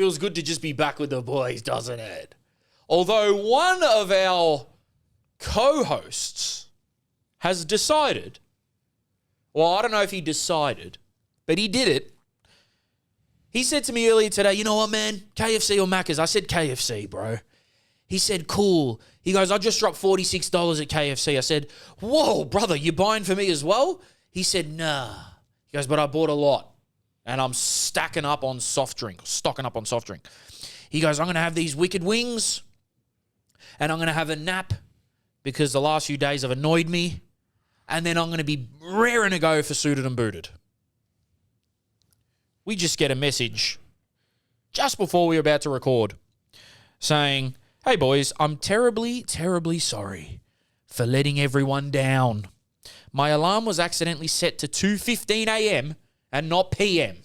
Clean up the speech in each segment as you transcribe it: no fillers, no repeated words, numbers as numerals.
feels good to just be back with the boys, doesn't it? Although one of our co-hosts has decided, well, I don't know if he decided, but he did it. He said to me earlier today, you know what, man? KFC or Macca's? I said KFC, bro. He said, cool. He goes, I just dropped $46 at KFC. I said, whoa, brother, you buying for me as well? He said, nah. He goes, but I bought a lot, and I'm stocking up on soft drink. He goes, I'm going to have these wicked wings, and I'm going to have a nap because the last few days have annoyed me, and then I'm going to be raring to go for Suited and Booted. We just get a message just before we were about to record saying, hey, boys, I'm terribly, terribly sorry for letting everyone down. My alarm was accidentally set to 2:15 a.m. and not p.m.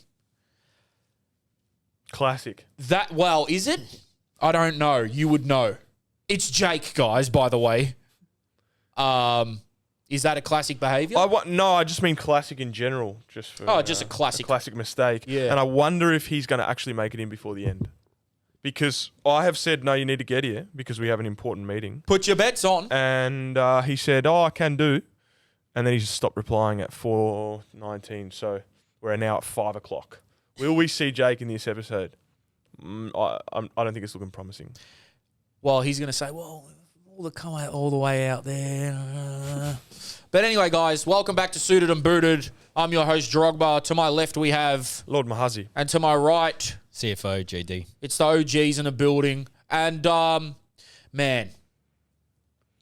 Classic. Well, is it? I don't know. You would know. It's Jake, guys, by the way. Is that a classic behaviour? No, I just mean classic in general. Just a classic. A classic mistake. Yeah. And I wonder if he's going to actually make it in before the end. Because I have said, no, you need to get here because we have an important meeting. Put your bets on. And he said, I can do. And then he just stopped replying at 4:19. So we're now at 5 o'clock. Will we see Jake in this episode? I don't think it's looking promising. Well, he's going to say, well, all the way out there. But anyway, guys, welcome back to Suited and Booted. I'm your host, Drogba. To my left, we have Lord Mahazi. And to my right, CFO, GD. It's the OGs in the building. And, man,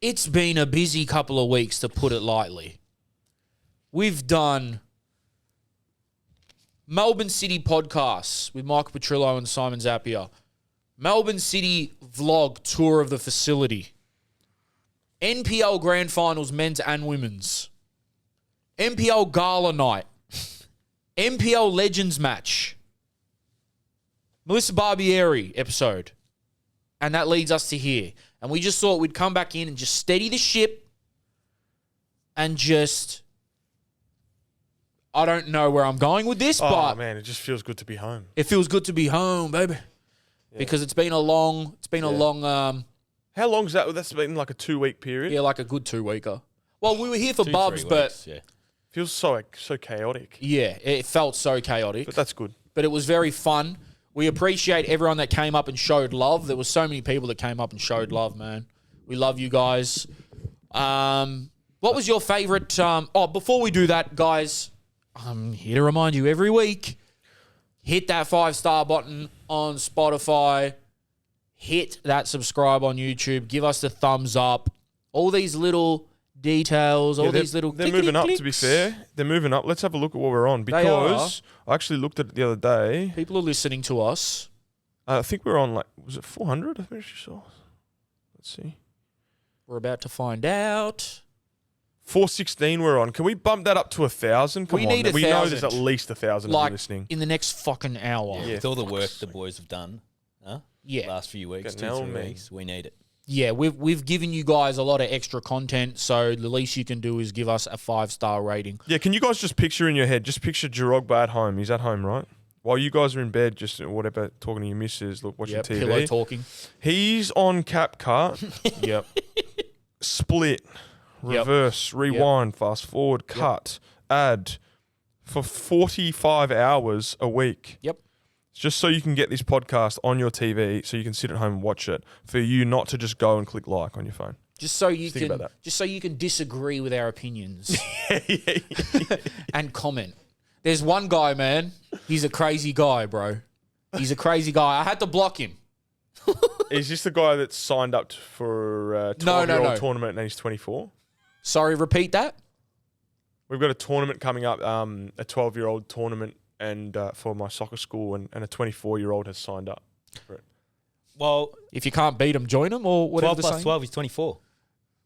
it's been a busy couple of weeks, to put it lightly. We've done Melbourne City podcasts with Michael Petrillo and Simon Zappia. Melbourne City vlog tour of the facility. NPL Grand Finals, men's and women's. NPL Gala Night. NPL Legends Match. Melissa Barbieri episode. And that leads us to here. And we just thought we'd come back in and just steady the ship and just... I don't know where I'm going with this, but... Oh, man, it just feels good to be home. It feels good to be home, baby. Yeah. Because it's been a long... How long's that? That's been like a 2-week period? Yeah, like a good 2-weeker. Well, we were here for Bubs, but... Yeah. Feels so chaotic. Yeah, it felt so chaotic. But that's good. But it was very fun. We appreciate everyone that came up and showed love. There were so many people that came up and showed love, man. We love you guys. What was your favourite... before we do that, guys, I'm here to remind you every week, hit that 5-star button on Spotify. Hit that subscribe on YouTube. Give us the thumbs up. All these little details, They're moving up, to be fair. They're moving up. Let's have a look at what we're on. Because I actually looked at it the other day. People are listening to us. I think we're on, was it 400? I think she saw. Let's see. We're about to find out. 416 we're on. Can we bump that up to 1,000? We need 1,000. We know there's at least 1,000 listening. In the next fucking hour. Yeah, with all the work the boys have done, Yeah. last few weeks, 2-3 weeks, we need it. Yeah, we've given you guys a lot of extra content, so the least you can do is give us a 5-star rating. Yeah, can you guys just picture in your head, just picture Jirogba at home. He's at home, right? While you guys are in bed, just whatever, talking to your missus, watching TV. Pillow talking. He's on CapCut. Yep. Split. Reverse. Rewind. Fast forward. Cut. Add. For 45 hours a week. Yep. Just so you can get this podcast on your TV, so you can sit at home and watch it. For you not to just go and click like on your phone. Just so you can disagree with our opinions. And comment. There's one guy, man. He's a crazy guy, bro. He's a crazy guy. I had to block him. Is this the guy that's signed up for a 12-year-old tournament and he's 24? Sorry, repeat that? We've got a tournament coming up, a 12-year-old tournament, and for my soccer school, and a 24-year-old has signed up for it. Well, if you can't beat him, join him, or whatever. 12 plus 12 is 24.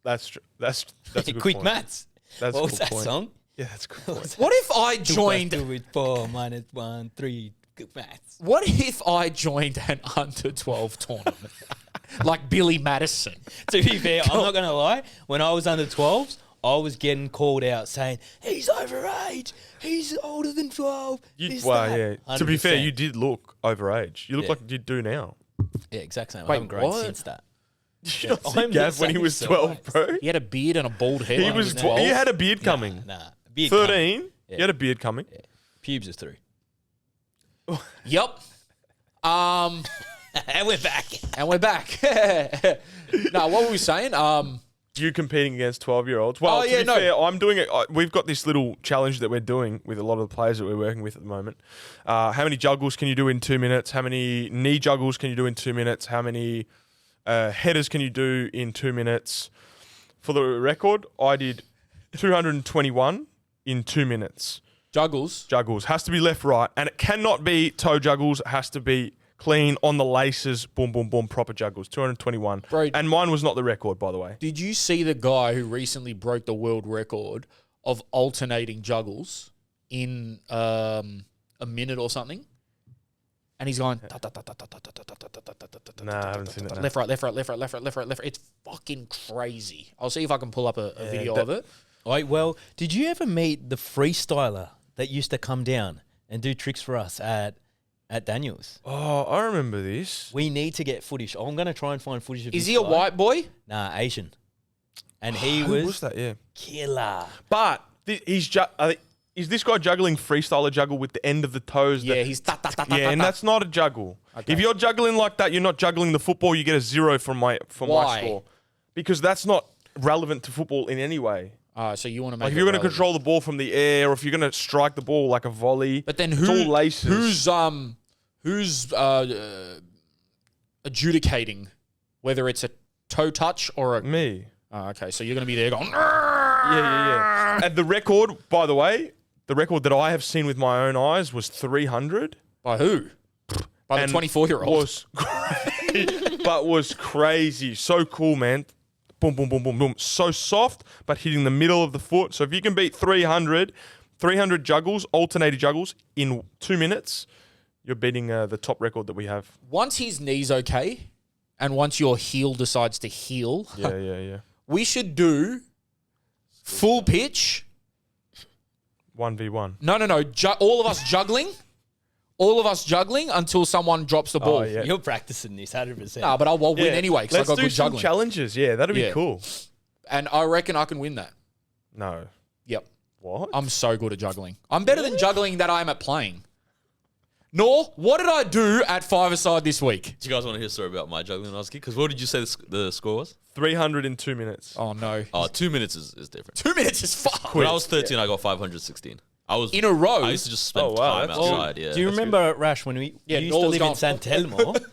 That's true. That's a good quick point. maths. What was that song? Yeah, that's a good point. What if I joined... 2 with 4 minus 1, 3. Good maths. What if I joined an under-12 tournament? Like Billy Madison. To be fair, I'm not going to lie. When I was under 12s, I was getting called out saying, he's overage. He's older than 12. To be fair, 100%. you did look overage. You look like you do now. Yeah, exact same. Wait, I haven't grown what? since that. Did you not see I'm the Gav when he same was size. 12, bro? He had a beard and a bald head. He when was. 12. He had a beard coming. Nah. Beard 13. coming. You had a beard coming. Pubes is through. Yep. And we're back. And we're back. No, what were we saying? You competing against 12-year-olds. Well, to be fair, I'm doing it. We've got this little challenge that we're doing with a lot of the players that we're working with at the moment. How many juggles can you do in 2 minutes? How many knee juggles can you do in 2 minutes? How many headers can you do in 2 minutes? For the record, I did 221 in 2 minutes. Juggles. Has to be left, right. And it cannot be toe juggles. It has to be clean, on the laces, boom, boom, boom, proper juggles. 221. Bro, and mine was not the record, by the way. Did you see the guy who recently broke the world record of alternating juggles in a minute or something? And he's going... Nah, I haven't seen it. No. Left, right, left, right, left, right, left, right, left, right, left, right. It's fucking crazy. I'll see if I can pull up a video of it. Right, well, did you ever meet the freestyler that used to come down and do tricks for us at Daniel's? Oh, I remember this. We need to get footage. I'm going to try and find footage of Is this he a guy. white boy? Nah, Asian. And he Who was was that? Yeah. killer. But is this guy juggling freestyler juggle with the end of the toes? Yeah, that, he's... and that's not a juggle. Okay. If you're juggling like that, you're not juggling the football. You get a 0 from my Why? score because that's not relevant to football in any way. So you want to make Like if it you're going to relevant. control the ball from the air, or if you're going to strike the ball like a volley, But then it's all laces. who's adjudicating whether it's a toe touch or a... Me. Oh, okay, so you're going to be there going... Yeah. And the record, by the way, the record that I have seen with my own eyes was 300. By who? By And the 24-year-old? was crazy. So cool, man. Boom, boom, boom, boom, boom. So soft, but hitting the middle of the foot. So if you can beat 300 juggles, alternating juggles in 2 minutes, you're beating the top record that we have. Once his knee's okay, and once your heel decides to heal, Yeah. we should do full pitch. 1v1. No. All of us juggling. All of us juggling until someone drops the ball. Oh, yeah. You're practicing this 100%. Nah, but I'll win anyway because I Let's got do good some juggling. challenges. Yeah, that'd be Yeah. cool. And I reckon I can win that. No. Yep. What? I'm so good at juggling. I'm better than juggling that I am at playing. Nor, what did I do at five-a-side this week? Do you guys want to hear a story about my juggling when I was a kid? Because what did you say the score was? 300 in 2 minutes. Oh, no. 2 minutes is different. 2 minutes is fuck. When I was 13, I got 516. I was In a row? I used to just spend Oh, wow, time that's outside. Yeah. Do you remember, Rash, when we Yeah, used to Noel's live gone. in San Telmo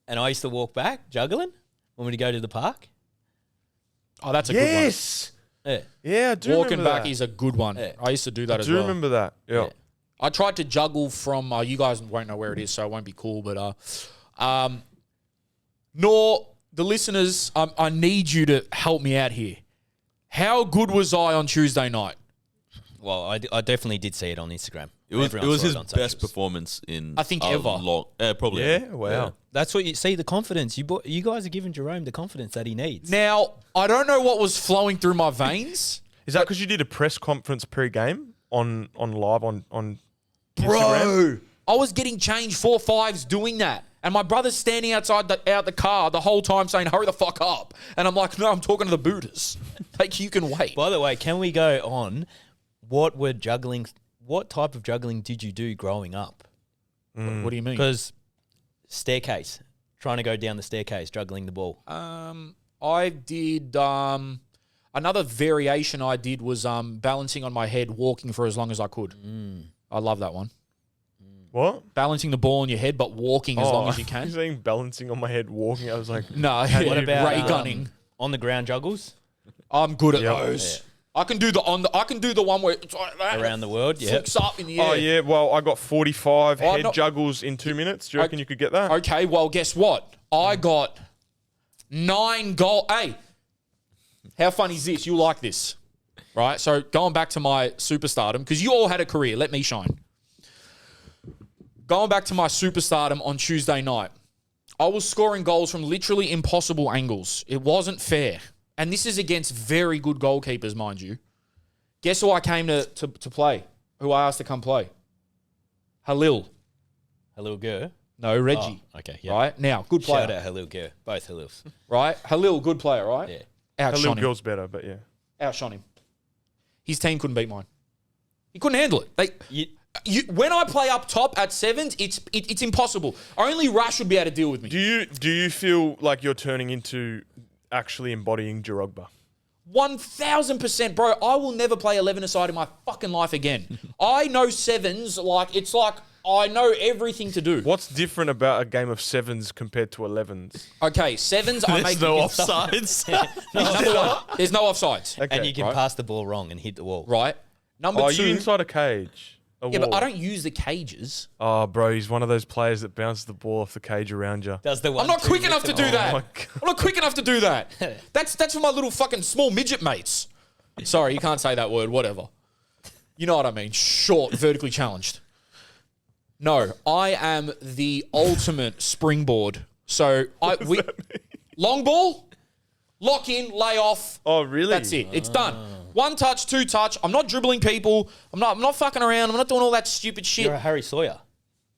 and I used to walk back juggling when we'd go to the park? Oh, that's a good one. Yes. Yeah. Yeah, I do Walking remember back that. is a good one. Yeah. I used to do that I as do well. remember that. Yeah. Yeah. I tried to juggle from, you guys won't know where it is, so it won't be cool, but nor the listeners, I need you to help me out here. How good was I on Tuesday night? Well, I definitely did see it on Instagram. It was Everyone saw his on best socials. performance in I think a ever. long, probably. Yeah? ever. Wow. That's what you see, the confidence. You guys are giving Jerome the confidence that he needs. Now, I don't know what was flowing through my veins. Is that because you did a press conference pre-game on live on Instagram? Bro, I was getting changed 4-5s doing that. And my brother's standing outside out the car the whole time saying, hurry the fuck up. And I'm like, no, I'm talking to the Buddhists. Like, you can wait. By the way, can we go on what type of juggling did you do growing up? What do you mean? Because staircase, trying to go down the staircase, juggling the ball. I did, another variation I did was balancing on my head, walking for as long as I could. I love that one. What? Balancing the ball on your head, but walking as long as you You're can. saying balancing on my head, walking. I was like, No, What about ray gunning. on the ground juggles I'm good at Yep. those. I can do the one where it's like that. around the world? Yeah. Flicks up in the air. oh yeah, well I got 45 Oh, head no. juggles in 2 minutes. Do you reckon you could get that? Okay, well, guess what? I got 9 goal. Hey, how funny is this? You like this, right? So going back to my superstardom, because you all had a career. Let me shine. Going back to my superstardom on Tuesday night, I was scoring goals from literally impossible angles. It wasn't fair. and this is against very good goalkeepers, mind you. Guess who I came to play? Who I asked to come play? Halil. Halil Gurr. No, Reggie. Oh, okay, yeah. Right? Now, good player. Shout out Halil Gurr. Both Halils. Right? Halil, good player, right? Yeah. Outshone Halil him. Gill's better, but yeah. Outshone him. His team couldn't beat mine. He couldn't handle it. When I play up top at sevens, it's impossible. Only Rush would be able to deal with me. Do you feel like you're turning into actually embodying Drogba? 1,000%, bro. I will never play 11-a-side in my fucking life again. I know sevens it's like I know everything to do. What's different about a game of sevens compared to 11s? Okay, sevens, I make There's no offsides. Number one, there's no offsides. Okay. And you can right. pass the ball wrong and hit the wall. Right? Number Oh, two. you inside a cage? Yeah, but I don't use the cages. Oh, bro, he's one of those players that bounces the ball off the cage around you. Does the one I'm not quick enough to do that. my God. I'm not quick enough to do that. That's for my little fucking small midget mates. Sorry, you can't say that word, whatever. You know what I mean. Short, vertically challenged. No, I am the ultimate springboard. So long ball, lock in, lay off. Oh, really? That's it. It's done. One touch, two touch. I'm not dribbling people. I'm not fucking around. I'm not doing all that stupid shit. You're a Harry Sawyer.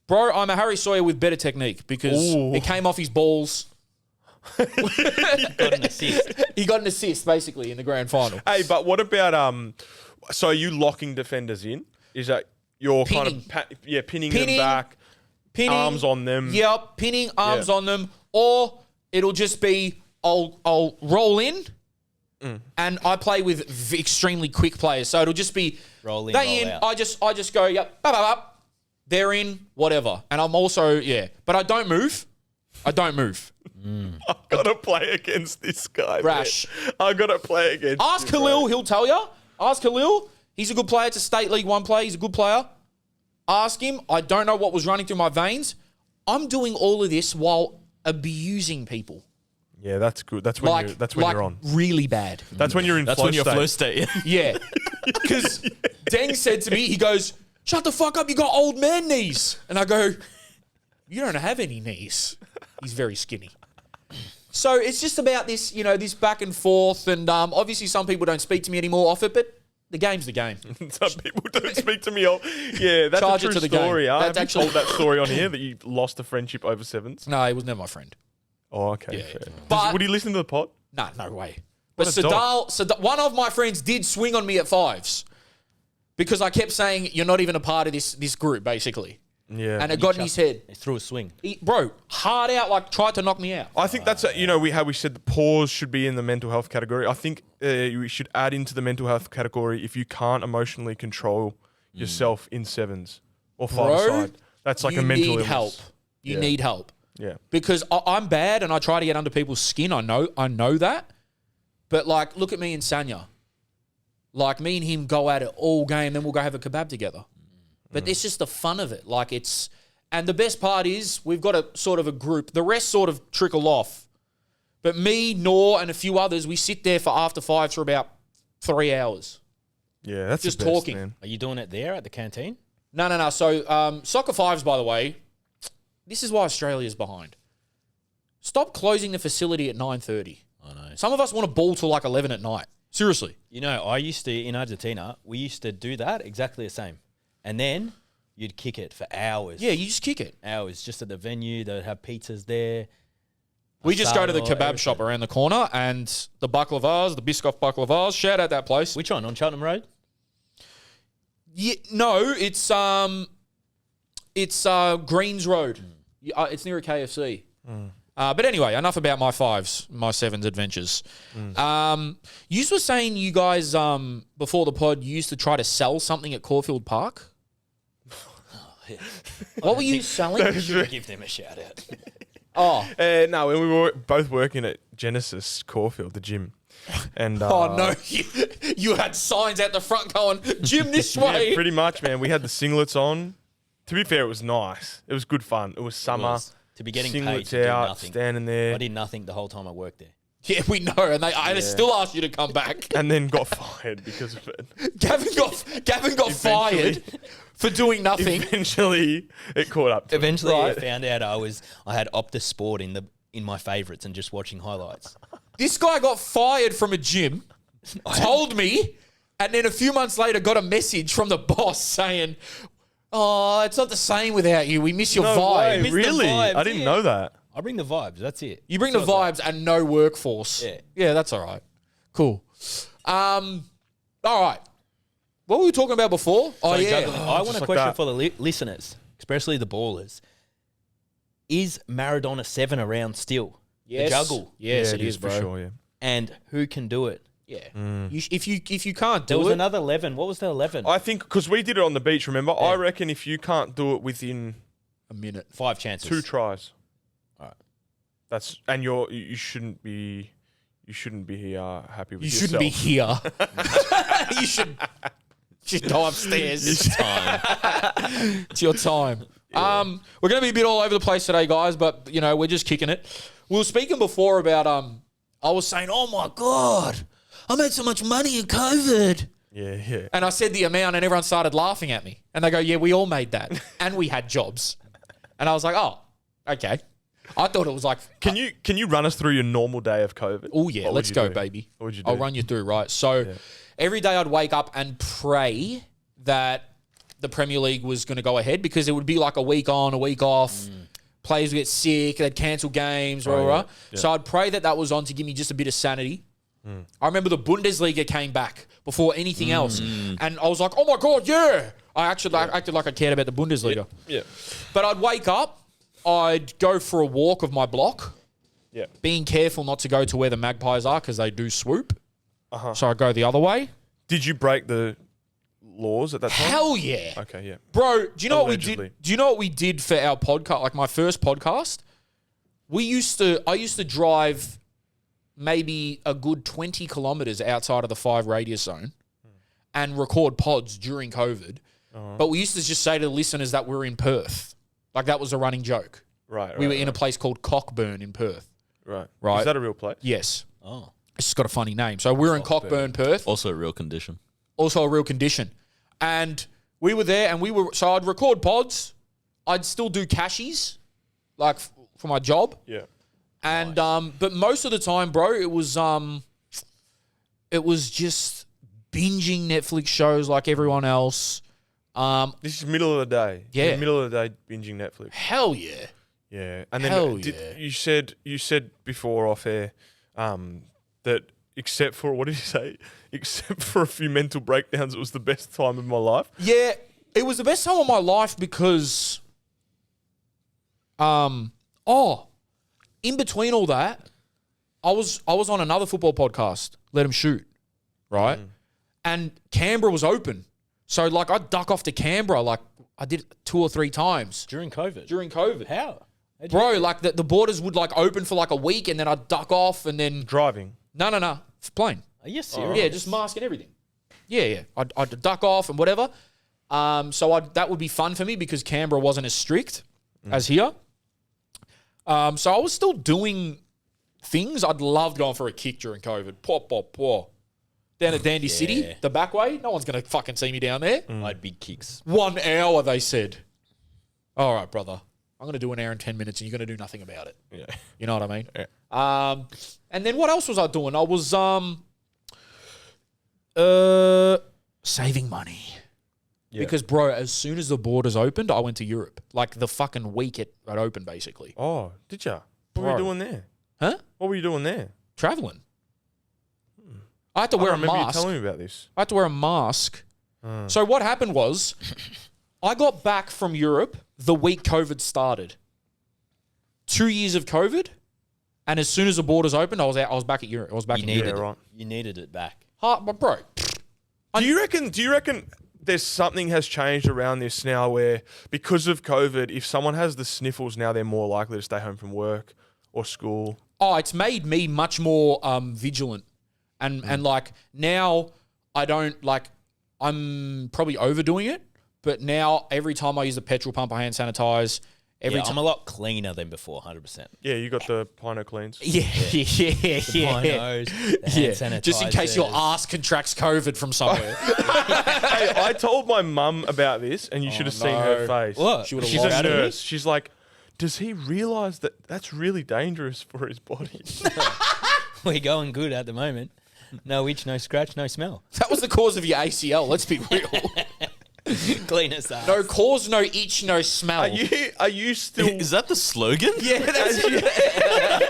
Bro, I'm a Harry Sawyer with better technique because Ooh. it came off his balls. Got an assist. He got an assist basically in the grand final. Hey, but what about so are you locking defenders in? Is that you're Pinning. kind of pinning Pinning. them back, Pinning, arms on them? Yep, pinning arms Yeah. on them, or it'll just be I'll roll in, and I play with extremely quick players, so it'll just be Roll in, they roll in. out. I just go yep, bap, bap, bap. They're in, whatever, and I'm also but I don't move. I don't move. I've got to play against this guy. Rash. Man. I've got to play against Ask you, Halil, bro. he'll tell you. Ask Halil. He's a good player. It's a state League One player. He's a good player. Ask him. I don't know what was running through my veins. I'm doing all of this while abusing people. Yeah, that's good. That's when you're on. Really bad. That's when you're in That's flow when you're state. flow state. Yeah. Because Deng said to me, he goes, shut the fuck up, you got old man knees. And I go, you don't have any knees. He's very skinny. So it's just about this, this back and forth. And obviously some people don't speak to me anymore off it, but the game's the game. Some people don't speak to me. Yeah, that's Charge a it true to the game. story. I That's haven't actually- told that story on here that you lost a friendship over sevens. No, he was never my friend. Oh, okay. Yeah. Fair. But- Would he listen to the pod? Nah, no way. But What a dog. Sadal, one of my friends did swing on me at fives because I kept saying, you're not even a part of this group, basically. Yeah. And it got in his head. He threw a swing. Bro, hard out, tried to knock me out. I think that's how we said the pause should be in the mental health category. I think we should add into the mental health category if you can't emotionally control yourself in sevens or five-a-side. That's like a mental illness. Help. You Yeah. need help. Yeah. Because I'm bad and I try to get under people's skin. I know that. But look at me and Sanya. Me and him go at it all game, then we'll go have a kebab together. But it's just the fun of it. And the best part is we've got a sort of a group. The rest sort of trickle off. But me, Nor, and a few others, we sit there for after fives for about 3 hours. Yeah, that's Just the best, talking. man. Are you doing it there at the canteen? No. So soccer fives, by the way, this is why Australia's behind. Stop closing the facility at 9:30. I know. Some of us want to ball till 11 at night. Seriously. I used to, in Argentina, we used to do that exactly the same. And then you'd kick it for hours. Yeah, you just kick it. Hours just at the venue. They'd have pizzas there. We just go to the Asado, kebab shop around the corner and the baklavas, the Biscoff baklavas. Shout out that place. Which one? On Cheltenham Road? Yeah, no, it's Greens Road. It's near a KFC. But anyway, enough about my fives, my sevens adventures. You were saying you guys before the pod you used to try to sell something at Caulfield Park. What were you selling? Give them a shout out. Oh, No, when we were both working at Genesis Caulfield, the gym. And oh no! You had signs out the front going, "Gym this way." Yeah, pretty much, man. We had the singlets on. To be fair, it was nice. It was good fun. It was summer. To be getting paid Singlets to do out, nothing. standing there. I did nothing the whole time I worked there. Yeah, we know, and I still asked you to come back. And then got fired because of it. Gavin got fired for doing nothing. Eventually, it caught up to him. Eventually, Right. I found out I had Optus Sport in my favourites and just watching highlights. This guy got fired from a gym, told me, and then a few months later got a message from the boss saying, "Oh, it's not the same without you. We miss your No vibe." way, Miss the really? vibes, I didn't yeah. know that. I bring the vibes. That's it. You bring the vibes and no workforce. Yeah. that's all right. Cool. All right. What were we talking about before? So, yeah. Jugglin, I want just a like question that. for the listeners, especially the ballers. Is Maradona 7 around still? Yes. The juggle. Yes, Yeah, it is, bro. for sure. Yeah. And who can do it? Yeah. If you can't There do was it, another 11. What was the 11? I think because we did it on the beach. Remember, I reckon if you can't do it within a minute. 5 chances. 2 tries, All right. and you shouldn't be happy with You yourself. shouldn't be here. You should go upstairs. It's time. It's your time. We're going to be a bit all over the place today, guys, but, we're just kicking it. We were speaking before about, I was saying, oh, my God, I made so much money in COVID. Yeah. And I said the amount and everyone started laughing at me. And they go, yeah, we all made that. And we had jobs. And I was like, oh, okay. I thought it was like... Can you run us through your normal day of COVID? Oh, yeah, What would let's you go, do? baby. What would you do? I'll run you through, right? So every day I'd wake up and pray that the Premier League was going to go ahead because it would be like a week on, a week off. Players would get sick. They'd cancel games. Rah, rah. Yeah. So I'd pray that was on to give me just a bit of sanity. I remember the Bundesliga came back before anything else. And I was like, oh, my God, yeah. I actually acted like I cared about the Bundesliga. Yeah. But I'd wake up. I'd go for a walk of my block. Yeah. Being careful not to go to where the magpies are because they do swoop. So I go the other way. Did you break the laws at that time? Hell yeah. Okay, yeah. Bro, do you know what we Allegedly. did? Do you know what we did for our podcast? Like my first podcast, I used to drive maybe a good 20 kilometers outside of the 5 radius zone and record pods during COVID. But we used to just say to the listeners that we're in Perth. Like that was a running joke. Right. We were in a place called Cockburn in Perth. Right. Right. Is that a real place? Yes. Oh. It's just got a funny name. So we're in Cockburn, Perth. Also a real condition. Also a real condition. And we were there and so I'd record pods. I'd still do cashies, like for my job. Yeah. And but most of the time, bro, it was just binging Netflix shows like everyone else. This is middle of the day. Yeah. You're middle of the day binging Netflix. Hell yeah. Yeah. And then Hell yeah. you said before off air that except for, what did you say? Except for a few mental breakdowns, it was the best time of my life. Yeah, it was the best time of my life because in between all that, I was on another football podcast, Let 'Em Shoot, right? And Canberra was open. So like I'd duck off to Canberra, like I did 2 or 3 times During COVID. during COVID. How? Bro, like the borders would like open for like a week and then I'd duck off and then Driving. no, plane. Are you serious? Yeah, just mask and everything. Yeah. I'd duck off and whatever. So that would be fun for me because Canberra wasn't as strict as here. So I was still doing things. I'd loved going for a kick during COVID. Pop. Down at Dandy City, the back way. No one's going to fucking see me down there. I had big kicks. 1 hour, they said. All right, brother. I'm going to do an hour and 10 minutes and you're going to do nothing about it. Yeah. You know what I mean? Yeah. And then what else was I doing? I was saving money. Yeah. Because, bro, as soon as the borders opened, I went to Europe. Like the fucking week it opened, basically. Oh, did ya? What were Bro. you doing there? Huh? What were you doing there? Traveling. I had to I wear a remember you mask. telling me about this. I had to wear a mask. So what happened was, I got back from Europe the week COVID started. 2 years of COVID, and as soon as the borders opened, I was back at Europe. I was back You in needed Europe. Yeah, right. You needed it back. But bro, Do you reckon there's something has changed around this now where because of COVID, if someone has the sniffles now, they're more likely to stay home from work or school? it's made me much more vigilant, and like now I don't like. I'm probably overdoing it, but now every time I use the petrol pump, I hand sanitize. Every I'm time. a lot cleaner than before, 100%. Yeah, you got the Pino Cleans. Yeah. Binos, the hand sanitizer. Just in case your ass contracts COVID from somewhere. Hey, I told my mum about this, and you should have seen her face. What? She would've She's lost a it. nurse. She's like, does he realise that that's really dangerous for his body? We're going good at the moment. No itch, no scratch, no smell. That was the cause of your ACL. Let's be real. Clean us up. No cause, no itch, no smell. Are you still? Is that the slogan? Yeah, that's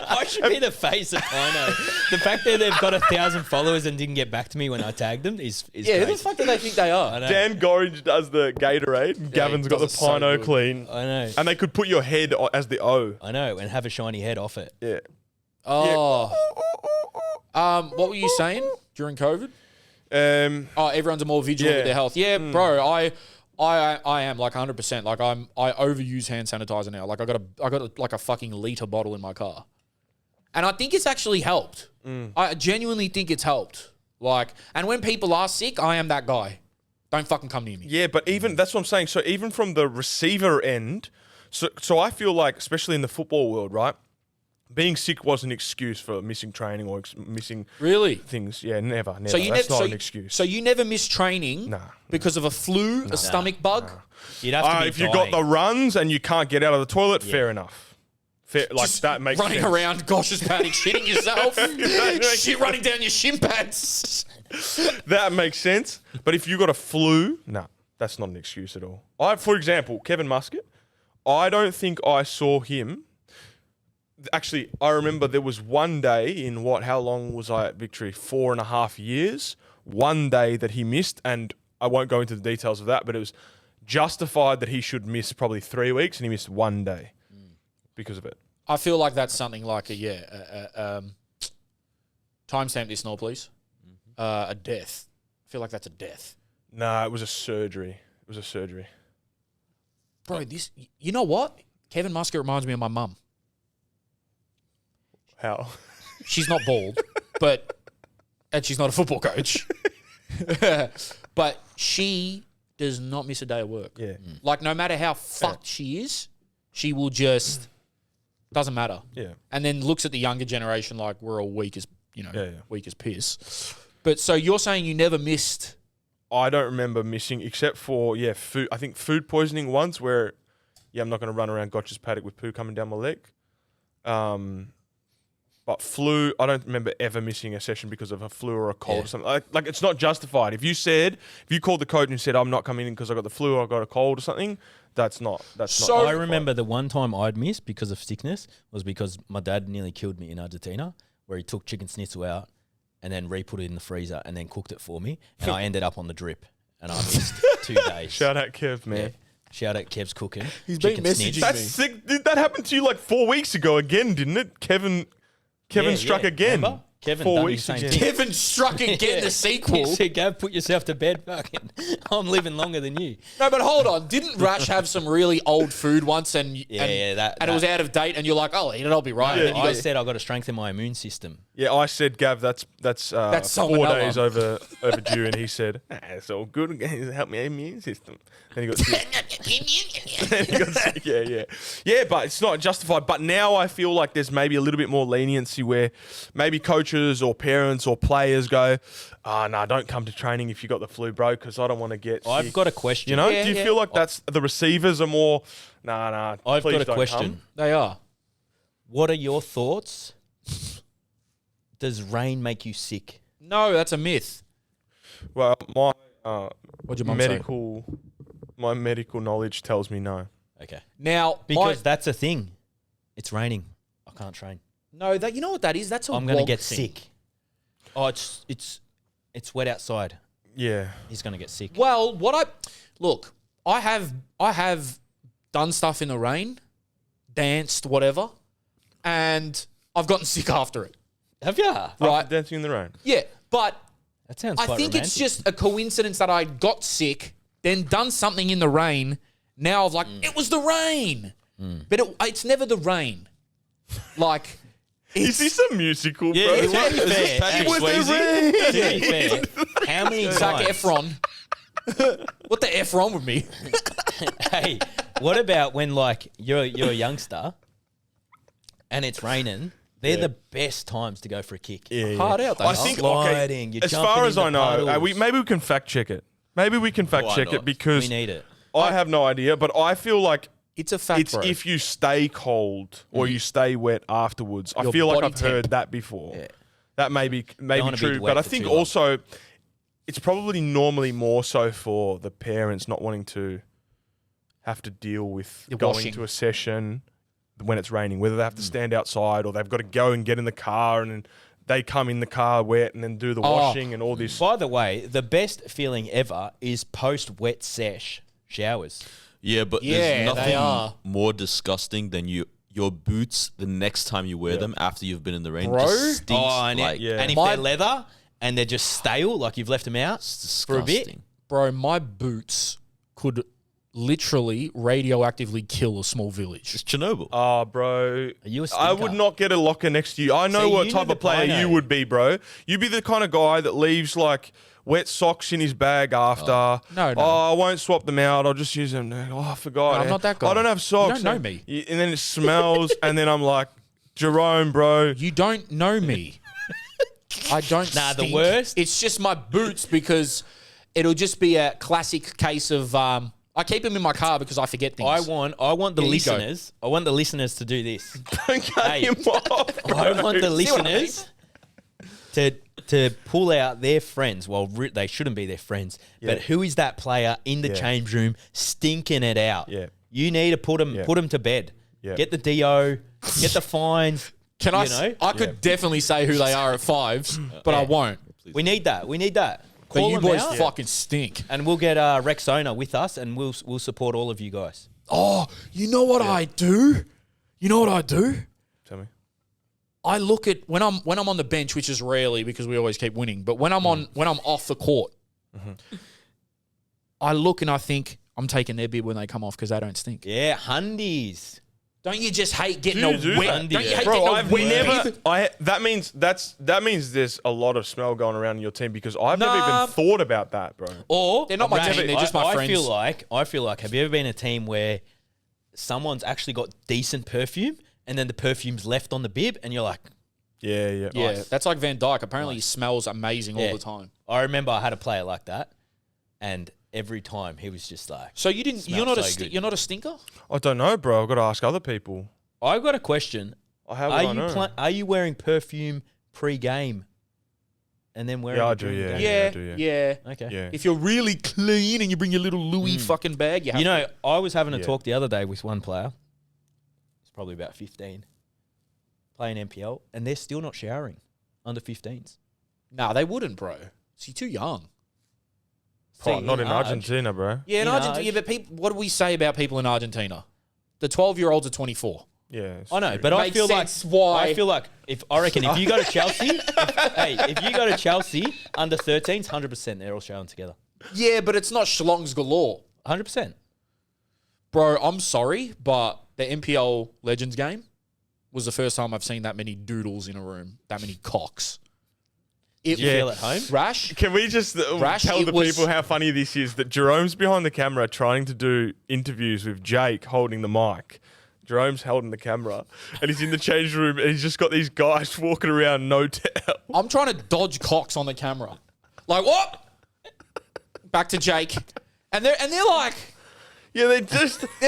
I should be the face of Pino. The fact that they've got 1,000 followers and didn't get back to me when I tagged them is yeah. Who crazy. the fuck do they think they are? I know. Dan Gorringe does the Gatorade. And Gavin's got the does it so Pino good. Clean. I know. And they could put your head as the O. I know, and have a shiny head off it. Yeah. Oh. What were you saying during COVID? Oh, everyone's more vigilant with their health. Yeah, bro. I am like 100%. Like I overuse hand sanitizer now. Like I got like a fucking liter bottle in my car, and I think it's actually helped. I genuinely think it's helped. Like, and when people are sick, I am that guy. Don't fucking come near me. Yeah, but even that's what I'm saying. So even from the receiver end, so I feel like, especially in the football world, right? Being sick was an excuse for missing training or missing Really? things. Yeah, never. So you That's never not an excuse. So you never miss training Nah. because of a flu, a stomach bug. You'd have to be if you got the dying. runs and you can't get out of the toilet, fair enough. Fair, like Just that makes running sense. around Gosh's paddock, shitting yourself, shit running down your shin pads. That makes sense. But if you got a flu, nah, that's not an excuse at all. For example, Kevin Muscat, I don't think I saw him. Actually, I remember there was one day in how long was I at Victory? 4.5 years. One day that he missed, and I won't go into the details of that, but it was justified that he should miss probably 3 weeks, and he missed one day because of it. I feel like that's something like timestamp this, Noel, please. A death. I feel like that's a death. Nah, it was a surgery. Bro, you know what? Kevin Muscat reminds me of my mum. How? She's not bald, and she's not a football coach. But she does not miss a day of work. Yeah. Like, no matter how fucked she is, she will just, doesn't matter. Yeah. And then looks at the younger generation like we're all weak as, Yeah. weak as piss. But so you're saying you never missed? I don't remember missing, except for, food. I think food poisoning once where, I'm not going to run around Gotcha's paddock with poo coming down my leg. But flu, I don't remember ever missing a session because of a flu or a cold or something. Like it's not justified. If you called the coach and said, I'm not coming in because I got the flu or I got a cold or something, that's not I justified. remember the one time I'd missed because of sickness was because my dad nearly killed me in Argentina, where he took chicken schnitzel out and then re-put it in the freezer and then cooked it for me. And I ended up on the drip and I missed 2 days. Shout out Kev, man. Yeah. Shout out Kev's cooking. He's been Chicken messaging snitch. That's sick. That happened to you like 4 weeks ago again, didn't it? Kevin struck again. Remember? Kevin 4 done the weeks same again. thing. Kevin struck again, the sequel. He said, Gav, put yourself to bed. Fucking, I'm living longer than you. No, but hold on. Didn't Rash have some really old food once and it was out of date and you're like, I'll eat it, I'll be right. Yeah. And then you I go, said I've got to strengthen my immune system. Yeah, I said, Gav, that's 4 salmonella. days overdue, and he said, it's all good. It's helped my immune system. And he got sick. And he got sick. Yeah, but it's not justified. But now I feel like there's maybe a little bit more leniency where maybe coaches or parents or players go, don't come to training if you got the flu, bro, because I don't want to get I've sick. got a question. You know, Yeah, do you yeah. feel like that's the receivers are more, I've please got a don't question. come. They are. What are your thoughts? Does rain make you sick? No, that's a myth. Well, my What'd your mum say? my medical knowledge tells me no. Okay. Now, Because that's a thing. It's raining. I can't train. no, that you know what that is? That's a I'm going to wog get thing. sick. Oh, it's wet outside. Yeah. He's going to get sick. Well, I have done stuff in the rain, danced, whatever, and I've gotten sick after it. Have you? Right. Dancing in the rain. Yeah, but That sounds I quite think romantic. it's just a coincidence that I got sick, then done something in the rain. Now I've it was the rain, but it's never the rain. Like, Is this a musical, Yeah, bro? it was fair. Patrick It was the Swayze? rain. To be fair, how many Zac times? Efron. What the F wrong with me? Hey, what about when like you're a youngster and it's raining? They're the best times to go for a kick. Yeah, Hard out, though. I think, Sliding, you're as jumping far as in I the know, puddles. maybe we can fact check it. Maybe we can fact Why check it not? because We need it. I have no idea, but I feel like It's a fact, it's bro. if you stay cold or you stay wet afterwards. I Your feel like body I've heard temp. that before. Yeah. That may be wanna be true, wet but I for think too long. also it's probably normally more so for the parents not wanting to have to deal with The going washing. to a session when it's raining, whether they have to stand outside or they've got to go and get in the car and then they come in the car wet and then do the washing and all this. By the way, the best feeling ever is post-wet sesh showers. Yeah, but Yeah, there's they are. nothing more disgusting than your boots the next time you wear them after you've been in the rain. Bro? Just stinks And, like Yeah. and if My- they're leather and they're just stale, like you've left them out it's for a bit. disgusting. Bro, my boots could literally radioactively kill a small village. It's Chernobyl. Oh, bro. Are you a I would stinker? not get a locker next to you. I know See, what you type need of the player Pino. you would be, bro. You'd be the kind of guy that leaves like wet socks in his bag after. No. Oh, I won't swap them out. I'll just use them. Oh, I forgot. No, I'm not that guy. I don't have socks. You don't know me. And then it smells, and then I'm like, Jerome, bro. You don't know me. I don't Nah, the stink. worst- It's just my boots because it'll just be a classic case of I keep them in my car because I forget things. I want the Here you go. listeners. I want the listeners to do this. Don't cut Hey. him off. I want the See what I mean? listeners to pull out their friends. Well, they shouldn't be their friends, but who is that player in the Yeah. change room stinking it out? Yeah. You need to put them to bed. Yeah. Get the DO, get the fines. Can I? You know? I could definitely say who they are at fives, but I Yeah. won't. We need that. We need that. But Call you them boys out, fucking stink. and we'll get Rexona with us, and we'll support all of you guys. Oh, you know what I do? You know what I do? Tell me. I look at when I'm on the bench, which is rarely because we always keep winning. But when I'm off the court, I look and I think I'm taking their bib when they come off because they don't stink. Yeah, Hundies. Don't you just hate getting Do a you do wet? that? Don't you hate Bro, getting a I've wet never. bib? That means there's a lot of smell going around in your team because I've never Nah. even thought about that, bro. Or They're not my Ray, team, they're just my I friends. I feel like. Have you ever been in a team where someone's actually got decent perfume, and then the perfume's left on the bib, and you're like, Yeah, yeah. Yeah, Nice. that's like Van Dyke. Apparently, he smells amazing all Yeah. the time. I remember I had a player like that, and every time he was just like, So you didn't? You're Smells not so good. you're not a stinker. I don't know, bro. I've got to ask other people. I've got a question. How would I know? Are you wearing perfume pre-game, and then wearing? Yeah, I it do, during the yeah. game? Yeah, do, yeah. yeah. Okay. Yeah. If you're really clean and you bring your little Louis fucking bag, you have You know, I was having a Yeah. talk the other day with one player. He's probably about 15, playing NPL, and they're still not showering. Under 15s. Nah, they wouldn't, bro. So you're too young. Oh, not in Arge- Argentina, bro. Yeah, in In Argentina. Arge. Yeah, but people, what do we say about people in Argentina? The 12-year-olds are 24. Yeah. it's I know, true. but I Makes feel sense like why- I feel like if you go to Chelsea, if you go to Chelsea under 13s, 100% they're all showering together. Yeah, but it's not schlongs galore. 100%. Bro, I'm sorry, but the NPL Legends game was the first time I've seen that many doodles in a room, that many cocks. Did you Yeah. feel at home? Rash, Can we just Rash, tell it the was- people how funny this is that Jerome's behind the camera trying to do interviews with Jake holding the mic. Jerome's holding the camera and he's in the change room and he's just got these guys walking around no towel. I'm trying to dodge cocks on the camera. Like, what? Back to Jake. And they're like, Yeah, they're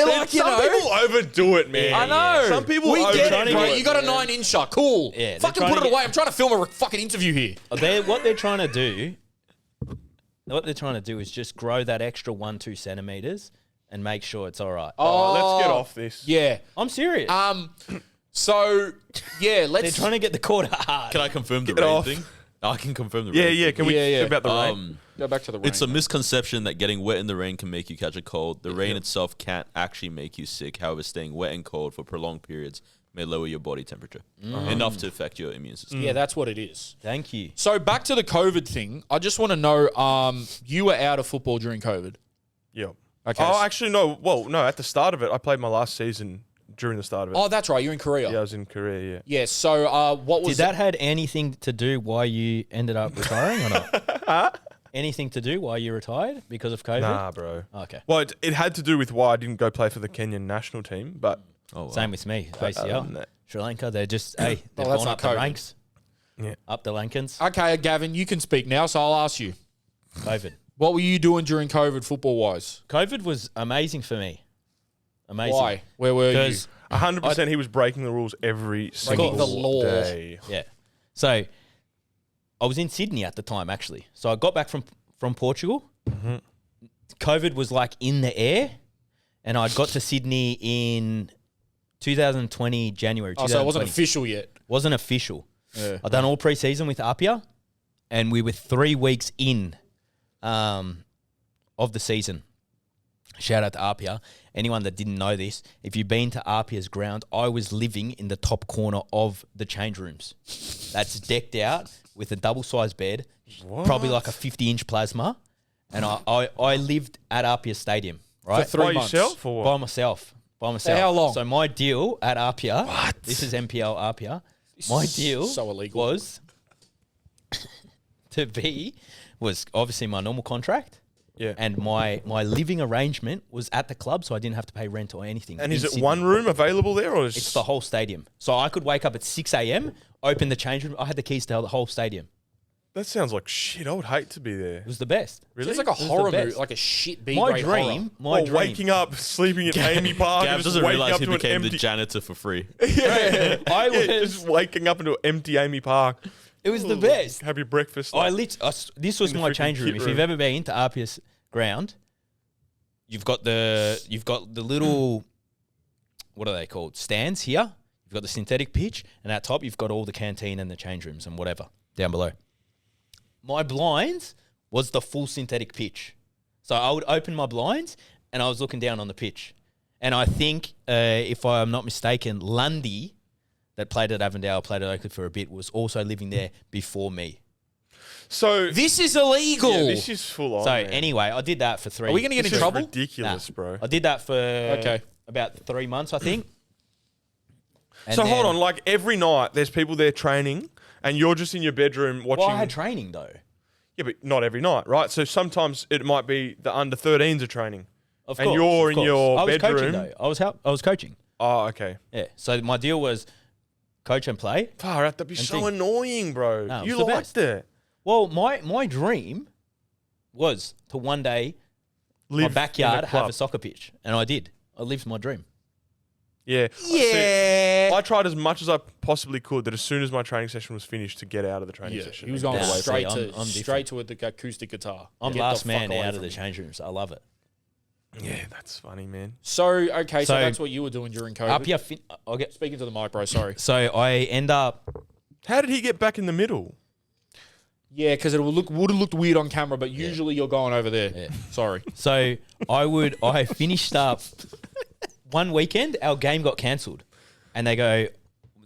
like, you some know- people overdo it, man. I know. Some people we get overdo it, bro. it, You got a man. 9-incher. Cool. Yeah, they're Fucking trying put to it get- away. I'm trying to film a fucking interview here. What they're trying to do is just grow that extra 1-2 centimeters and make sure it's all right. Oh, let's get off this. Yeah. I'm serious. So, yeah, they're let's... trying to get the quarter hard. Can I confirm the Get rain off. thing? I can confirm the Yeah, rain yeah. thing. Can we Yeah, yeah. about the rain? Go back to the rain. It's a misconception that getting wet in the rain can make you catch a cold. The rain itself can't actually make you sick. However, staying wet and cold for prolonged periods may lower your body temperature enough to affect your immune system. Yeah, that's what it is. Thank you. So, back to the COVID thing. I just want to know, you were out of football during COVID. Yeah. Okay. Oh, actually, no. Well, no. At the start of it, I played my last season during the start of it. Oh, that's right. You're in Korea. Yeah, I was in Korea, yeah. Yeah, so what was Did that had anything to do why you ended up retiring or not? Anything to do why you retired because of COVID? Nah, bro. Okay. Well, it had to do with why I didn't go play for the Kenyan national team, but Oh, wow. Same with me. other than ACL. that- Sri Lanka, they're just, hey, they've that's gone not up the COVID. ranks. Yeah. Up the Lankans. Okay, Gavin, you can speak now, so I'll ask you. COVID. What were you doing during COVID football-wise? COVID was amazing for me. Amazing. Why? Where were you? Because 100% he was breaking the rules every single the law. day. yeah. So I was in Sydney at the time, actually. So I got back from Portugal. Mm-hmm. COVID was like in the air, and I got to Sydney in 2020 January. Oh, so it wasn't official yet. Wasn't official. Yeah. I've done all pre-season with Apia, and we were 3 weeks in of the season. Shout out to Apia. Anyone that didn't know this, if you've been to Apia's ground, I was living in the top corner of the change rooms. That's decked out with a double-sized bed, probably like a 50-inch plasma, and I lived at Apia Stadium, right? For 3 By months. yourself or what? By myself. For how long? So my deal at Apia, this is MPL Apia, my deal So illegal. was was obviously my normal contract. Yeah. And my living arrangement was at the club, so I didn't have to pay rent or anything. And in is it Sydney. one room available there, or is It's the whole stadium. So I could wake up at 6 a.m., open the change room. I had the keys to the whole stadium. That sounds like shit. I would hate to be there. It was the best. Really? It's like a It was the horror movie, best. like a shit B My grade dream, horror. Waking up, sleeping at Amy Park, Gav and just doesn't waking realize up he to an became the empty. janitor for free. I was. Just waking up into an empty Amy Park. It was the best. Have your breakfast. This was in the my freaking change room. kit If room. you've ever been into Apia's ground, you've got the little, what are they called? Stands here. You've got the synthetic pitch, and at top you've got all the canteen and the change rooms and whatever down below. My blinds was the full synthetic pitch, so I would open my blinds and I was looking down on the pitch. And I think, if I'm not mistaken, Lundy, that played at Avondale, played at Oakley for a bit, was also living there before me. So This is illegal. yeah, this is full on. So man. anyway, I did that for 3. Are we going to get This in is trouble? ridiculous, bro. I did that for Okay. about 3 months, I think. And So hold then- on, like every night there's people there training, and you're just in your bedroom watching. Well, I had training though. Yeah, but not every night, right? So sometimes it might be the under 13s are training. Of And course, you're of in your I was coaching bedroom. though. I was coaching. Oh, okay. Yeah. So my deal was coach and play. Far out, that'd be And so think. annoying, bro. No, it You was the liked it. Well, my dream was to one day Live my in backyard a have a club. soccer pitch, and I did. I lived my dream. Yeah. Yeah. See, I tried as much as I possibly could that as soon as my training session was finished to get out of the training Yeah, session. he was going Nah, straight see, to I'm straight to the acoustic guitar. I'm Get the last fuck man away out of from the me. change rooms. I love it. Yeah, that's funny, man. So okay, so So- that's what you were doing during COVID. Up here, I'll get. Speaking to the mic, bro. Sorry. So I end up. How did he get back in the middle? Yeah, because it would have looked weird on camera, but usually you're going over there. Yeah. Sorry. So I finished up one weekend. Our game got cancelled, and they go,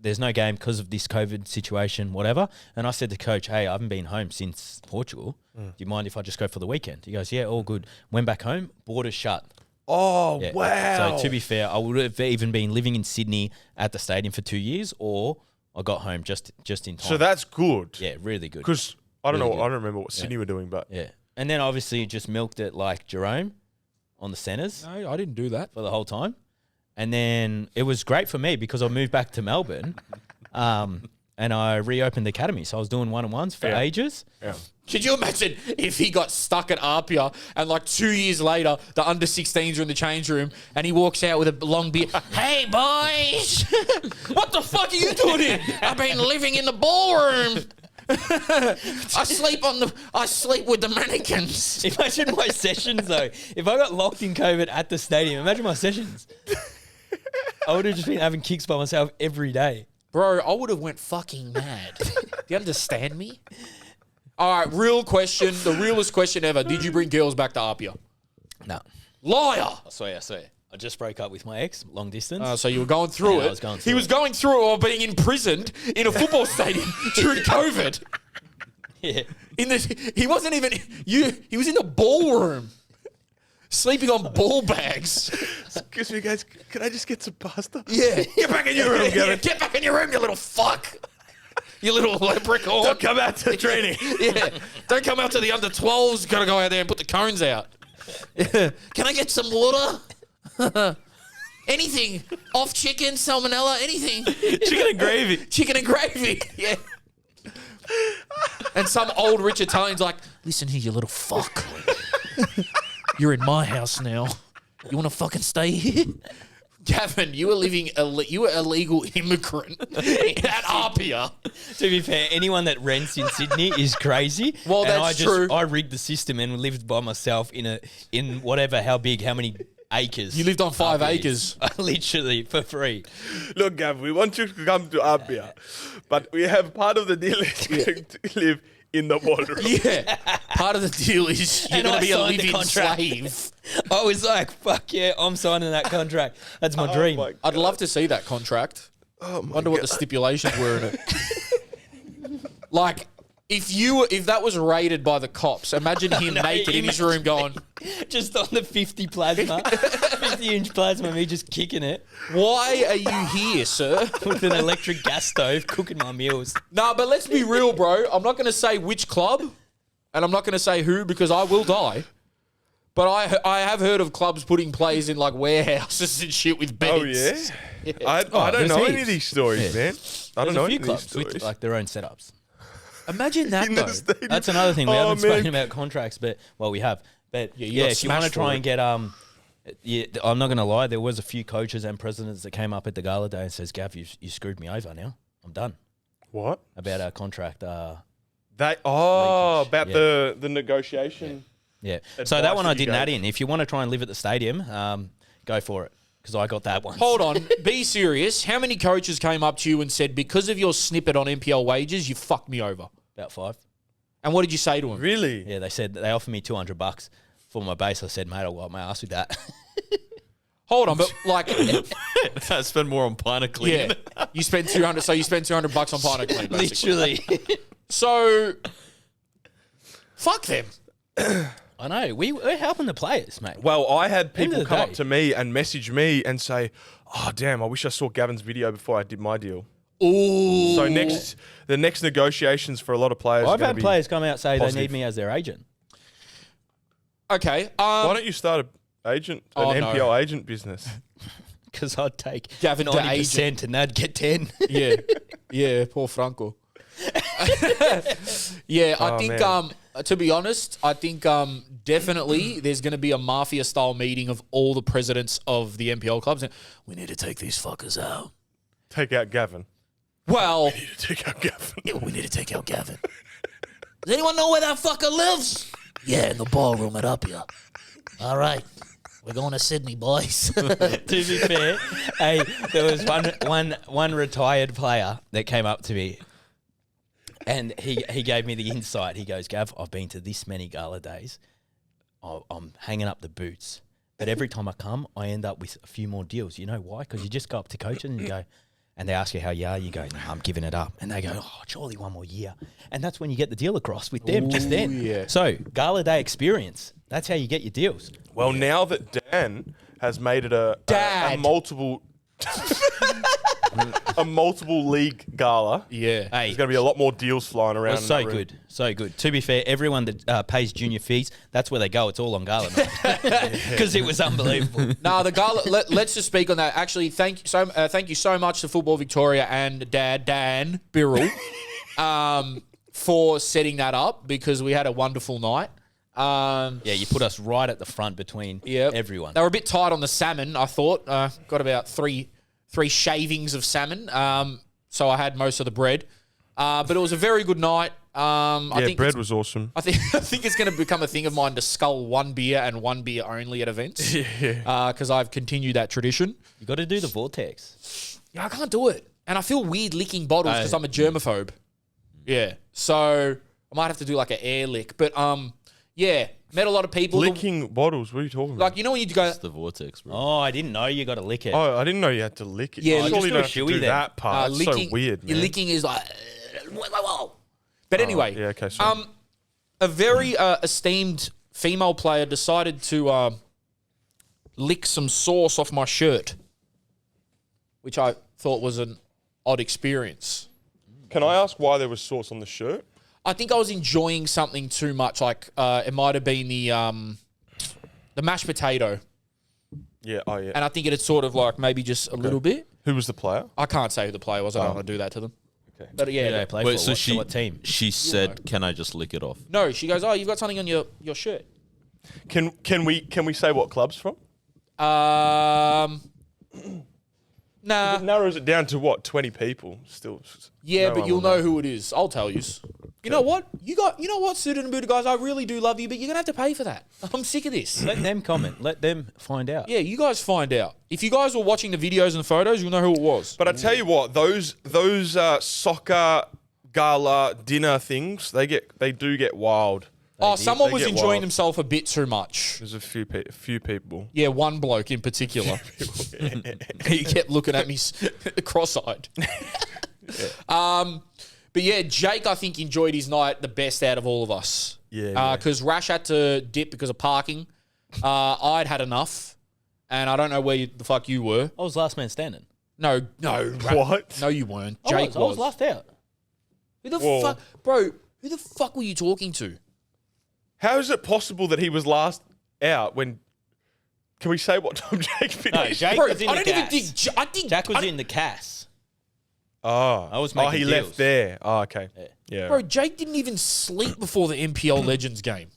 "There's no game because of this COVID situation, whatever." And I said to coach, "Hey, I haven't been home since Portugal. Do you mind if I just go for the weekend?" He goes, "Yeah, all good." Went back home. Borders shut. Oh, Yeah. wow. So to be fair, I would have even been living in Sydney at the stadium for 2 years, or I got home just in time. So that's good. yeah, really good. Because I don't Really know, good. I don't remember what Sydney were doing, but Yeah, and then obviously just milked it like Jerome on the centres. No, I didn't do that. For the whole time. And then it was great for me because I moved back to Melbourne and I reopened the academy. So I was doing one-on-ones for Yeah. ages. yeah. Could you imagine if he got stuck at Apia and like 2 years later, the under 16s are in the change room and he walks out with a long beard. Hey, boys. What the fuck are you doing here? I've been living in the ballroom. I sleep with the mannequins. Imagine my sessions though. If I got locked in COVID at the stadium, imagine my sessions. I would have just been having kicks by myself every day. Bro, I would have went fucking mad. Do you understand me? All right, real question, the realest question ever. Did you bring girls back to Apia? No. Liar. I swear. I just broke up with my ex, long distance. So you were going through Yeah, I it. was going He through was it. going through it while being imprisoned in a football stadium during COVID. Yeah. He wasn't even he was in the ballroom. Sleeping on ball bags. Excuse me, guys. Can I just get some pasta? Yeah. Get back in your room, Gavin. Get back in your room, you little fuck. You little leprechaun. Don't come out to training. Yeah. Don't come out to the under 12s. Gotta go out there and put the cones out. Can I get some water? Anything. Off chicken, salmonella, anything. Chicken and gravy. Chicken and gravy. Yeah. And some old rich Italian's like, listen here, you little fuck. You're in my house now. You want to fucking stay here? Gavin, you were you were a illegal immigrant at Apia. To be fair, anyone that rents in Sydney is crazy. Well, and that's true. I rigged the system and lived by myself in whatever, how many acres. You lived on 5 Apia acres. is. Literally for free. Look, Gav, we want you to come to Apia, but we have part of the deal is going to live in the ballroom. Yeah. Part of the deal is you're And going I to be a signed the live-in contract. slave. I was like, fuck yeah, I'm signing that contract. That's my dream. my I'd love to see that contract. Oh my Wonder what the stipulations were in it. Like, if that was raided by the cops, imagine him naked in his room going, Just on the 50 plasma, 50-inch plasma, me just kicking it "Why are you here, sir?" with an electric gas stove, cooking my meals. Nah, but let's be real, bro. I'm not going to say which club, and I'm not going to say who because I will die. But I have heard of clubs putting players in like warehouses and shit with beds. Oh, yeah? I don't there's know any heaps. of these stories, man. I don't There's know a any few of these clubs stories. with like their own setups. Imagine that, In though. the stadium. That's another thing. We Oh, haven't man. spoken about contracts, but we have. But you yeah, got if you want to smashed try for and get I'm not going to lie. There was a few coaches and presidents that came up at the gala day and says, "Gav, you screwed me over. Now I'm done What? about our contract." About Yeah. the negotiation. Yeah. Advice So that one that I you didn't add gave. in. If you want to try and live at the stadium, go for it because I got that one. Hold on, be serious. How many coaches came up to you and said, "Because of your snippet on NPL wages, you fucked me over"? About 5. And what did you say to him? Really? Yeah, they said they offered me $200 for my base. I said, "Mate, I'll wipe my ass with that." Hold on, but like, I spend more on Pina Clean. yeah, you spent 200. So you spent $200 on Pina Clean, basically. Literally. So, fuck them. I know. We're helping the players, mate. Well, I had End of people the come up day. to me and message me and say, "Oh, damn, I wish I saw Gavin's video before I did my deal." Ooh. So the next negotiations for a lot of players. I've are had gonna be players come out say positive. they need me as their agent Okay. Why don't you start an Oh, no. NPL agent business? because I'd take Gavin to 90% and they'd get 10. Yeah. Yeah, poor Franco. Yeah, I Oh, think man. to be honest, I think definitely there's going to be a mafia style meeting of all the presidents of the NPL clubs and we need to take these fuckers out. Take out Gavin. Well, You need to take out Gavin. yeah, we need to take out Gavin. Does anyone know where that fucker lives? Yeah, in the ballroom at Apia. All right. We're going to Sydney, boys. To be fair, hey, there was one retired player that came up to me and he gave me the insight. He goes, "Gav, I've been to this many gala days. I'm hanging up the boots. But every time I come, I end up with a few more deals. You know why? Because you just go up to coaches and you go, and they ask you how you are. You go, "Nah, I'm giving it up." And they go, "Oh, surely one more year." And that's when you get the deal across with them just then. yeah. So gala day experience. That's how you get your deals. Well, now that Dan has made it a Dad. multiple a multiple league gala, yeah. Hey, there's going to be a lot more deals flying it around. was in so that room. good, so good. To be fair, everyone that pays junior fees, that's where they go. It's all on gala night because it was unbelievable. No, the gala. Let's just speak on that. Actually, thank you so much to Football Victoria and Dad Dan Birrell, for setting that up because we had a wonderful night. Yeah, you put us right at the front between everyone. They were a bit tight on the salmon. I thought got about three shavings of salmon. So I had most of the bread, but it was a very good night. I think bread was awesome. I think it's going to become a thing of mine to scull one beer and one beer only at events. Yeah. Because I've continued that tradition. You got to do the vortex. Yeah, I can't do it. And I feel weird licking bottles because I'm a germaphobe. Yeah. So I might have to do like an air lick. But yeah, met a lot of people. Licking bottles. What are you talking about? Like, you know when you go... It's the vortex, bro. Oh, I didn't know you got to lick it. Oh, I didn't know you had to lick it. Yeah, Surely just you do don't a have to shoey do then. that part. It's so weird, man. Licking is like... whoa. But anyway, yeah, okay, sorry. a very esteemed female player decided to lick some sauce off my shirt, which I thought was an odd experience. Can I ask why there was sauce on the shirt? I think I was enjoying something too much. Like it might have been the mashed potato, Yeah, oh yeah. and I think it had sort of like maybe just a little bit. Who was the player? I can't say who the player was. I don't want to do that to them. Okay. But Who yeah, do they play Wait, for? so What team? she said, "Can I just lick it off?" no. She goes, "Oh, you've got something on your shirt." Can we say what club's from? Nah. It narrows it down to what, 20 people? Still, Yeah, no but one you'll will know who it is. I'll tell you. You know what? You know what, Suited and Booted guys? I really do love you, but you're gonna have to pay for that. I'm sick of this. Let them comment. Let them find out. Yeah, you guys find out. If you guys were watching the videos and the photos, you'll know who it was. But I tell you what, those soccer gala dinner things, they do get wild. Someone They was get enjoying wild. himself a bit too much. There's a few people. Yeah, one bloke in particular. He kept looking at me cross-eyed. But yeah, Jake, I think, enjoyed his night the best out of all of us. Yeah. Because Rash had to dip because of parking. I'd had enough, and I don't know where the fuck you were. I was last man standing. No. What? No, you weren't. I Jake was last out. Who the Whoa. fuck, bro? Who the fuck were you talking to? How is it possible that he was last out when? Can we say what time Jake finished? No, Jake Bro, was in I the don't even gas. think. I think Jack was in the Cass. Oh, I was making he deals. left there. Oh, okay. Yeah. Bro, Jake didn't even sleep before the NPL Legends game.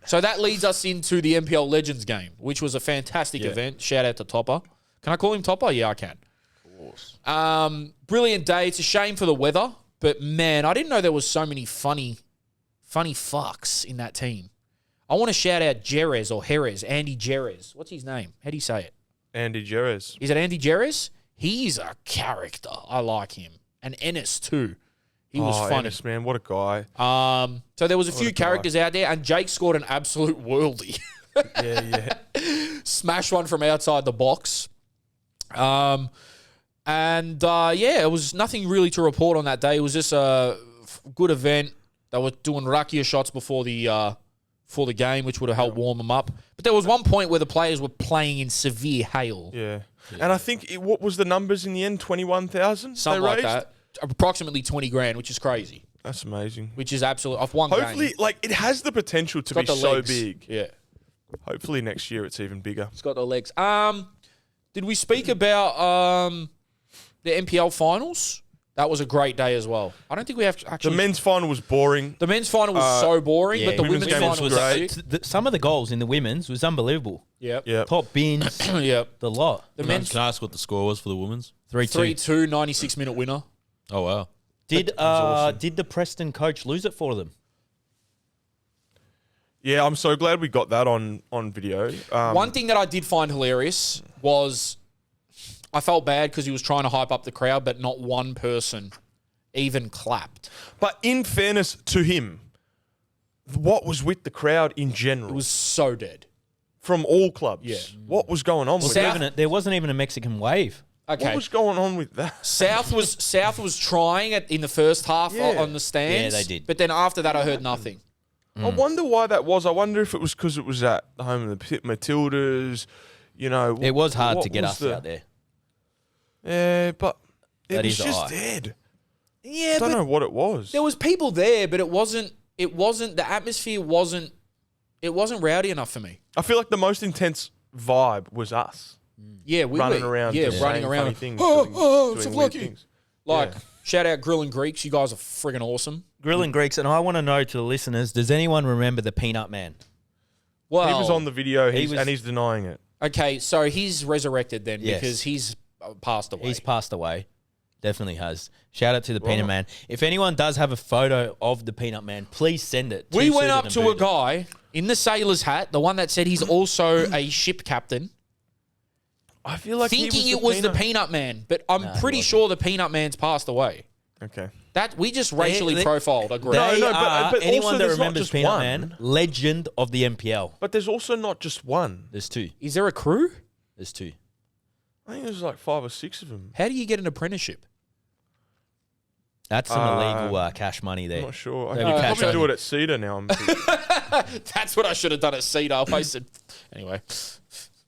So that leads us into the NPL Legends game, which was a fantastic event. Shout out to Topper. Can I call him Topper? Yeah, I can. Of course. Brilliant day. It's a shame for the weather, but man, I didn't know there was so many funny fucks in that team. I want to shout out Jerez or Jerez, Andy Jerez. What's his name? How do you say it? Andy Jerez. Is it Andy Jerez? He's a character. I like him. And Ennis too. He was funny. Ennis, man, what a guy. So there was a few a guy. characters out there, and Jake scored an absolute worldie. Yeah. Smashed one from outside the box. Yeah, it was nothing really to report on that day. It was just a good event. They were doing rakia shots before the game, which would have helped warm them up. But there was one point where the players were playing in severe hail. Yeah. And I think, what was the numbers in the end? 21,000? Something like that. Approximately 20 grand, which is crazy. That's amazing. Which is absolute off one Hopefully, game. like, it has the potential to It's be got the so legs. big. Yeah. Hopefully next year it's even bigger. It's got the legs. Did we speak about the NPL finals? That was a great day as well. I don't think we have The actually. men's final was boring. The men's final was so boring, Yeah, but the women's women's game final was was great. sick. Some of the goals in the women's was unbelievable. Yep. Yeah. Top bins, Yep. the lot. The Can men's I ask what the score was for the women's? 3-2. 3-2, 96-minute winner. Oh, wow. Did awesome. did the Preston coach lose it for them? Yeah, I'm so glad we got that on video. One thing that I did find hilarious was I felt bad because he was trying to hype up the crowd, but not one person even clapped. But in fairness to him, what was with the crowd in general? It was so dead. From all clubs. Yeah. What was going on with South- that? There wasn't even a Mexican wave. Okay. What was going on with that? South was trying it in the first half Yeah. on the stands. Yeah, they did. But then after that, I heard nothing. I wonder why that was. I wonder if it was because it was at the home of the Pit Matildas. You know, It was hard what to get was us the- out there. Yeah, but it That was is just odd. dead. Yeah, I don't know what it was. there was people there, but it wasn't. The atmosphere wasn't. It wasn't rowdy enough for me. I feel like the most intense vibe was us Yeah, we running were, around, Yeah, just running saying around. funny things, Oh, doing, oh, it's doing a weird flucky. things. Like, Yeah. shout out Grill and Greeks. You guys are friggin' awesome. Grill and Greeks, and I want to know to the listeners, does anyone remember the Peanut Man? Well, He was on the video, He was- and he's denying it. okay, so he's resurrected then Yes. because he's passed away. He's passed away. Definitely has. Shout out to the Peanut Man. If anyone does have a photo of the Peanut Man, please send it. We to went Suited up and to a Booted. guy in the sailor's hat, the one that said he's also a ship captain, I feel like thinking he it was the Peanut Man, but I'm pretty sure the Peanut Man's passed away. Okay. That we just racially they- profiled. Agree. They No, are, but anyone also that there's not remembers just Peanut one. Man, legend of the NPL. But there's also not just one. There's two. Is there a crew? There's two. I think there's like 5 or 6 of them. How do you get an apprenticeship? That's some illegal cash money there. I'm not sure. I Maybe can cash probably do only. it at Cedar now. That's what I should have done at Cedar. I wasted. Anyway,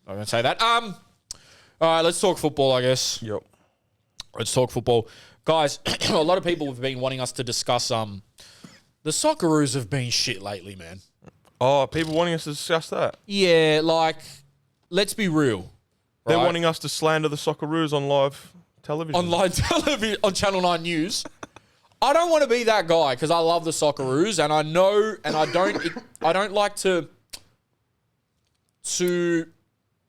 I'm going to say that. All right, let's talk football, I guess. Yep. Let's talk football. Guys, a lot of people have been wanting us to discuss the Socceroos have been shit lately, man. Oh, people wanting us to discuss that. Yeah, like, let's be real. They're right? wanting us to slander the Socceroos on live television. On television, on Channel 9 News. I don't want to be that guy because I love the Socceroos and I know, and I don't like to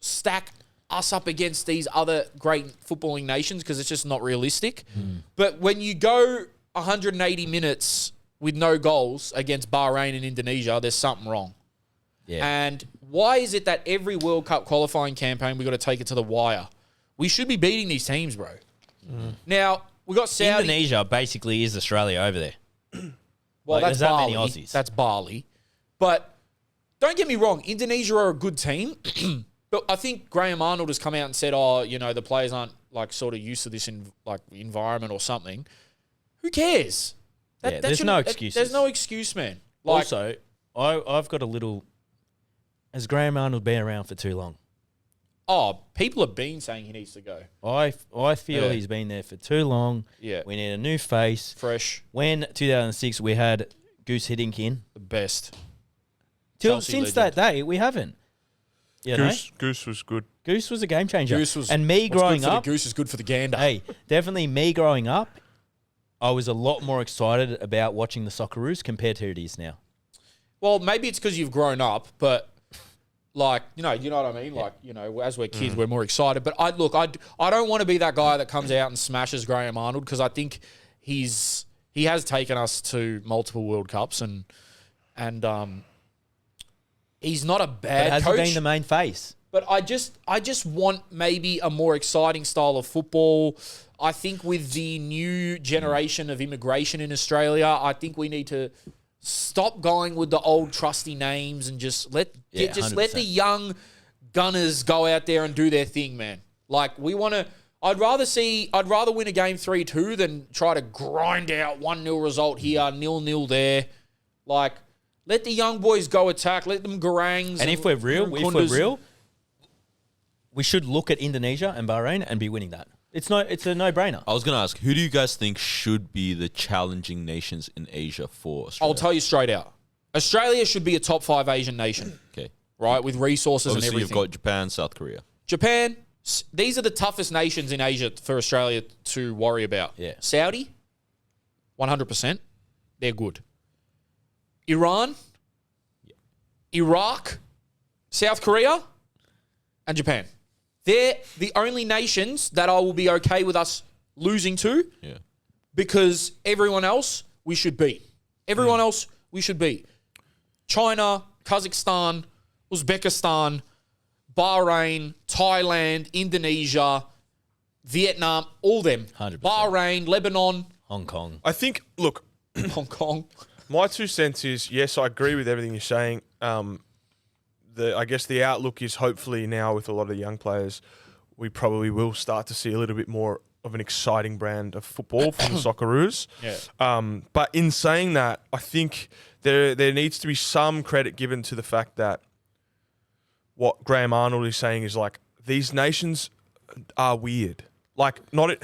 stack us up against these other great footballing nations because it's just not realistic. But when you go 180 minutes with no goals against Bahrain and Indonesia, there's something wrong. Yeah. And why is it that every World Cup qualifying campaign we got to take it to the wire? We should be beating these teams, bro. Now, we got Saudi. Indonesia basically is Australia over there. Well, Like, that's there's that Bali. many Aussies. That's Bali. But don't get me wrong, Indonesia are a good team. But I think Graham Arnold has come out and said, the players aren't like sort of used to this environment or something. Who cares? There's no excuses. There's no excuse, man. Like, Also, I've got a little... Has Graham Arnold been around for too long? People have been saying he needs to go. I feel he's been there for too long. Yeah. We need a new face. Fresh. When 2006 we had Goose Hiddink The best. since Chelsea that day we haven't. You know? Goose was good. Goose was a game changer. Goose was, and me what's growing good for up. the goose is good for the gander. Hey, definitely me growing up, I was a lot more excited about watching the Socceroos compared to it is now. Well, maybe it's because you've grown up, but like, you know what I mean? Like, as we're kids, we're more excited. But I don't want to be that guy that comes out and smashes Graham Arnold because I think he has taken us to multiple World Cups and he's not a bad But has coach. he been the main face? But I just want maybe a more exciting style of football. I think with the new generation of immigration in Australia, I think we need to stop going with the old trusty names and just let the 100%. young gunners go out there and do their thing, man. Like I'd rather win a game 3-2 than try to grind out 1-0 result here, 0-0 there. Like, let the young boys go attack. Let them garangs. And if we're real, Kundas. we should look at Indonesia and Bahrain and be winning that. It's a no-brainer. I was going to ask, who do you guys think should be the challenging nations in Asia for Australia? I'll tell you straight out. Australia should be a top 5 Asian nation, Okay. right, with resources Obviously, and everything. you've got Japan, South Korea. Japan, these are the toughest nations in Asia for Australia to worry about. Yeah. Saudi, 100%. They're good. Iran, Iraq, South Korea, and Japan. They're the only nations that I will be okay with us losing to Yeah. because everyone else we should beat. Everyone else we should beat. China, Kazakhstan, Uzbekistan, Bahrain, Thailand, Indonesia, Vietnam, all them. 100%. Bahrain, Lebanon, Hong Kong. I think, look, Hong Kong. my 2 cents is, yes, I agree with everything you're saying. I guess the outlook is hopefully now with a lot of the young players, we probably will start to see a little bit more of an exciting brand of football from the Socceroos. Yeah. But in saying that, I think there needs to be some credit given to the fact that what Graham Arnold is saying is like, these nations are weird. Like, not it.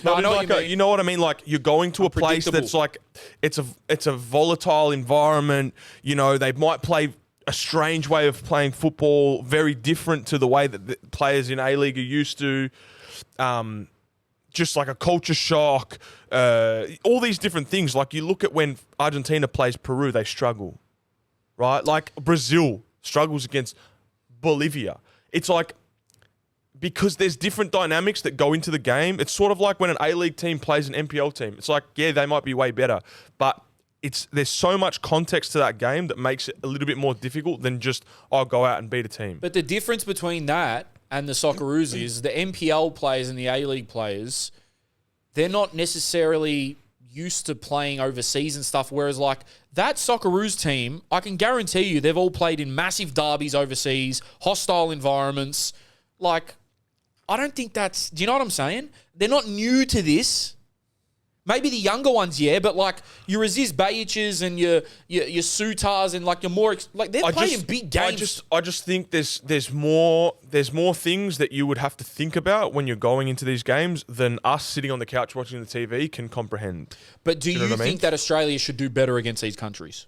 No, I know like what you mean. you know what I mean? Like, you're going to a place that's like, it's a volatile environment. They might play a strange way of playing football, very different to the way that the players in A-League are used to. Just like a culture shock, all these different things. Like, you look at when Argentina plays Peru, they struggle, right? Like, Brazil struggles against Bolivia. It's like, because there's different dynamics that go into the game. It's sort of like when an A-League team plays an NPL team. It's like, yeah, they might be way better, but there's so much context to that game that makes it a little bit more difficult than just, I'll go out and beat a team. But the difference between that and the Socceroos is the NPL players and the A-League players, they're not necessarily used to playing overseas and stuff, whereas like that Socceroos team, I can guarantee you they've all played in massive derbies overseas, hostile environments. Like, I don't think do you know what I'm saying? They're not new to this. Maybe the younger ones, yeah, but like your Aziz Bayiches and your Sutars and like your more like they're playing big games. I just think there's more things that you would have to think about when you're going into these games than us sitting on the couch watching the TV can comprehend. But do you know what I mean? think that Australia should do better against these countries?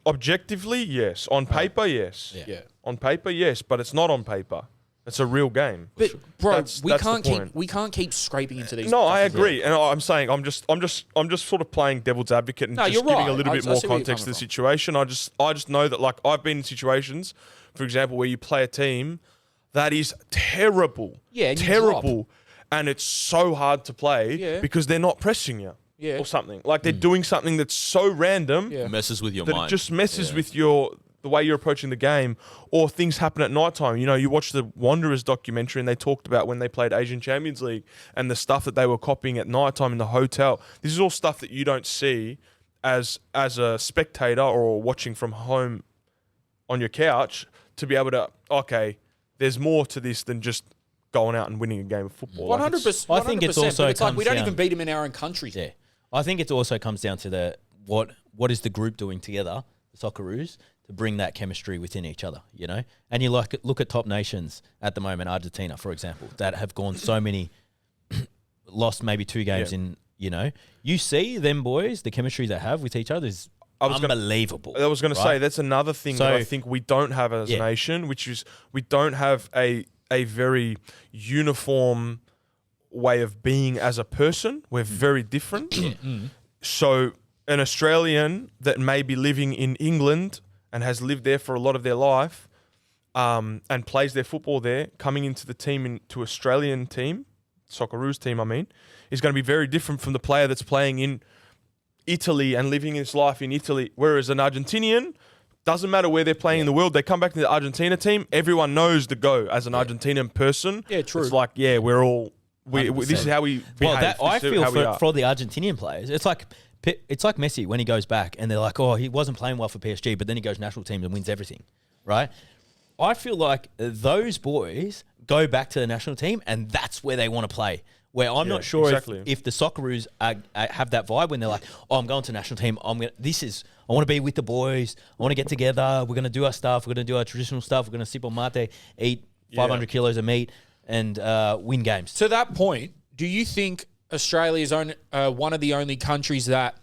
Objectively, yes. On paper, yes. Yeah. On paper, yes, but it's not on paper. It's a real game. But bro, That's the point. we can't keep scraping into these. No, I fucking- agree, and I'm saying I'm just sort of playing devil's advocate and No, just you're giving right. a little I bit more see where you're context to the coming from. situation. I just know that like I've been in situations, for example, where you play a team that is terrible. Yeah, and you terrible. And it's so hard to play because they're not pressing you or something. Like they're doing something that's so random It messes with your that mind. it just messes with the way you're approaching the game, or things happen at nighttime. You know, you watch the Wanderers documentary and they talked about when they played Asian Champions League and the stuff that they were copying at nighttime in the hotel. This is all stuff that you don't see as a spectator or watching from home on your couch to be able to, okay, there's more to this than just going out and winning a game of football. 100%. I think it's also but it's like we don't comes even beat them in our own country. Yeah. I think it also comes down to what is the group doing together, the Socceroos, to bring that chemistry within each other, you know? And you look at top nations at the moment, Argentina, for example, that have gone so many, lost maybe 2 games in, you know? You see them boys, the chemistry they have with each other is unbelievable. I was going to say, that's another thing that I think we don't have as a nation, which is we don't have a very uniform way of being as a person. We're very different. So an Australian that may be living in England and has lived there for a lot of their life and plays their football there, coming into the team, to Australian team, Socceroos team, I mean, is going to be very different from the player that's playing in Italy and living his life in Italy. Whereas an Argentinian, doesn't matter where they're playing in the world, they come back to the Argentina team, everyone knows the go as an Argentinian person. Yeah, true. It's like, we're all, this is how we behave. I feel for the Argentinian players, it's like Messi when he goes back and they're like, oh, he wasn't playing well for PSG, but then he goes national team and wins everything, right? I feel like those boys go back to the national team and that's where they want to play. Where I'm not sure if the Socceroos have that vibe when they're like, oh, I'm going to national team. I want to be with the boys. I want to get together. We're going to do our stuff. We're going to do our traditional stuff. We're going to sip on mate, eat 500 kilos of meat, and win games. To that point, do you think Australia is one of the only countries that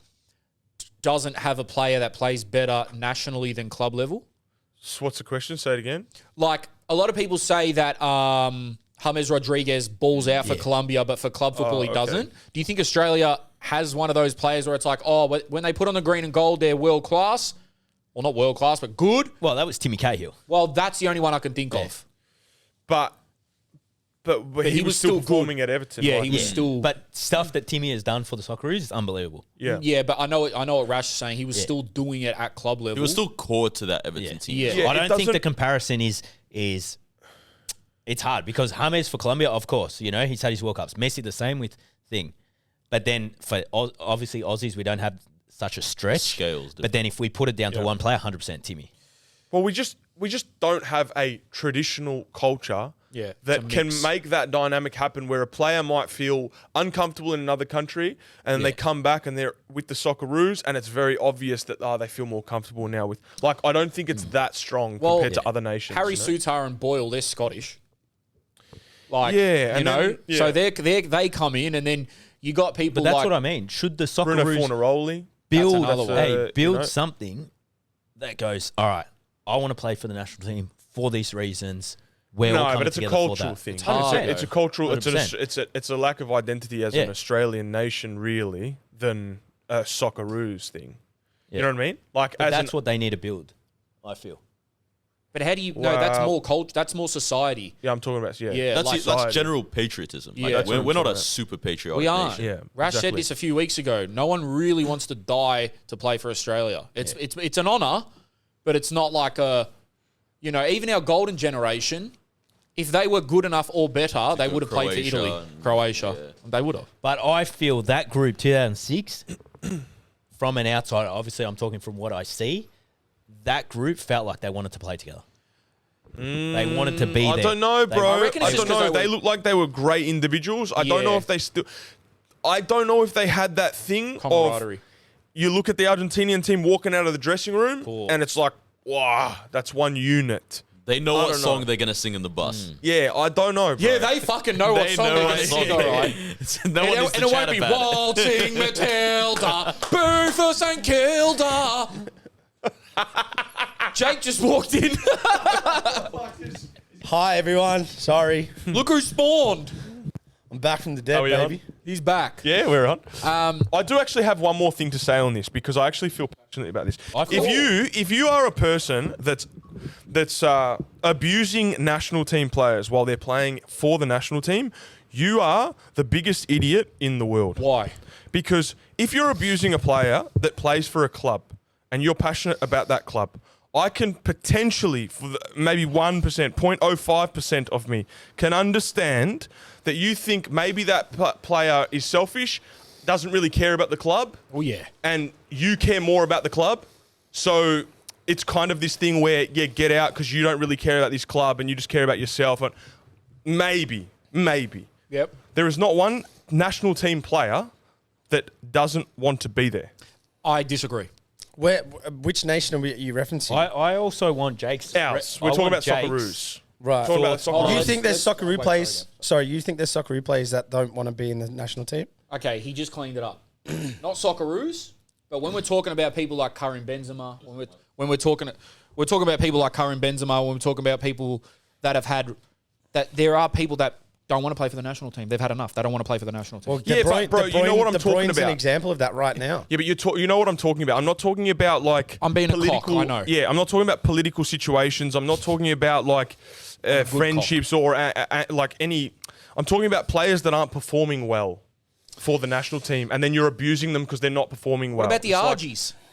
doesn't have a player that plays better nationally than club level? So what's the question? Say it again. Like, a lot of people say that James Rodriguez balls out for Colombia, but for club football he doesn't. Do you think Australia has one of those players where it's like, oh, when they put on the green and gold, they're world class? Well, not world class, but good. Well, that was Timmy Cahill. Well, that's the only one I can think of. But he was still performing at Everton. Yeah, he was still. But stuff that Timmy has done for the Socceroos is unbelievable. Yeah, but I know what Rash is saying. He was still doing it at club level. He was still core to that Everton team. Yeah. I don't think the comparison is it's hard because James for Colombia, of course, you know, he's had his World Cups. Messi the same with thing. But then for obviously Aussies, we don't have such a stretch. Scales. But then if we put it down to one player, 100% Timmy. Well, we just don't have a traditional culture that can make that dynamic happen where a player might feel uncomfortable in another country and then they come back and they're with the Socceroos and it's very obvious that they feel more comfortable now with. Like, I don't think it's that strong compared to other nations. Harry Souttar and Boyle, they're Scottish. Like, so they come in and then you got people But that's like... what I mean. Should the Bruno Socceroos Fornaroli. build something that goes, all right, I want to play for the national team for these reasons. But it's a cultural thing. It's a cultural. 100%. It's a lack of identity as an Australian nation, really, than a Socceroos thing. You know what I mean? Like, that's what they need to build. I feel. But how do you... No, that's more culture. That's more society. Yeah, I'm talking about... Yeah. That's general patriotism. Yeah. Like, we're not a super patriotic We aren't. nation. Yeah, Rash said this a few weeks ago. No one really wants to die to play for Australia. It's an honour, but it's not like a... You know, even our golden generation, if they were good enough or better, they would have played for Italy. Croatia. Yeah. They would have. But I feel that group, 2006, from an outsider, obviously I'm talking from what I see, that group felt like they wanted to play together. They wanted to be there. I don't know, bro. I don't know. They look like they were great individuals. I don't know if they still... I don't know if they had that thing camaraderie. Of... You look at the Argentinian team walking out of the dressing room and it's like, wow, that's one unit. They know what song they're going to sing in the bus. Yeah, I don't know, bro. Yeah, they fucking know what song they're going to sing, all right? No one needs to chat and it won't be about waltzing Matilda, boo for St Kilda. Jake just walked in. Hi, everyone. Sorry. Look who spawned. I'm back from the dead, Are we on? baby. He's back. Yeah, we're on. I do actually have one more thing to say on this because I actually feel passionately about this. If you are a person that's abusing national team players while they're playing for the national team, you are the biggest idiot in the world. Why? Because if you're abusing a player that plays for a club and you're passionate about that club, I can potentially, maybe 1%, 0.05% of me, can understand that you think maybe that player is selfish, doesn't really care about the club. Oh, yeah. And you care more about the club. So it's kind of this thing where, yeah, get out because you don't really care about this club and you just care about yourself. And maybe. Yep. There is not one national team player that doesn't want to be there. I disagree. Which nation are you referencing? I also want Jake's. Ours. We're talking about Socceroos. Right. Talking about Socceroos. You think there's Socceroo wait, players? Sorry, you think there's Socceroo players that don't want to be in the national team? Okay, he just cleaned it up. Not Socceroos, but when we're talking about people like Karim Benzema, when we're talking about people like Karim Benzema, when we're talking about people that have had that there are people that don't want to play for the national team. They've had enough. They don't want to play for the national team. Well, Yeah, but bro, you know what I'm De talking Bruyne's about. an example of that right now. Yeah, but you know what I'm talking about. I'm not talking about like I'm being political. a cock, I know. Yeah, I'm not talking about political situations. I'm not talking about like friendships or like any. I'm talking about players that aren't performing well for the national team, and then you're abusing them because they're not performing well. What about the It's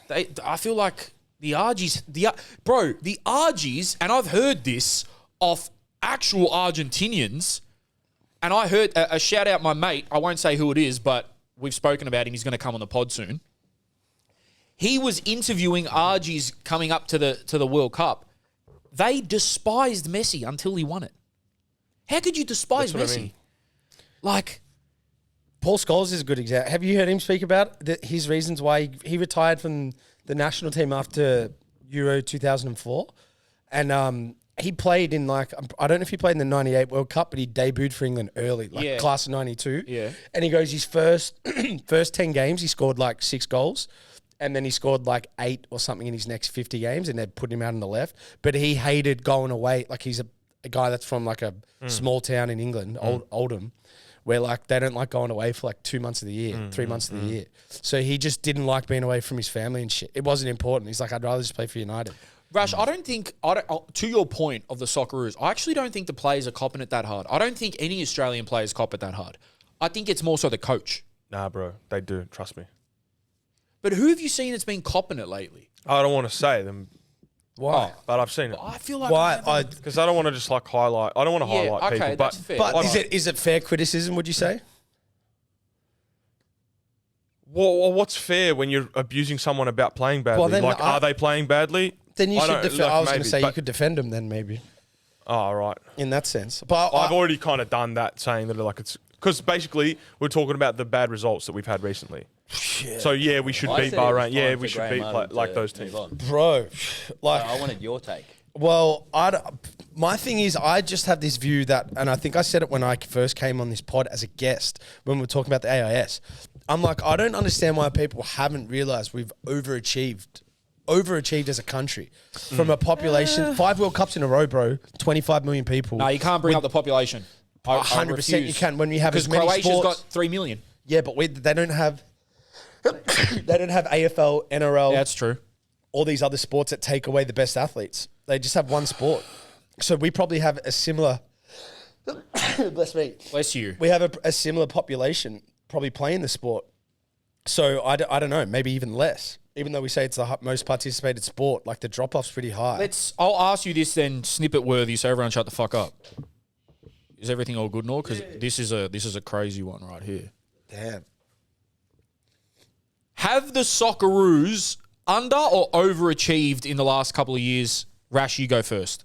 like- Argies? I feel like the Argies, the Argies, and I've heard this off actual Argentinians, and I heard a shout out my mate. I won't say who it is, but we've spoken about him. He's going to come on the pod soon. He was interviewing Argies coming up to the World Cup. They despised Messi until he won it. How could you despise That's what I Messi? mean. Like, Paul Scholes is a good example. Have you heard him speak about his reasons why he retired from the national team after Euro 2004? And he played in I don't know if he played in the 98 World Cup, but he debuted for England early, class of 92. Yeah. And he goes, his first 10 games, he scored 6 goals. And then he scored 8 or something in his next 50 games, and they put him out on the left. But he hated going away. He's a guy that's from a small town in England, Oldham, where they don't like going away for 2 months of the year, 3 months of the year. So he just didn't like being away from his family and shit. It wasn't important. He's like, I'd rather just play for United. Rash, to your point of the Socceroos, I actually don't think the players are copping it that hard. I don't think any Australian players cop it that hard. I think it's more so the coach. Nah, bro, they do. Trust me. But who have you seen that's been copping it lately? I don't want to say them, Why? but I've seen it I feel like Why? because I don't want to just highlight. I don't want to highlight okay, people, that's but fair. But Like- is it fair criticism, would you say? well, what's fair when you're abusing someone about playing badly? Well, then are they playing badly? Then you I should don't- defend. like, I was going maybe, to say you but- could defend him then maybe, Oh, right. in that sense. But I've already kind of done that, saying that it's because basically we're talking about the bad results that we've had recently. So yeah, we should beat Bahrain. Yeah, we should beat those teams. bro, I wanted your take. Well, my thing is, I just have this view that, and I think I said it when I first came on this pod as a guest when we were talking about the AIS. I'm like, I don't understand why people haven't realised we've overachieved as a country from a population. 5 World Cups in a row, bro. 25 million people. No, you can't bring up the population. 100% you can when you have because as many Croatia's sports. got 3 million. Yeah, but they don't have. They don't have AFL, NRL. Yeah, that's true. All these other sports that take away the best athletes. They just have one sport. So we probably have a similar. Bless me. Bless you. We have a similar population probably playing the sport. So I don't know, maybe even less. Even though we say it's the most participated sport, the drop-off's pretty high. I'll ask you this then, snippet worthy, so everyone shut the fuck up. Is everything all good, Nor? Because this is a crazy one right here. Damn. Have the Socceroos under or overachieved in the last couple of years? Rash, you go first.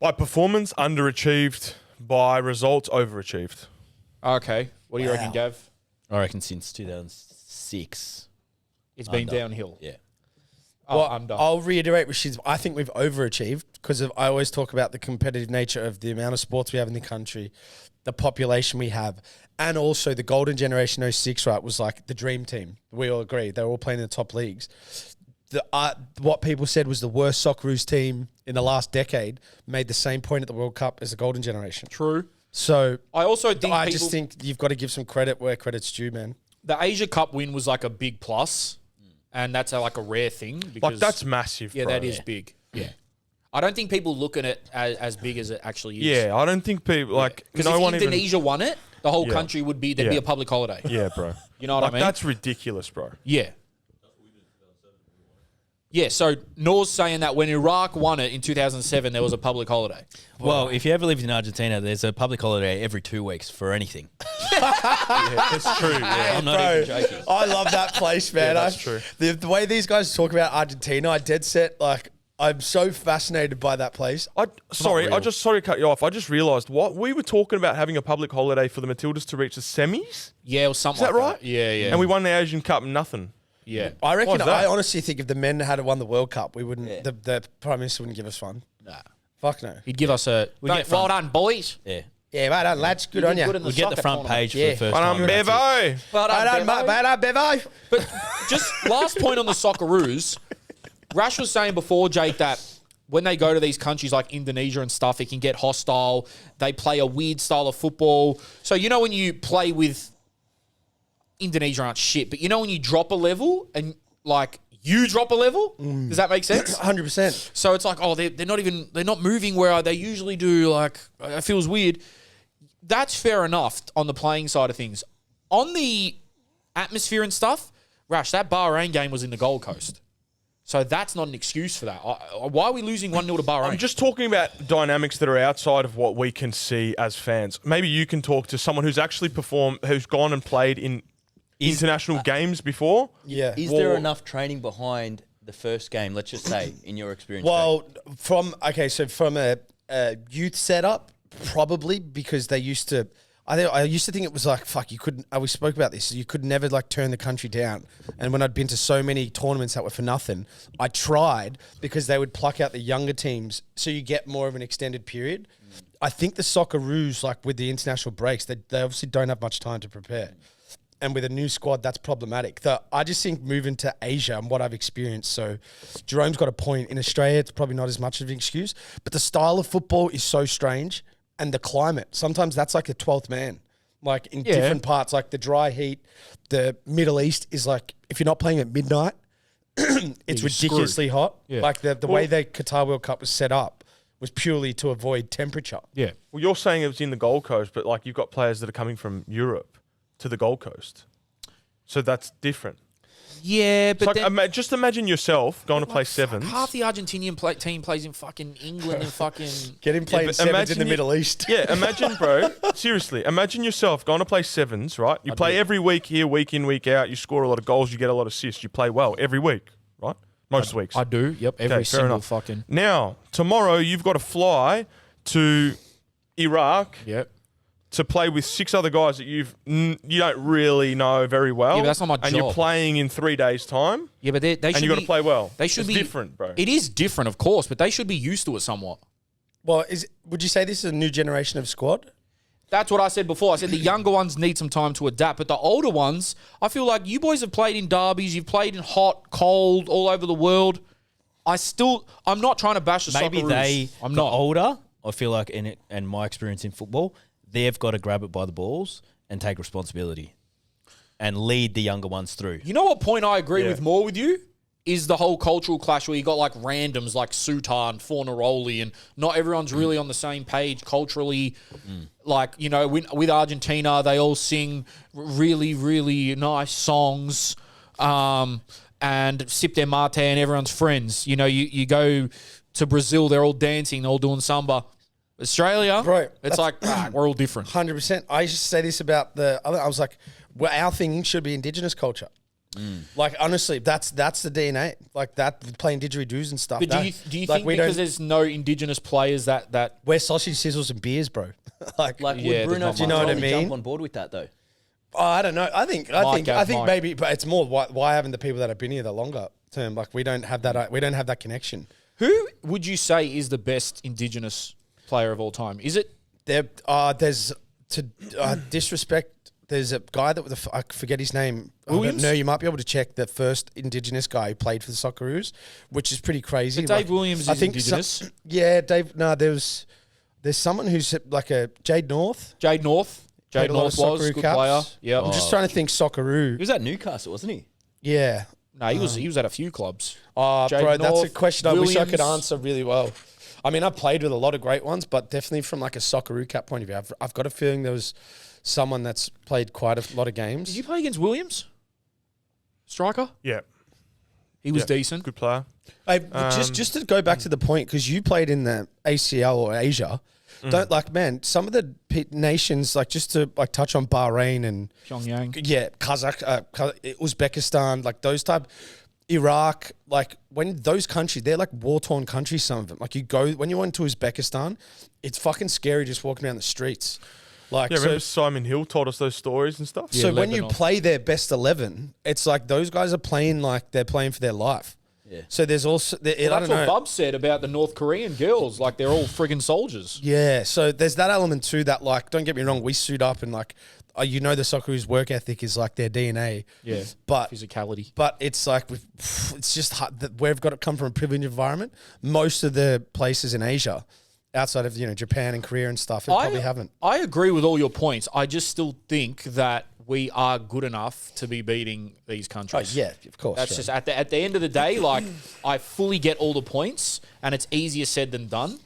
By performance, underachieved. By results, overachieved. Okay. What do you reckon, Gav? I reckon since 2006. It's been Under. downhill. Yeah. Under. I'll reiterate, Rashids. I think we've overachieved because I always talk about the competitive nature of the amount of sports we have in the country, the population we have, and also the golden generation 06, right, was the dream team. We all agree. They were all playing in the top leagues. What people said was the worst Socceroos team in the last decade made the same point at the World Cup as the golden generation. True. So I also think I just think you've got to give some credit where credit's due, man. the Asia Cup win was like a big plus, and that's like a rare thing. Because, Like, that's massive, yeah, bro. that is big. Yeah. I don't think people look at it as big as it actually is. Yeah, I don't think people, like, Because no if one Indonesia won it, the whole Yeah. country would be, there'd be Yeah. a public holiday. Yeah, bro. You know what Like, I mean? that's ridiculous, bro. Yeah. Yeah, so Nor's saying that when Iraq won it in 2007, there was a public holiday. Well, if you ever lived in Argentina, there's a public holiday every 2 weeks for anything. Yeah, that's true. Yeah. I'm not even joking. I love that place, man. that's true. The way these guys talk about Argentina, I dead set, like, I'm so fascinated by that place. Sorry to cut you off. I just realised what we were talking about having a public holiday for the Matildas to reach the semis. Yeah, or something Is that like right? that. Yeah, yeah. And we won the Asian Cup, nothing. yeah. I reckon. Why's that? I honestly think if the men had won the World Cup, we wouldn't. The Prime Minister wouldn't give us fun. Nah. Fuck no. He'd give us a, We get well front. done, boys. Yeah. Yeah, well done, lads. Good You on did you. good in We get the soccer front tournament. page for Yeah. the first But time. Bevo. Well Well done, done, Bevo. Bevo. But just last point on the Socceroos, Rash was saying before, Jake, that when they go to these countries like Indonesia and stuff, it can get hostile. They play a weird style of football. So, you know, when you play with Indonesia aren't shit, but you know when you drop a level and like you drop a level? Does that make sense? 100%. So it's like, oh, they're not moving where they usually do. Like, it feels weird. That's fair enough on the playing side of things. On the atmosphere and stuff, Rash, that Bahrain game was in the Gold Coast. So that's not an excuse for that. Why are we losing 1-0 to Bahrain? I'm just talking about dynamics that are outside of what we can see as fans. Maybe you can talk to someone who's actually performed, who's gone and played in international games before. Yeah. Is there enough training behind the first game, let's just say, in your experience? Well, from a youth setup, probably because they used to. I used to think it was like, fuck, you couldn't. We spoke about this. You could never like turn the country down. And when I'd been to so many tournaments that were for nothing, I tried because they would pluck out the younger teams, so you get more of an extended period. I think the Socceroos, like with the international breaks, they obviously don't have much time to prepare. And with a new squad, that's problematic. I just think moving to Asia and what I've experienced. So Jerome's got a point. In Australia, it's probably not as much of an excuse, but the style of football is so strange. And the climate, sometimes that's like the 12th man. Like in different parts, like the dry heat, the Middle East is like, if you're not playing at midnight, it's ridiculously hot. Yeah. Like the way the Qatar World Cup was set up was purely to avoid temperature. yeah. Well, you're saying it was in the Gold Coast, but like you've got players that are coming from Europe to the Gold Coast. So that's different. Yeah, but It's like, just imagine yourself going to play sevens. half the Argentinian team plays in fucking England and fucking... Get him playing but sevens in imagine the you- Middle East. Yeah, imagine, bro. Seriously, imagine yourself going to play sevens, right? You play every week here, week in, week out. You score a lot of goals. You get a lot of assists. You play well every week, right? Most weeks. I do, yep, every fair single enough. fucking... Now, tomorrow, you've got to fly to Iraq Yep. to play with 6 other guys that you don't really know very well. Yeah, but that's not my And you're job. playing in 3 days' time, Yeah, but they should and you got to play well. They should it's be... different, bro. It is different, of course, but they should be used to it somewhat. Well, would you say this is a new generation of squad? That's what I said before. I said the younger ones need some time to adapt, but the older ones, I feel like you boys have played in derbies, you've played in hot, cold, all over the world. I'm not trying to bash the Maybe Socceroos. they I'm got not. older. I feel like in it, and my experience in football, they've got to grab it by the balls and take responsibility and lead the younger ones through. You know what point I agree with more with you? Is the whole cultural clash where you got like randoms like Sutar and Fornaroli and not everyone's really on the same page culturally. Like, you know, with Argentina, they all sing really, really nice songs and sip their mate and everyone's friends. You know, you go to Brazil, they're all dancing, they're all doing samba. Australia, Right. it's like, we're all different. 100%. I used to say this about I was like, well, our thing should be indigenous culture. Like, honestly, that's the DNA. Like that, playing didgeridoos and stuff. But do you think because there's no indigenous players that we're sausage, sizzles, and beers, bro? like, Like, Yeah, would Bruno there's not much. Fernandes Do you know what I mean? jump on board with that, though? oh, I don't know. I think Mike. maybe, but it's more why haven't the people that have been here the longer term? Like, we don't have that connection. who would you say is the best indigenous player of all time? Is it There's to disrespect. There's a guy that I forget his name. Williams? No, you might be able to check the first indigenous guy who played for the Socceroos, which is pretty crazy. But Dave Williams is indigenous? Yeah, Dave. No, there was. There's someone who's like a Jade North. Jade North. Played Jade a lot North of was a Socceroo good caps. player. Yeah. I'm just trying to think He Socceroo. was at Newcastle, wasn't he? Yeah. No, he was at a few clubs. Oh, Jade bro, that's a North, question I wish I could Williams. answer really well. I mean, I've played with a lot of great ones, but definitely from like a Socceroo cap point of view, I've got a feeling there was someone that's played quite a lot of games. Did you play against Williams? Striker? Yeah, He was Yeah. decent. good player. Hey, just to go back to the point, because you played in the ACL or Asia, don't like, man, some of the nations, like just to like touch on Bahrain and Pyongyang. yeah, Uzbekistan, like those type, Iraq, like when those countries, they're like war-torn countries, some of them. Like when you went to Uzbekistan, it's fucking scary just walking around the streets. Like, Yeah, remember Simon Hill told us those stories and stuff? so when you Lebanon. play their best 11, it's like those guys are playing like they're playing for their life. Yeah. So there's also, I Well, don't that's know. what Bub said about the North Korean girls. Like, they're all friggin' soldiers. Yeah, so there's that element too that, like, don't get me wrong, we suit up and like, the Socceroos work ethic is like their DNA. Yeah. But Physicality. it's like, it's just hard that we've got to come from a privileged environment. Most of the places in Asia, outside of, Japan and Korea and stuff, probably haven't. I agree with all your points. I just still think that we are good enough to be beating these Oh, countries. yeah, of course. That's yeah. just at the end of the day, like, I fully get all the points, and it's easier said than done.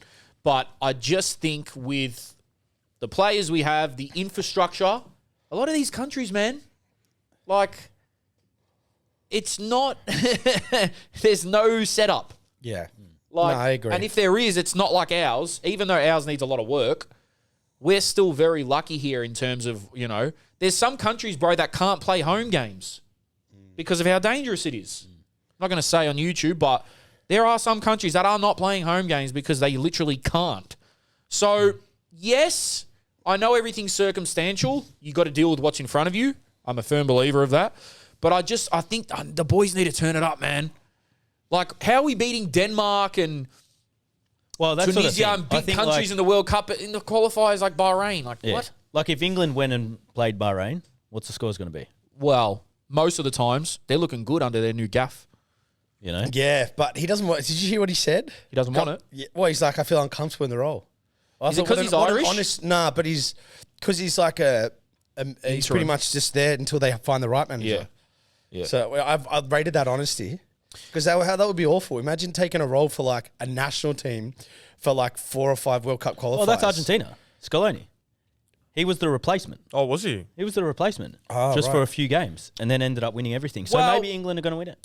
But I just think with the players we have, the infrastructure, a lot of these countries, man, like, it's not, there's no setup. Yeah. Like, No, I agree. And if there is, it's not like ours. Even though ours needs a lot of work, we're still very lucky here in terms of, there's some countries, bro, that can't play home games because of how dangerous it is. I'm not going to say on YouTube, but there are some countries that are not playing home games because they literally can't. So, yes, I know everything's circumstantial. You got to deal with what's in front of you. I'm a firm believer of that. But I think the boys need to turn it up, man. Like, how are we beating Denmark and That's Tunisia and big countries in the World Cup in the qualifiers like Bahrain? Like, what? Like if England went and played Bahrain, what's the score going to be? Well, most of the times, they're looking good under their new gaff. You know? Yeah, but he doesn't want. Did you hear what he said? He doesn't want it. Yeah, well, he's like, I feel uncomfortable in the role. I Is it thought, 'cause he's what an Irish? honest, nah, but because he's like he's pretty Interim. much just there until they find the right manager. Yeah. So I've rated that honesty because that would be awful. Imagine taking a role for like a national team for like 4 or 5 World Cup qualifiers. Well, that's Argentina. Scaloni. He was the replacement. Oh, was he? He was the replacement Oh, just right. for a few games and then ended up winning everything. So Well- maybe England are going to win it.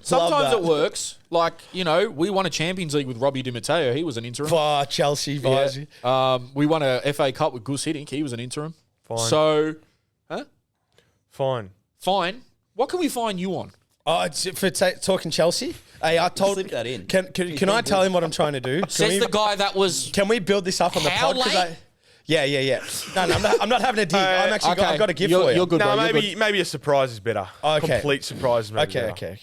Sometimes it works. Like, we won a Champions League with Robbie Di Matteo. He was an interim. for Chelsea. Yeah. We won a FA Cup with Gus Hiddink. He was an interim. Fine. So, Fine. fine. What can we find you on? Oh, it's for talking Chelsea. Hey, I told. Slip that in. Can I tell him what I'm trying to do? Says the guy that was... Can we build this up on the How pod? 'Cause late? Yeah. No, I'm not having a dig. I'm actually okay. I've got a gift You're- for you. you're good, No, bro. You're good. maybe a surprise is better. Okay. Complete surprise is maybe better. Okay.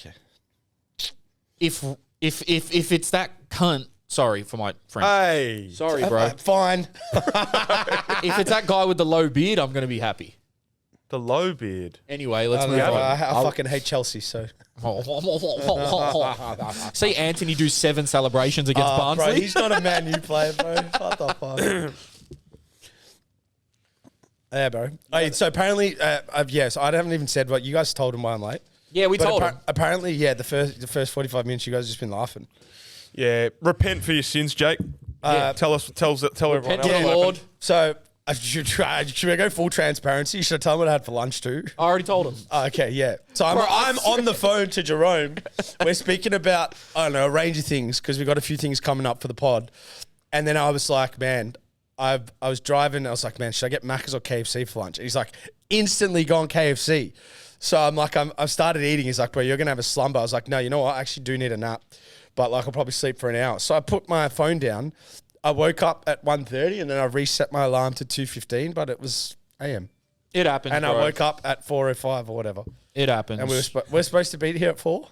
If it's that cunt... Sorry for my friend. Hey. Sorry, bro. Fine. If it's that guy with the low beard, I'm going to be happy. The low beard. Anyway, let's I move on. I fucking hate Chelsea, so. See Anthony do 7 celebrations against Bro, Barnsley. he's not a Man U player, bro. What the fuck? Yeah, bro. Hey, so apparently, so I haven't even said what you guys told him why I'm late. Yeah, we But told him. apparently, the first 45 minutes, you guys have just been laughing. Yeah. Repent for your sins, Jake. Tell everyone Repent else. to the what Lord. happened. So, should we go full transparency? Should I tell him what I had for lunch too? I already told him. Okay, yeah. So Bro, I'm on the phone to Jerome. We're speaking about, I don't know, a range of things because we've got a few things coming up for the pod. And then I was like, man, I was driving. I was like, man, should I get Macca's or KFC for lunch? And he's like, instantly gone KFC. So I'm like, I've started eating. He's like, bro, you're going to have a slumber. I was like, no, you know what? I actually do need a nap. But like, I'll probably sleep for an hour. So I put my phone down. I woke up at 1:30 and then I reset my alarm to 2:15, but it was AM. It happens, And bro. I woke up at 4:05 or whatever. It happens. And we're supposed to be here at 4?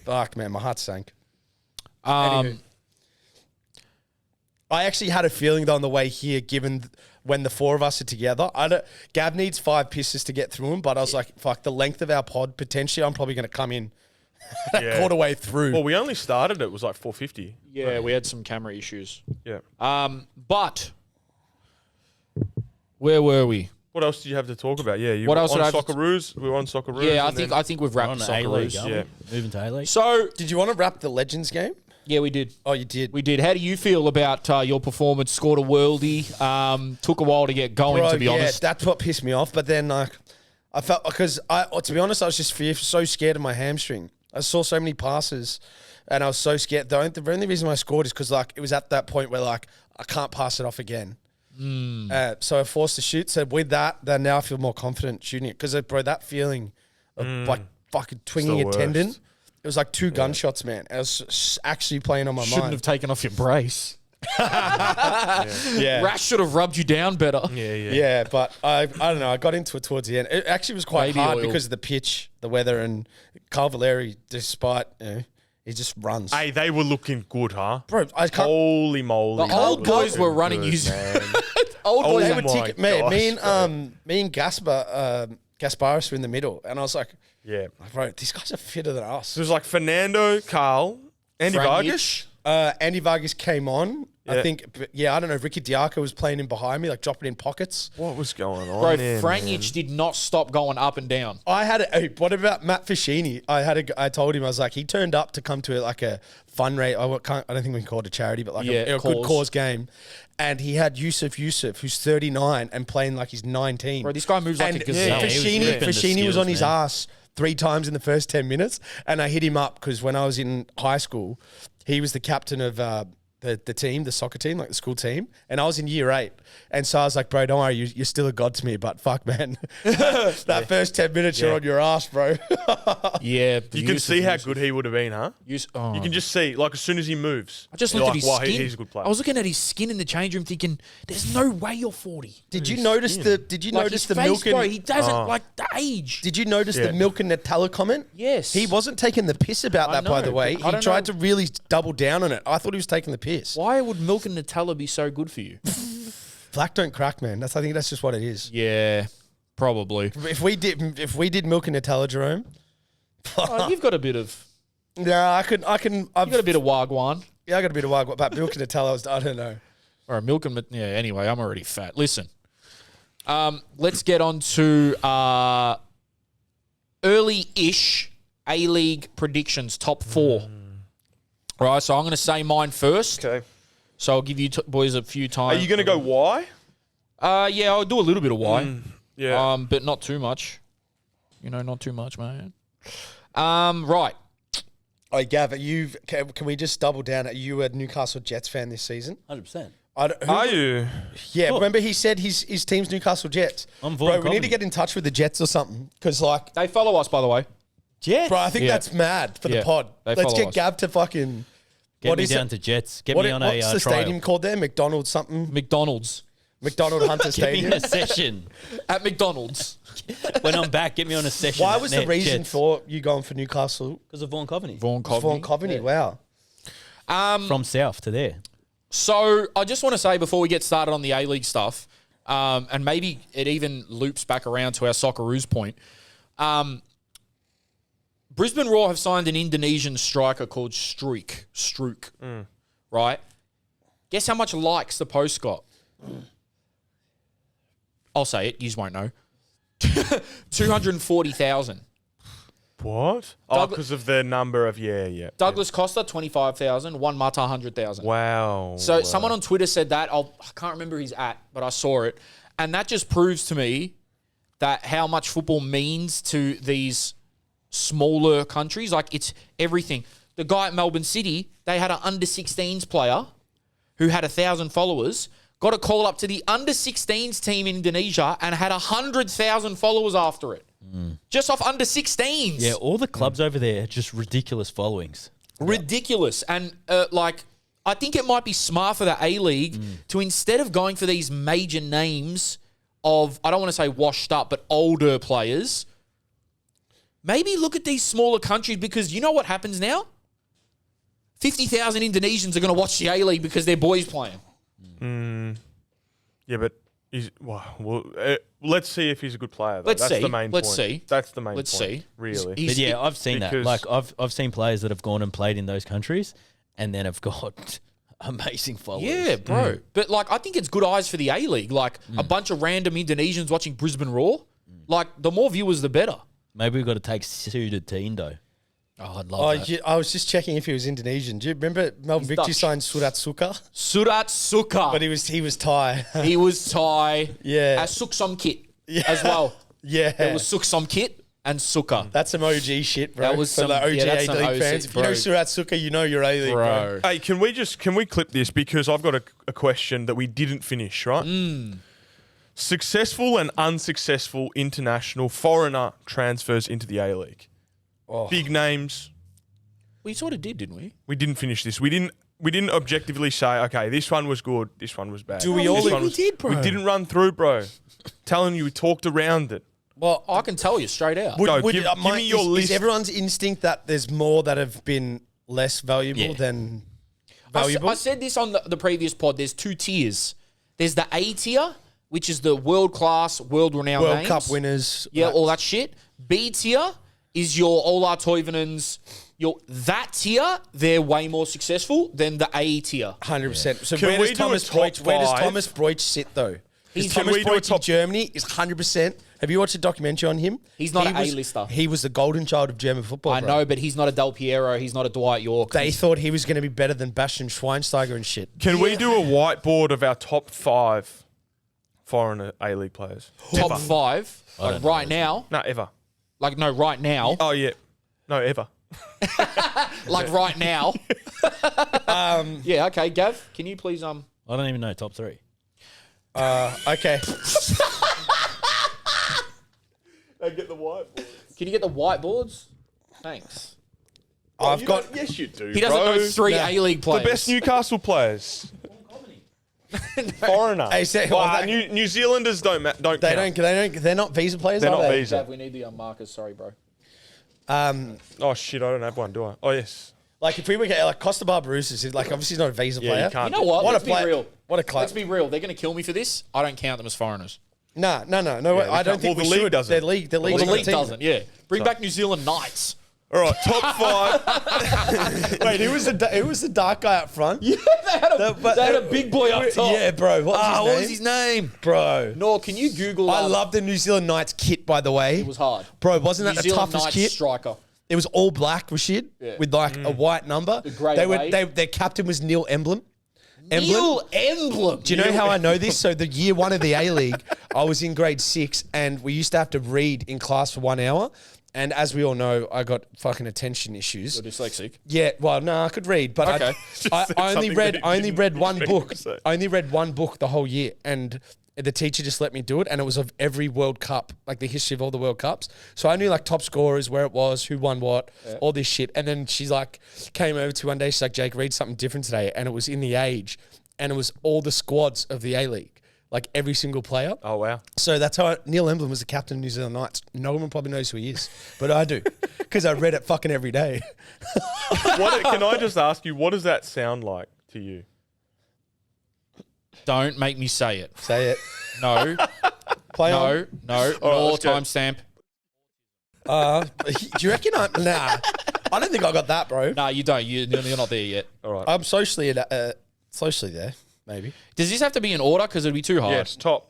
Fuck, man, my heart sank. Um, I actually had a feeling though on the way here, given when the 4 of us are together, Gab needs 5 pisses to get through him, but I was like, fuck, the length of our pod, potentially I'm probably going to come in Yeah. quarter way through. Well, we only started. It was like 4:50. Yeah, we had some camera issues. Yeah. But where were we? What else did you have to talk about? Yeah, you What were else on did I have to- Socceroos. We were on Socceroos. Yeah, and I think we've We're wrapped on the A-League, Socceroos. aren't Yeah. we? Moving to A-League. So Did you want to wrap the Legends game? yeah, we did. Oh, you did. We did. How do you feel about your performance? Scored a worldie. Took a while to get going, Bro, to be honest. that's what pissed me off. But then, like, I felt because to be honest, I was just so scared of my hamstring. I saw so many passes, and I was so scared. The only reason I scored is because like it was at that point where like I can't pass it off again. So I forced to shoot. So with that, then now I feel more confident shooting it because bro, that feeling of like fucking twinging the a worst. tendon. It was like 2 gunshots, man. I was actually playing on my Shouldn't mind. have taken off your brace. Yeah. Rash should have rubbed you down better. Yeah. Yeah, but I don't know. I got into it towards the end. It actually was quite Baby hard oil. because of the pitch, the weather, and Carl Valeri, despite, he just runs. Hey, they were looking good, huh? Bro, I can't. Holy moly. The old They were boys were looking running good, using- man. Old Oh boys They my were gosh, me and Gasparis were in the middle, and I was like, Yeah. bro, these guys are fitter than us. So it was like Fernando, Carl, Andy Frank Vargas. Andy Vargas came on. I Yeah. think, I don't know. Ricky Diaco was playing in behind me, like dropping in pockets. What was going on Bro, there, Franjic did not stop going up and down. I had what about Matt Fashini? I told him, I was like, he turned up to come to like a fundraiser. I don't think we can call it a charity, but like a good cause game. And he had Yusuf, who's 39 and playing like he's 19. Bro, this guy moves like and a gazelle. he was Fashini ripping the was on his skills, man. ass 3 times in the first 10 minutes. And I hit him up because when I was in high school, he was the captain of the team, the soccer team, like the school team. And I was in year 8. And so I was like, bro, don't worry, you're still a god to me. But fuck, man. That first 10 minutes, you're on your ass, bro. Yeah. You can see how good he would have been, huh? You You can just see, like, as soon as he moves. I just you're looked like, at his wow, skin. he's a good player. I was looking at his skin in the change room thinking, there's no way you're 40. Did you notice Like notice his the face, milk bro, and he doesn't like the age. did you notice Yeah. the milk and Nutella comment? Yes. He wasn't taking the piss about I that, by know, the way. but I He don't tried know. to really double down on it. I thought he was taking the piss. Why would milk and Nutella be so good for you? Black don't crack, man. I think that's just what it is. Yeah, probably. If we did milk and Nutella, Jerome, Oh, you've got a bit of yeah, I've you got a bit of wagwan. yeah, I got a bit of wag, but milk and Nutella, I don't know. Or milk and yeah. Anyway, I'm already fat. Listen, let's get on to early-ish A-League predictions, top 4. Right, so I'm going to say mine first. Okay. So I'll give you boys a few Are times. you going to go why? Yeah, I'll do a little bit of why. Yeah. But not too much. Not too much, man. Right. Oh, Gav, can we just double down? Are you a Newcastle Jets fan this season? 100%. Are you? Yeah, remember he said his team's Newcastle Jets. I'm Bro, Vaughan we need to Coveney. get in touch with the Jets or something because, like, They follow us, by the way. Jets. bro, I think Yeah. that's mad for the Yeah, pod. they Let's follow get us. Gav to fucking. Get what me is down it? to Jets. Get me on What's a the trial. stadium called there? McDonald's something? McDonald's. McDonald Hunter Get me Stadium. in a session. At McDonald's. When I'm back, get me on a session. Why was the reason for you going for Newcastle? Because of Vaughan Coveney. Vaughan Vaughan Coveney. Coveney, wow. From south to there. So I just want to say before we get started on the A-League stuff, and maybe it even loops back around to our Socceroos point, Brisbane Roar have signed an Indonesian striker called Strook, right? Guess how much likes the post got? I'll say it. You won't know. 240,000. What? Oh, because of the number of, yeah. Douglas Costa, 25,000. Juan Mata, 100,000. Wow. So someone on Twitter said that. I can't remember his @, but I saw it. And that just proves to me that how much football means to these smaller countries. Like, it's everything. The guy at Melbourne City, they had an under-16s player who had 1,000 followers, got a call up to the under-16s team in Indonesia and had 100,000 followers after it. Just off under-16s. Yeah, all the clubs over there are just ridiculous followings. Ridiculous. And, I think it might be smart for the A-League to, instead of going for these major names of, I don't want to say washed up, but older players, maybe look at these smaller countries, because you know what happens now? 50,000 Indonesians are going to watch the A-League because their boys playing. Yeah, but Let's see if he's a good player. Though. Let's That's see. the main Let's point. see. That's the main Let's point. see. Really. He's- But yeah, I've seen that. because- Like I've seen players that have gone and played in those countries and then have got amazing followers. Yeah, bro. But like, I think it's good eyes for the A League. Like a bunch of random Indonesians watching Brisbane Roar. Like the more viewers, the better. Maybe we've got to take Su to Tindo. Oh, I'd love that. I was just checking if he was Indonesian. Do you remember Melbourne Victory Dutch. signed Surat Suka? Surat Suka. But he was Thai. He was Thai. Yeah. Suksom Kit as well. Yeah. There was Suksom Kit and Suka. That's some OG shit, bro. That was For some- the OG yeah, that's some A-League OG, fans. If you know bro. Surat Suka, you know you're A-League, bro. Bro. Hey, can we clip this because I've got a question that we didn't finish, right? Successful and unsuccessful international foreigner transfers into the A-League. Oh. Big names. We sort of did, didn't we? We didn't finish this. We didn't objectively say, okay, this one was good, this one was bad. Do we This all- one we was- did, bro. We didn't run through, bro. Telling you, we talked around it. Well, I can tell you straight out. Go, give me your list. Is everyone's instinct that there's more that have been less valuable Yeah. than I valuable? said this on the previous pod. There's two tiers. There's the A tier, which is the world-class, world-renowned World names. Cup winners. Yeah, all that shit. B tier is your Ola Toivonens. That tier, they're way more successful than the A tier. 100%. So Can where we does do a Thomas top Broich? Where does five? Thomas Broich sit though? He's- Can Thomas we do a Broich in top- Germany is 100%. Have you watched a documentary on him? He's not He an was- A-lister. He was the golden child of German football. I bro. know, but he's not a Del Piero. He's not a Dwight York. They thought he was going to be better than Bastian Schweinsteiger and shit. Can we do a whiteboard of our top 5 foreign A-League players? Top Ever. 5, like right now. No, ever. Like, no, right now. Oh, yeah. No, ever. Like, right now. Yeah, okay, Gav, can you please... I don't even know top 3. Okay. I get the whiteboard. Can you get the whiteboards? Thanks. I've got. Yes, you do. He doesn't bro. know 3 No. A-League The players. best Newcastle players. Foreigner. Hey, say- Well, well, they- New Zealanders don't They count. don't. They're not visa players. They're are not they? visa. Gav, we need the markers. Sorry, bro. Oh shit, I don't have one, do I? Oh yes. Like if we were getting like Costa Barbarouses, like obviously he's not a visa Yeah, player. you can't. You know what? What Let's a be play- real. What a club. Let's be real. They're going to kill me for this. I don't count them as foreigners. No. they I don't can't. think Well, we the league should. doesn't. The league. Well, the league team. doesn't, yeah. Bring back New Zealand Knights. All right, top 5. Wait, who was the dark guy up front? Yeah, they had a big boy up top. Yeah, bro. What was his name? name? Bro. Nor, can you Google I love the New Zealand Knights kit, by the way. It was hard. Bro, wasn't that New the Zealand toughest Knights kit? striker. It was all black, Rashid, Yeah. with like a white number. The grey they away. Their captain was Neil Emblem. Neil Emblem. Do you know how I know this? So the year 1 of the A-League, I was in grade 6 and we used to have to read in class for 1 hour. And as we all know, I got fucking attention issues. You're dyslexic. Yeah, well, no, I could read, but Okay. I only something read that I you only didn't read one expect book. to say. I only read one book the whole year, and the teacher just let me do it, and it was of every World Cup, like the history of all the World Cups. So I knew like top scorers, where it was, who won what, all this shit. And then she's like, came over to one day, she's like, Jake, read something different today, and it was in the Age, and it was all the squads of the A-League. Like every single player. Oh wow. So that's how Neil Emblem was the captain of New Zealand Knights. No one probably knows who he is, but I do because I read it fucking every day. Can I just ask you, what does that sound like to you? Don't make me say it. Say it. No, Play on. no. All right, Nor let's go. timestamp. Do you reckon Nah. I don't think I got that, bro. No, you don't. You're not there yet. All right. I'm socially there, maybe. Does this have to be in order? Because it'd be too hard. Yes, top.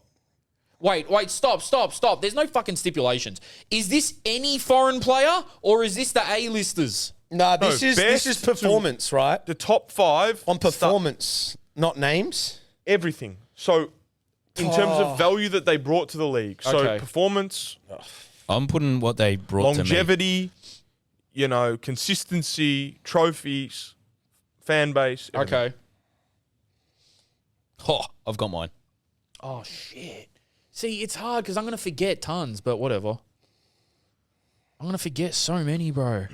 Wait, stop. There's no fucking stipulations. Is this any foreign player or is this the A-listers? Nah, this is best performance, right? The top 5 On performance, not names. everything. So in terms of value that they brought to the league. So Okay. performance, I'm putting what they brought to me. longevity, consistency, trophies, fan base. everything. Okay. Oh, I've got mine. Oh, shit. See, it's hard because I'm going to forget tons, but whatever. I'm going to forget so many, bro.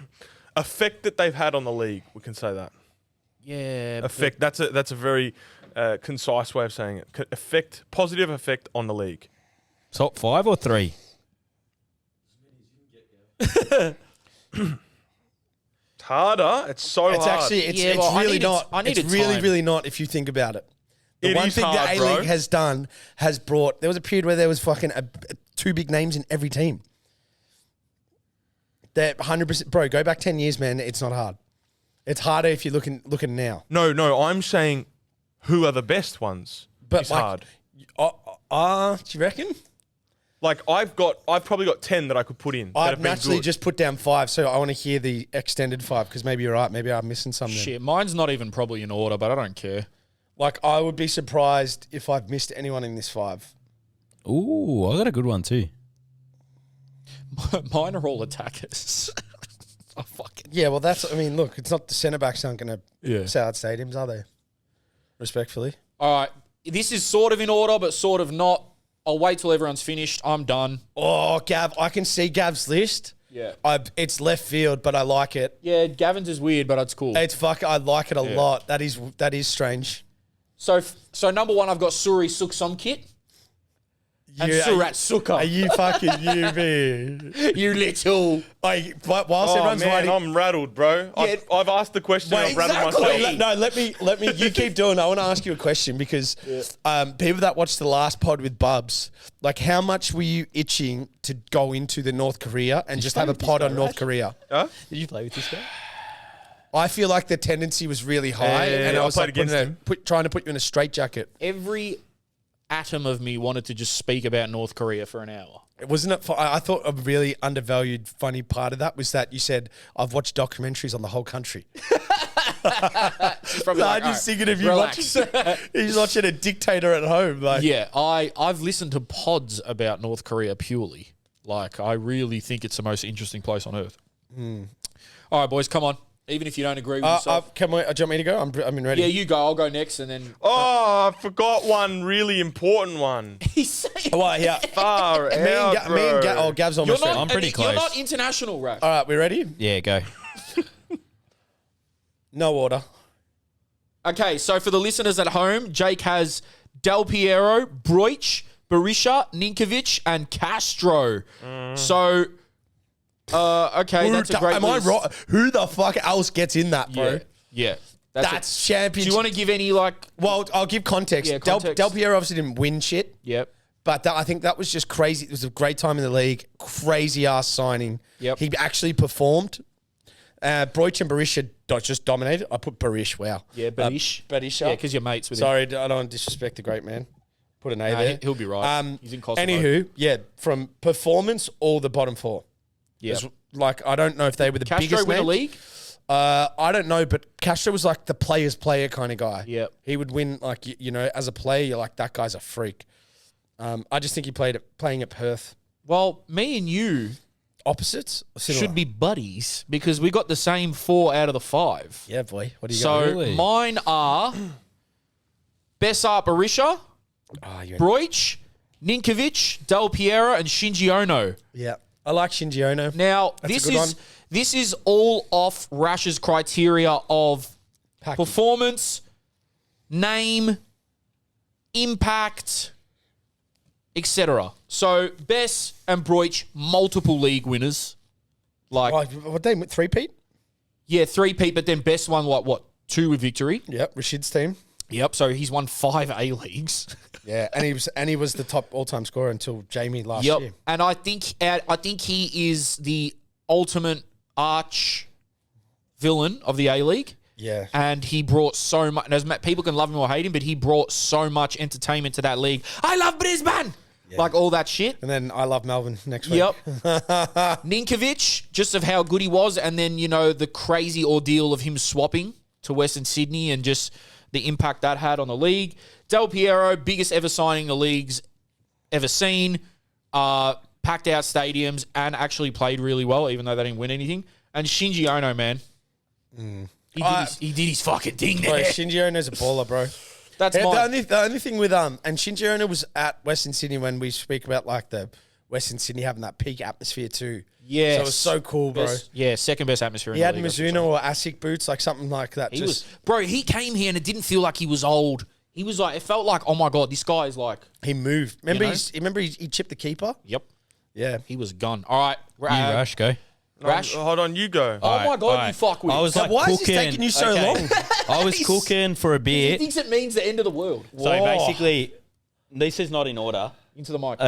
Effect that they've had on the league, we can say that. Yeah. Effect. That's a very concise way of saying it. Positive effect on the league. Top 5 or 3? It's harder. It's so It's hard. actually, Yeah, well, I really needed- not. I needed It's really, time. really not if you think about it. The It one is thing hard, the bro. A-League has done has brought... There was a period where there was fucking two big names in every team. They're 100%... Bro, go back 10 years, man. It's not hard. It's harder if you're looking now. No, I'm saying who are the best ones. But It's like, hard. do you reckon? Like I've probably got 10 that I could put in. that I've have been naturally good. just put down 5, so I want to hear the extended 5 because maybe you're right. Maybe I'm missing something. Shit, mine's not even probably in order, but I don't care. Like, I would be surprised if I've missed anyone in this 5. Ooh, I got a good one too. Mine are all attackers. I fucking Yeah, well, that's... I mean, look, it's not the centre-backs aren't going to sell out stadiums, are they? Respectfully. All right, this is sort of in order, but sort of not. I'll wait till everyone's finished. I'm done. Oh, Gav, I can see Gav's list. Yeah. It's left field, but I like it. Yeah, Gavin's is weird, but it's cool. I like it a lot. That is strange. So number 1, I've got Suri Suksomkit and Surat Sukha. Are you fucking you, man? You little. Whilst Oh everyone's man, waiting, I'm rattled, bro. Yeah. I've asked the question. I've rattled myself. No, let me. You keep doing. I want to ask you a question because people that watched the last pod with Bubs, like, how much were you itching to go into the North Korea and just have a pod on North Korea? Huh? Did you play with this guy? I feel like the tendency was really high, and yeah, I I was played like against him. trying to put you in a straitjacket. Every atom of me wanted to just speak about North Korea for an hour. Wasn't it? I thought a really undervalued, funny part of that was that you said, I've watched documentaries on the whole country. Probably I'm just thinking of you relax. watching, he's watching a dictator at home. Like, Yeah, I've listened to pods about North Korea purely. Like, I really think it's the most interesting place on earth. All right, boys, come on. Even if you don't agree with yourself. do you want me to go? I'm ready. Yeah, you go. I'll go next, and then... Oh, I forgot one really important one. He's saying... Well, yeah. Far out, bro. Gav's You're almost not, ready. I'm pretty You're close. not international, Rash. All right, we ready? Yeah, go. No order. Okay, so for the listeners at home, Jake has Del Piero, Broich, Berisha, Ninkovic, and Castro. So, okay, that's a great Am I list. right? Who the fuck else gets in that, bro? Yeah. That's Do championship. you want to give any, like... Well, I'll give context. Yeah, context. Del Piero obviously didn't win shit, Yep. but I think that was just crazy. It was a great time in the league. Crazy ass signing. Yep. He actually performed. Broich and Berisha just dominated. I put Barish. Wow. Yeah, Berisha. Berisha. Yeah, because you're mates with him. Sorry, I don't want to disrespect the great man. Put an A Nah, there. he'll be right. He's in Kosovo. Anywho, yeah, from performance, all the bottom 4. Yeah. It's like, I don't know if they were the Castro biggest win the names. league? I don't know, but Castro was like the player's player kind of guy. Yep. He would win, like, you know, as a player, you're like, that guy's a freak. I just think he playing at Perth. Well, me and you Opposites? Or similar? should be buddies because we got the same 4 out of the 5. Yeah, boy. What do you So got? Really? mine are Besart Berisha, Oh, Broich, Ninkovic, Del Piero, and Shinji Ono. yeah. I like Shinji Ono. Now, That's a good one. this is all off Rash's criteria of Packy. performance, name, impact, etc. So Bess and Broich, multiple league winners. Like, Oh, what they 3-peat? yeah, 3-peat, but then Bess won, like, what, 2 with victory? Yep, Rashids' team. Yep, so he's won 5 A-leagues. Yeah, and he was the top all-time scorer until Jamie last year. And I think he is the ultimate arch villain of the A-League. Yeah. And he brought so much. People can love him or hate him, but he brought so much entertainment to that league. I love Brisbane, like all that shit. And then I love Melbourne next week. Yep. Ninkovic, just of how good he was, and then the crazy ordeal of him swapping to Western Sydney and just the impact that had on the league. Del Piero, biggest ever signing the league's ever seen. Packed out stadiums and actually played really well, even though they didn't win anything. And Shinji Ono, man. He did his fucking thing there. Bro, Shinji Ono's a baller, bro. That's Yeah, mine. the only thing with and Shinji Ono was at Western Sydney when we speak about like the Western Sydney having that peak atmosphere too. Yes. So it was so cool, bro. Second best atmosphere in He the had league. that's for Mizuno sure. or ASIC boots, like something like that. He came here and it didn't feel like he was old. He was like, it felt like, oh my God, this guy is like, he moved. Remember, know? he chipped the keeper. yep, Yeah. he was gone. All right. You, Rash, go. Rash? Hold on, you go. Oh my Alright, God, you alright. fuck with. I was like Why is cooking. this taking you so Okay. long? I was cooking for a He bit. thinks it means the end of the world. So basically, this is not in order. Into the mic.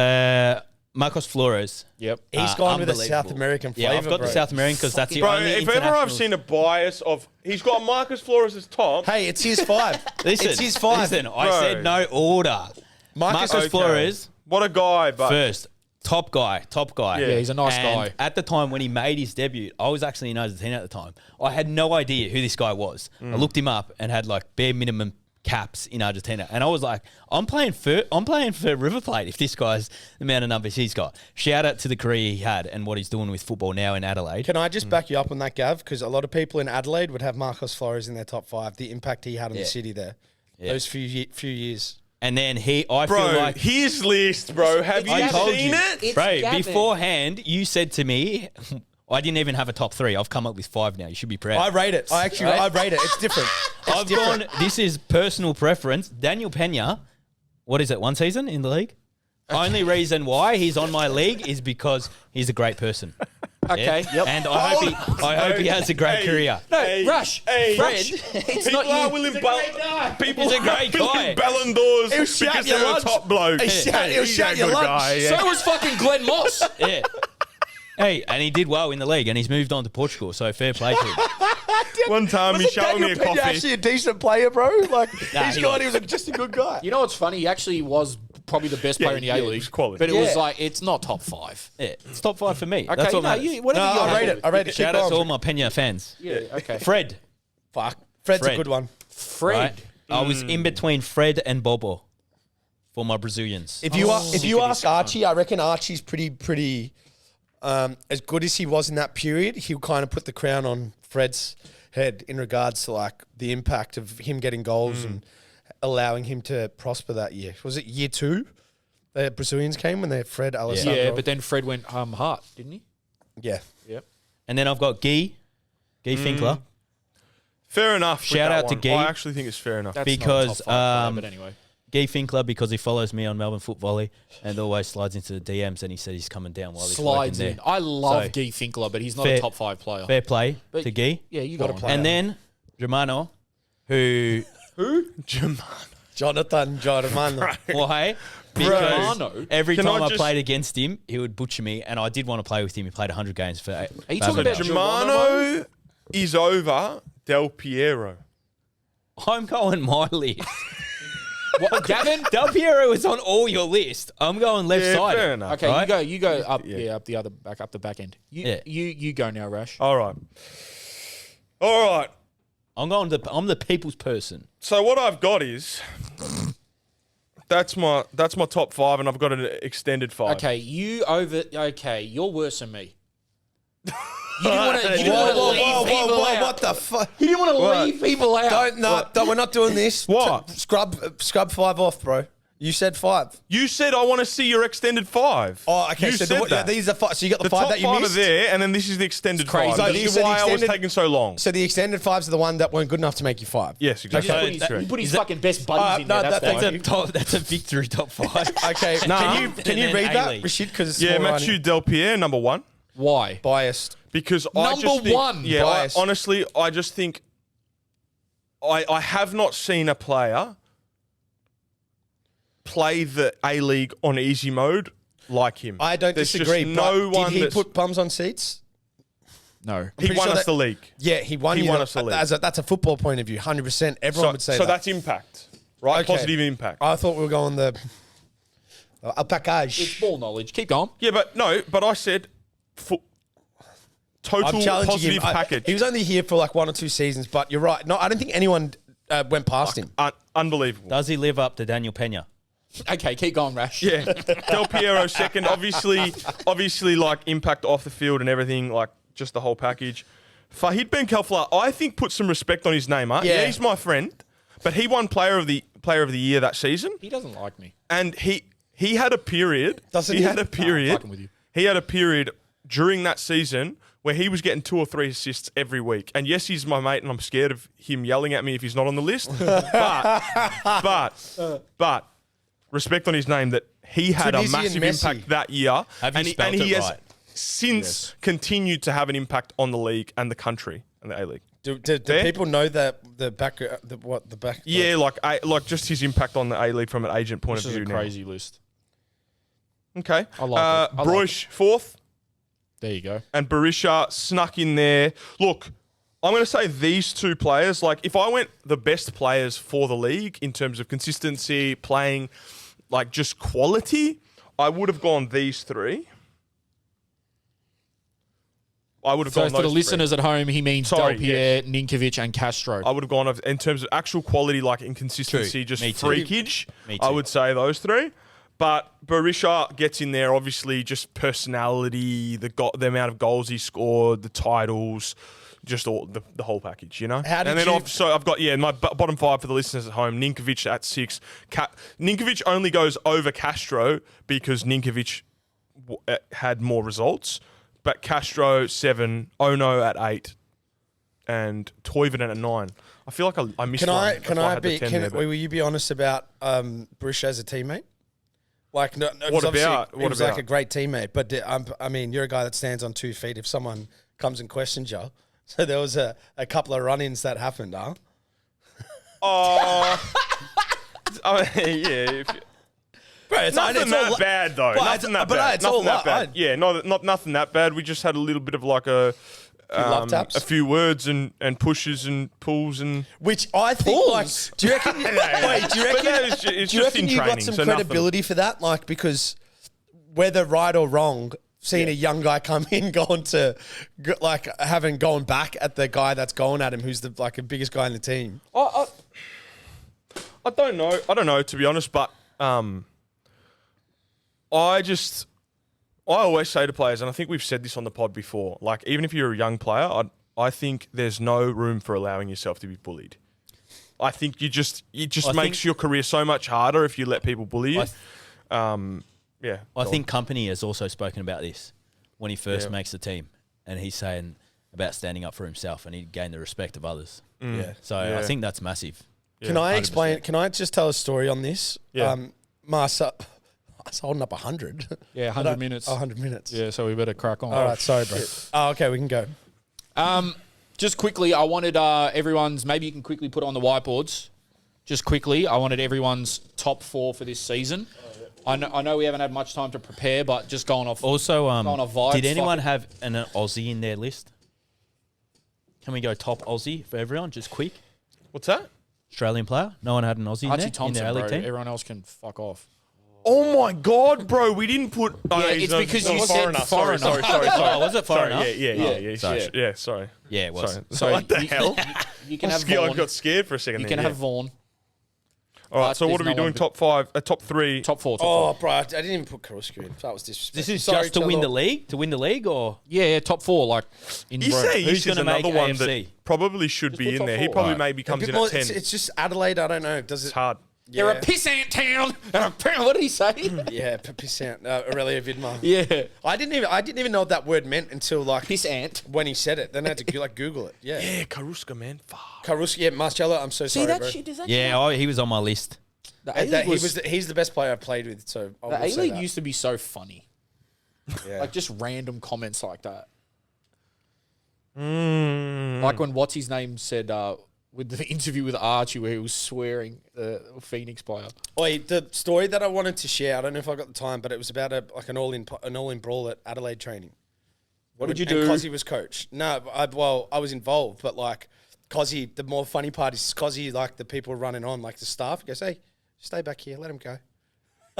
Marcos Flores. Yep. He's gone with a Unbelievable. South American flavor. Yeah, I've got bro. the South American because that's the Bro, only if ever I've seen a bias of... He's got Marcus Flores as top. Hey, it's his 5. Listen, it's his 5. Listen, I Bro. said no order. Marcos Okay. Flores What a guy, but... first. Top guy. Yeah, he's a nice And guy. at the time when he made his debut, I was actually in Argentina at the time. I had no idea who this guy was. I looked him up and had like bare minimum caps in Argentina, and I was like, I'm playing for River Plate if this guy's the amount of numbers he's got. Shout out to the career he had and what he's doing with football now in Adelaide. Can I just back you up on that, Gav? Because a lot of people in Adelaide would have Marcos Flores in their top 5. The impact he had on the city there, those few years. And then I Bro, feel like his list, bro. Have you I told seen you. it? It's Bro, Gavin. beforehand, you said to me, I didn't even have a top 3. I've come up with 5 now. You should be proud. I rate it. I rate it. It's different. I've gone, this is personal preference. Daniel Pena, what is it, 1 season in the league? Only reason why he's on my league is because he's a great person. Okay. Yeah? And I hope he has a great career. No, Rush. Fred. It's People not are you. willing People He's a are great willing guy. Ballon d'Ors He'll shout because your they're a lunch. top bloke. He'll shout your lunch. So was fucking Glenn Moss. Yeah. Hey, and he did well in the league, and he's moved on to Portugal, so fair play to him. One time he showed me a coffee. actually a decent player, bro. Like, Nah, he's he God, was. he was just a good guy. You know what's funny? He actually was probably the best player in the yeah, A-League. he was quality. But it Yeah. was like, it's not top 5. Yeah, it's top 5 for me. Okay, That's what no, matters. whatever No, you I rate it. I rate it. Shout Keep out to all going. my Pena fans. Yeah, okay. Fred, Fuck. Fred's Fred. a good one. Fred. right? I was in between Fred and Bobo for my Brazilians. If you ask Archie, I reckon Archie's pretty as good as he was in that period. He'll kind of put the crown on Fred's head in regards to like the impact of him getting goals and allowing him to prosper that year. Was it year 2? The Brazilians came when they had Fred Alessandro. Yeah, but then Fred went hard, didn't he? yeah. Yep. And then I've got Guy Finkler. Fair enough. with Shout that out to one. Gee. I actually think it's fair enough. That's Because, not a top 5 player, but anyway. Guy Finkler because he follows me on Melbourne Foot Volley and always slides into the DMs, and he said he's coming down while he's Slides working in. there. I love So, Guy Finkler, but he's not fair- a top 5 player. Fair play But- to Guy. Yeah, you got to play. And then Germano, who Jonathan Germano. why? Because Germano? every Can time I I just- played against him, he would butcher me, and I did want to play with him. He played 100 games for. Are you talking about Germano is over Del Piero. I'm going my list. What, Gavin? Del Piero is on all your list. I'm going left Yeah, side. fair enough. Okay, Right? you go up. Yeah. Yeah, up the other up the back end. Yeah. You go now, Rash. All right. I'm the people's person. So what I've got is that's my top 5, and I've got an extended 5. Okay, you're worse than me. You didn't want to leave people out. What the fuck? You didn't want to What? leave people out. We're not doing this. What? Scrub 5 off, bro. You said 5. You said I want to see your extended 5. Oh, okay. You So said that. these are 5. So you got the The 5 top that you 5 missed. are there, and then this is the extended crazy. 5. So This you is said why I was extended- taking so long. So the extended 5s are the one that weren't good enough to make you 5. Yes, exactly. He put his fucking best buddies in no, there. That's that's why. That's a victory top 5. Okay. Nah. Can you And read then that, A-League. Rashid? Because Yeah, Mathieu Del Pierre, number 1. Why? biased. Because I Number just think, 1. Yeah, Bias. honestly, I just think I have not seen a player play the A-League on easy mode like him. I don't There's disagree. Just but no one did he that's- put bums on seats? No. He pretty won sure us that- the league. Yeah, he won. He you won the- us the league. That's a football point of view. 100%. Everyone would say So that. that's impact, right? Okay. Positive impact. I thought we were going the package. It's ball knowledge. Keep going. Yeah, but I said total I'm challenging positive him. package. He was only here for like 1 or 2 seasons, but you're right. No, I don't think anyone went past him. Unbelievable. Does he live up to Daniel Pena? Okay, keep going, Rash. Yeah, Del Piero second. Obviously, like impact off the field and everything, like just the whole package. Fahid Ben Khalfan, I think, put some respect on his name. Huh? Yeah. Yeah, he's my friend, but he won Player of the Year that season, He doesn't like me. and he had a period. Doesn't he he? had a period. fucking with you. He had a period during that season where he was getting 2 or 3 assists every week. And yes, he's my mate, and I'm scared of him yelling at me if he's not on the list. but respect on his name that he had Tunisian a massive Messi. impact that year. Have you and spelt he it has right? since continued to have an impact on the league and the country and the A-League. Do people know that the back? Yeah, like just his impact on the A-League from an agent point This of is view. a crazy list. Okay. I like it. Broish, fourth. There you go. And Berisha snuck in there. Look, I'm going to say these two players, like if I went the best players for the league in terms of consistency, playing, like just quality, I would have gone these three. I would have So gone for those the three. listeners at home, he means Sorry, Del Pierre, Ninkovic, and Castro. I would have gone in terms of actual quality, like inconsistency, Two. just Me too. freakage. Me I too. would say those three. But Berisha gets in there, obviously, just personality, the amount of goals he scored, the titles, just all the whole package, you know. How did and then you- I've got my bottom five for the listeners at home. Ninkovic at 6. Ninkovic only goes over Castro because Ninkovic had more results. But Castro 7, Ono at 8, and Toivonen at 9. I feel like I missed one. That's why I had the 10 there, but- will you be honest about Berisha as a teammate? Like, no, What 'cause obviously about? He was like a great teammate, but I mean, you're a guy that stands on 2 feet. If someone comes and questions you, so there was a couple of run-ins that happened, huh? Oh, I mean, yeah. Bro, it's Nothing that bad though. Well, Nothing that but bad. it's all Nothing that bad. Yeah, not nothing that bad. We just had a little bit of like a love taps? a few words and pushes and pulls and. Which I think, like, do you reckon? Wait, do you reckon? It's Do you just reckon in you got training, some so nothing. credibility for that? Like, because whether right or wrong, seeing a young guy come in, going back at the guy that's going at him, who's the biggest guy in the team. I don't know. I don't know, to be honest, but I always say to players, and I think we've said this on the pod before, like even if you're a young player, I think there's no room for allowing yourself to be bullied. I think it just makes your career so much harder if you let people bully you. I think Company has also spoken about this when he first makes the team, and he's saying about standing up for himself and he gained the respect of others. Yeah. So I think that's massive. Can I 100%. explain? Can I just tell a story on this? Yeah. Marcel, I was holding up 100. Yeah, 100 minutes. 100 minutes. Yeah, so we better crack on. All right, sorry, bro. Oh, okay, we can go. Just quickly, I wanted everyone's, maybe you can quickly put it on the whiteboards. Just quickly, I wanted everyone's top 4 for this season. I know we haven't had much time to prepare, but just going off. Also, going off vibes, did anyone fuck have an Aussie in their list? Can we go top Aussie for everyone, just quick? What's that? Australian player? No one had an Aussie in Archie there Thompson, in their bro. A-League team? Everyone else can fuck off. Oh my God, bro! We didn't put. Oh, Yeah, no, he's it's not- because he's you not said foreigner. foreigner. Sorry. Oh, was it Sorry, foreigner? yeah. Sorry. Yeah, sorry. Yeah, it was. Sorry. So What the you- hell? You can I have Vaughan. got scared for a second. You there, can have Vaughan. All right. So what are there's we no doing? one- Top 5, top 3. Top 4. Oh, bro, I didn't even put Karuska in. That was disrespectful. This is Sorry, just to win Cholo. the league? To win the league, or? Yeah, top 4. Like, in You row. say Who's this is gonna make another one AFC? that probably should Just be put in top there. He 4. probably Right. maybe A comes bit in more- at 10. it's just Adelaide. I don't know. Does it? It's hard. They're a pissant town. What did he say? Yeah, pissant. Aurelia Vidmar. Yeah. I didn't even know what that word meant until Pissant. when he said it. Then I had to Google it. Yeah. Yeah, Karuska, man. Fuck. Karuska. Yeah, Marcello. I'm so See sorry, that bro. shit? Does that Yeah, he was on my list. The That- A-League he's the best player I've played with. So I the will say A-League that. used to be so funny. Yeah. Like just random comments like that. Mm. Like when what's his name said with the interview with Archie where he was swearing the Phoenix player. Oi, the story that I wanted to share, I don't know if I got the time, but it was about an all-in brawl at Adelaide training. What did you And do? Cozzy was coach. No, I was involved, but like Cozzy, the more funny part is Cozzy, like the people running on, like the staff, goes, hey, stay back here, let him go.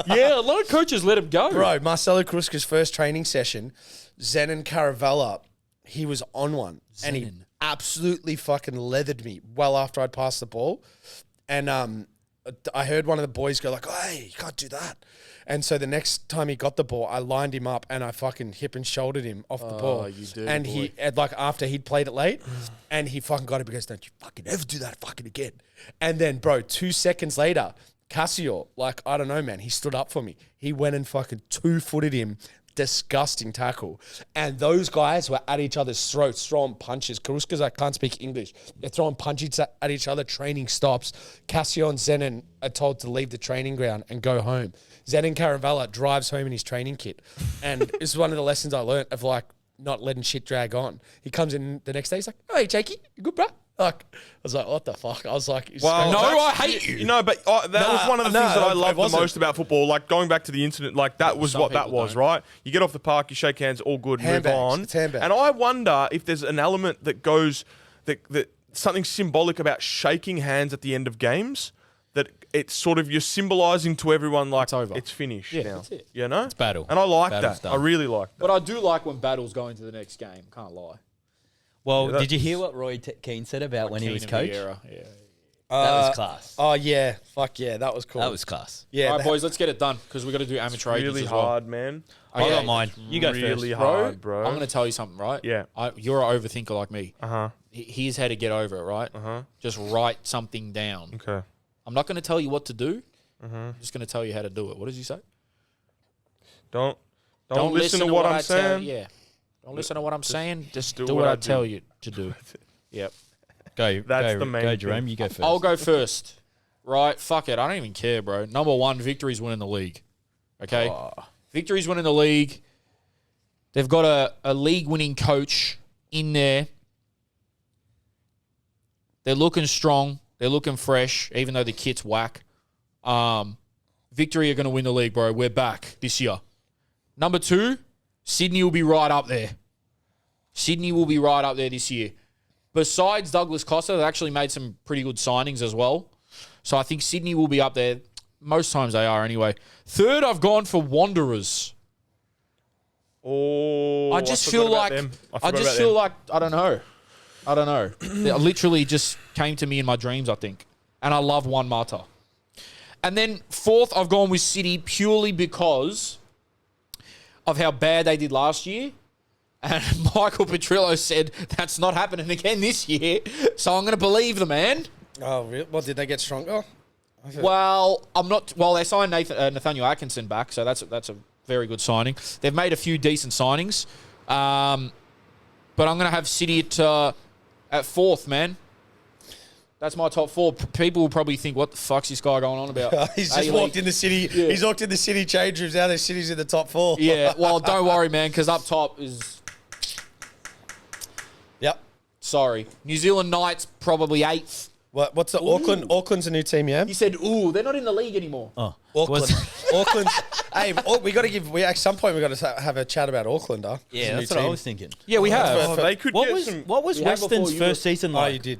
Yeah, a lot of coaches let him go. Bro, Marcelo Karuska's first training session, Zen and Caravella, he was on one. And he Zenon. absolutely fucking leathered me well after I'd passed the ball. And I heard one of the boys go like, hey, you can't do that. And so the next time he got the ball, I lined him up and I fucking hip and shouldered him off the ball. you dirty and boy. he, and like after he'd played it late, and he fucking got it because don't you fucking ever do that fucking again. And then, bro, 2 seconds later, Cassio, like, I don't know, man, he stood up for me. He went and fucking 2-footed him disgusting tackle. And those guys were at each other's throats, throwing punches. Karuska's, I can't speak English. They're throwing punches at each other. Training stops. Cassio and Zenon are told to leave the training ground and go home. Zenon Caravella drives home in his training kit. And this is one of the lessons I learned of like not letting shit drag on. He comes in the next day. He's like, "Hey, Jakey, you good, bro?" Like, I was like, "What the fuck?" I was like, Well, No, that's- I hate you. No, but that was one of the things that I loved the most about football. Like going back to the incident, like that was Some what that people was, don't. right? You get off the park, you shake hands, all good, move Handbags. on. It's handbags. And I wonder if there's an element that goes that something symbolic about shaking hands at the end of games. That it's sort of you're symbolising to everyone like It's over. it's finished Yeah, now. that's it. You know, It's battle. and I like Battle's that. done. I really like that. But I do like when battles go into the next game. Can't lie. Well, Yeah, did you hear what Roy Keane said about when he was coach? Yeah. That was class. Oh, yeah. Fuck yeah. That was cool. That was class. yeah. All right, boys, let's get it done because we got to do amateur agents really as well. hard, man. I Okay. got mine. You go Really first. hard, bro. I'm going to tell you something, right? Yeah. You're an overthinker like me. Uh-huh. Here's how to get over it, right? Just write something down. Okay. I'm not going to tell you what to do. Mm-hmm. I'm just going to tell you how to do it. What does he say? Don't listen to what I'm saying. Yeah. Don't listen to what I'm saying. Just do do what what I I do. tell you to do. Yep. Go. That's go, the main Go, thing. Jerome. You go first. I'll go first. Right? Fuck it. I don't even care, bro. Number one, victory's winning the league. Okay? Victory's winning the league. They've got a league-winning coach in there. They're looking strong. They're looking fresh, even though the kit's whack. Victory are going to win the league, bro. We're back this year. Number two, Sydney will be right up there. Sydney will be right up there this year. Besides Douglas Costa, they've actually made some pretty good signings as well. So I think Sydney will be up there. Most times they are anyway. Third, I've gone for Wanderers. Oh, I just forgot feel about like them. I just feel like I don't know. It literally just came to me in my dreams, I think. And I love Juan Mata. And then fourth, I've gone with City purely because of how bad they did last year. And Michael Petrillo said that's not happening again this year. So I'm going to believe the man. Oh, really? Well, did they get stronger? Well, I'm not. Well, they signed Nathaniel Atkinson back, so that's a very good signing. They've made a few decent signings, but I'm going to have City at fourth, man. That's my top four. People will probably think, "What the fuck's this guy going on about?" He's just walked in the city. Yeah. He's walked in the city change rooms. Now their city's in the top four. Yeah. Well, don't worry, man, because up top is Yep. sorry. New Zealand Knights probably eighth. What's the Auckland? Auckland's a new team, yeah. You said, "Ooh, they're not in the league anymore." Oh, Auckland. Auckland's. Hey, we got to give. At some point we got to have a chat about Auckland, huh? It's a yeah, new that's what I team. was thinking. Yeah, we have. Oh, they could What get was some. what was We had Weston's before you first season Oh, like? you did.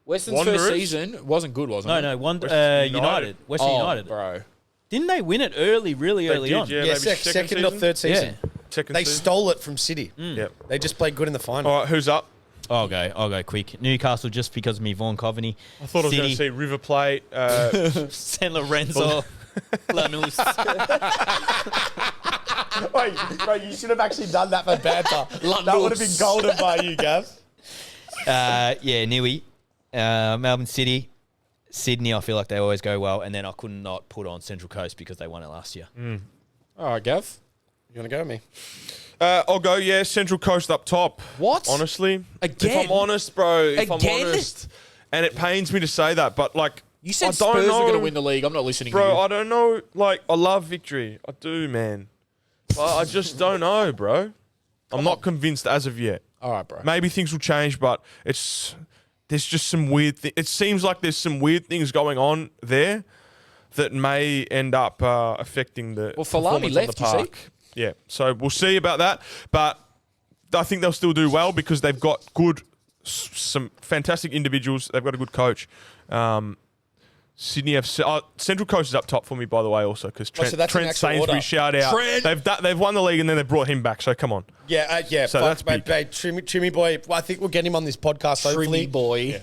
Western's Wanderers? first season wasn't good, wasn't it? No, Western United. Western Oh, United. bro. Didn't they win it early, really early did, on? yeah. Yeah, maybe second or season? third season. Yeah. Second They season? stole it from City. Yep. They just played good in the final. All right, who's up? I'll go quick. Newcastle just because of me, Vaughan Coveney. I thought I was going to see River Plate. San Lorenzo. Lanús. Wait, you should have actually done that for banter. That would have been golden by you, Gav. Niue. Melbourne City. Sydney, I feel like they always go well. And then I could not put on Central Coast because they won it last year. All right, Gav. You want to go with me? I'll go, yeah, Central Coast up top. What? Honestly. Again? If I'm honest, bro. If Again? I'm honest. And it pains me to say that, but like... You said I don't Spurs know, are going to win the league. I'm not listening to Bro, you. I don't know. Like, I love victory. I do, man. But I just don't know, bro. I'm not convinced as of yet. All right, bro. Maybe things will change, but there's just some weird it seems like there's some weird things going on there that may end up affecting the Well, Falami performance left, on the you park. Yeah, so we'll see about that, but I think they'll still do well because they've got some fantastic individuals. They've got a good coach. Sydney FC, Central Coast is up top for me, by the way, also because Trent, so that's an Trent actual Sainsbury, order. shout out. Trent! They've won the league and then they've brought him back. So come on. Yeah, So that's big. Trimmy boy. Well, I think we'll get him on this podcast. Hopefully, Trimmy boy.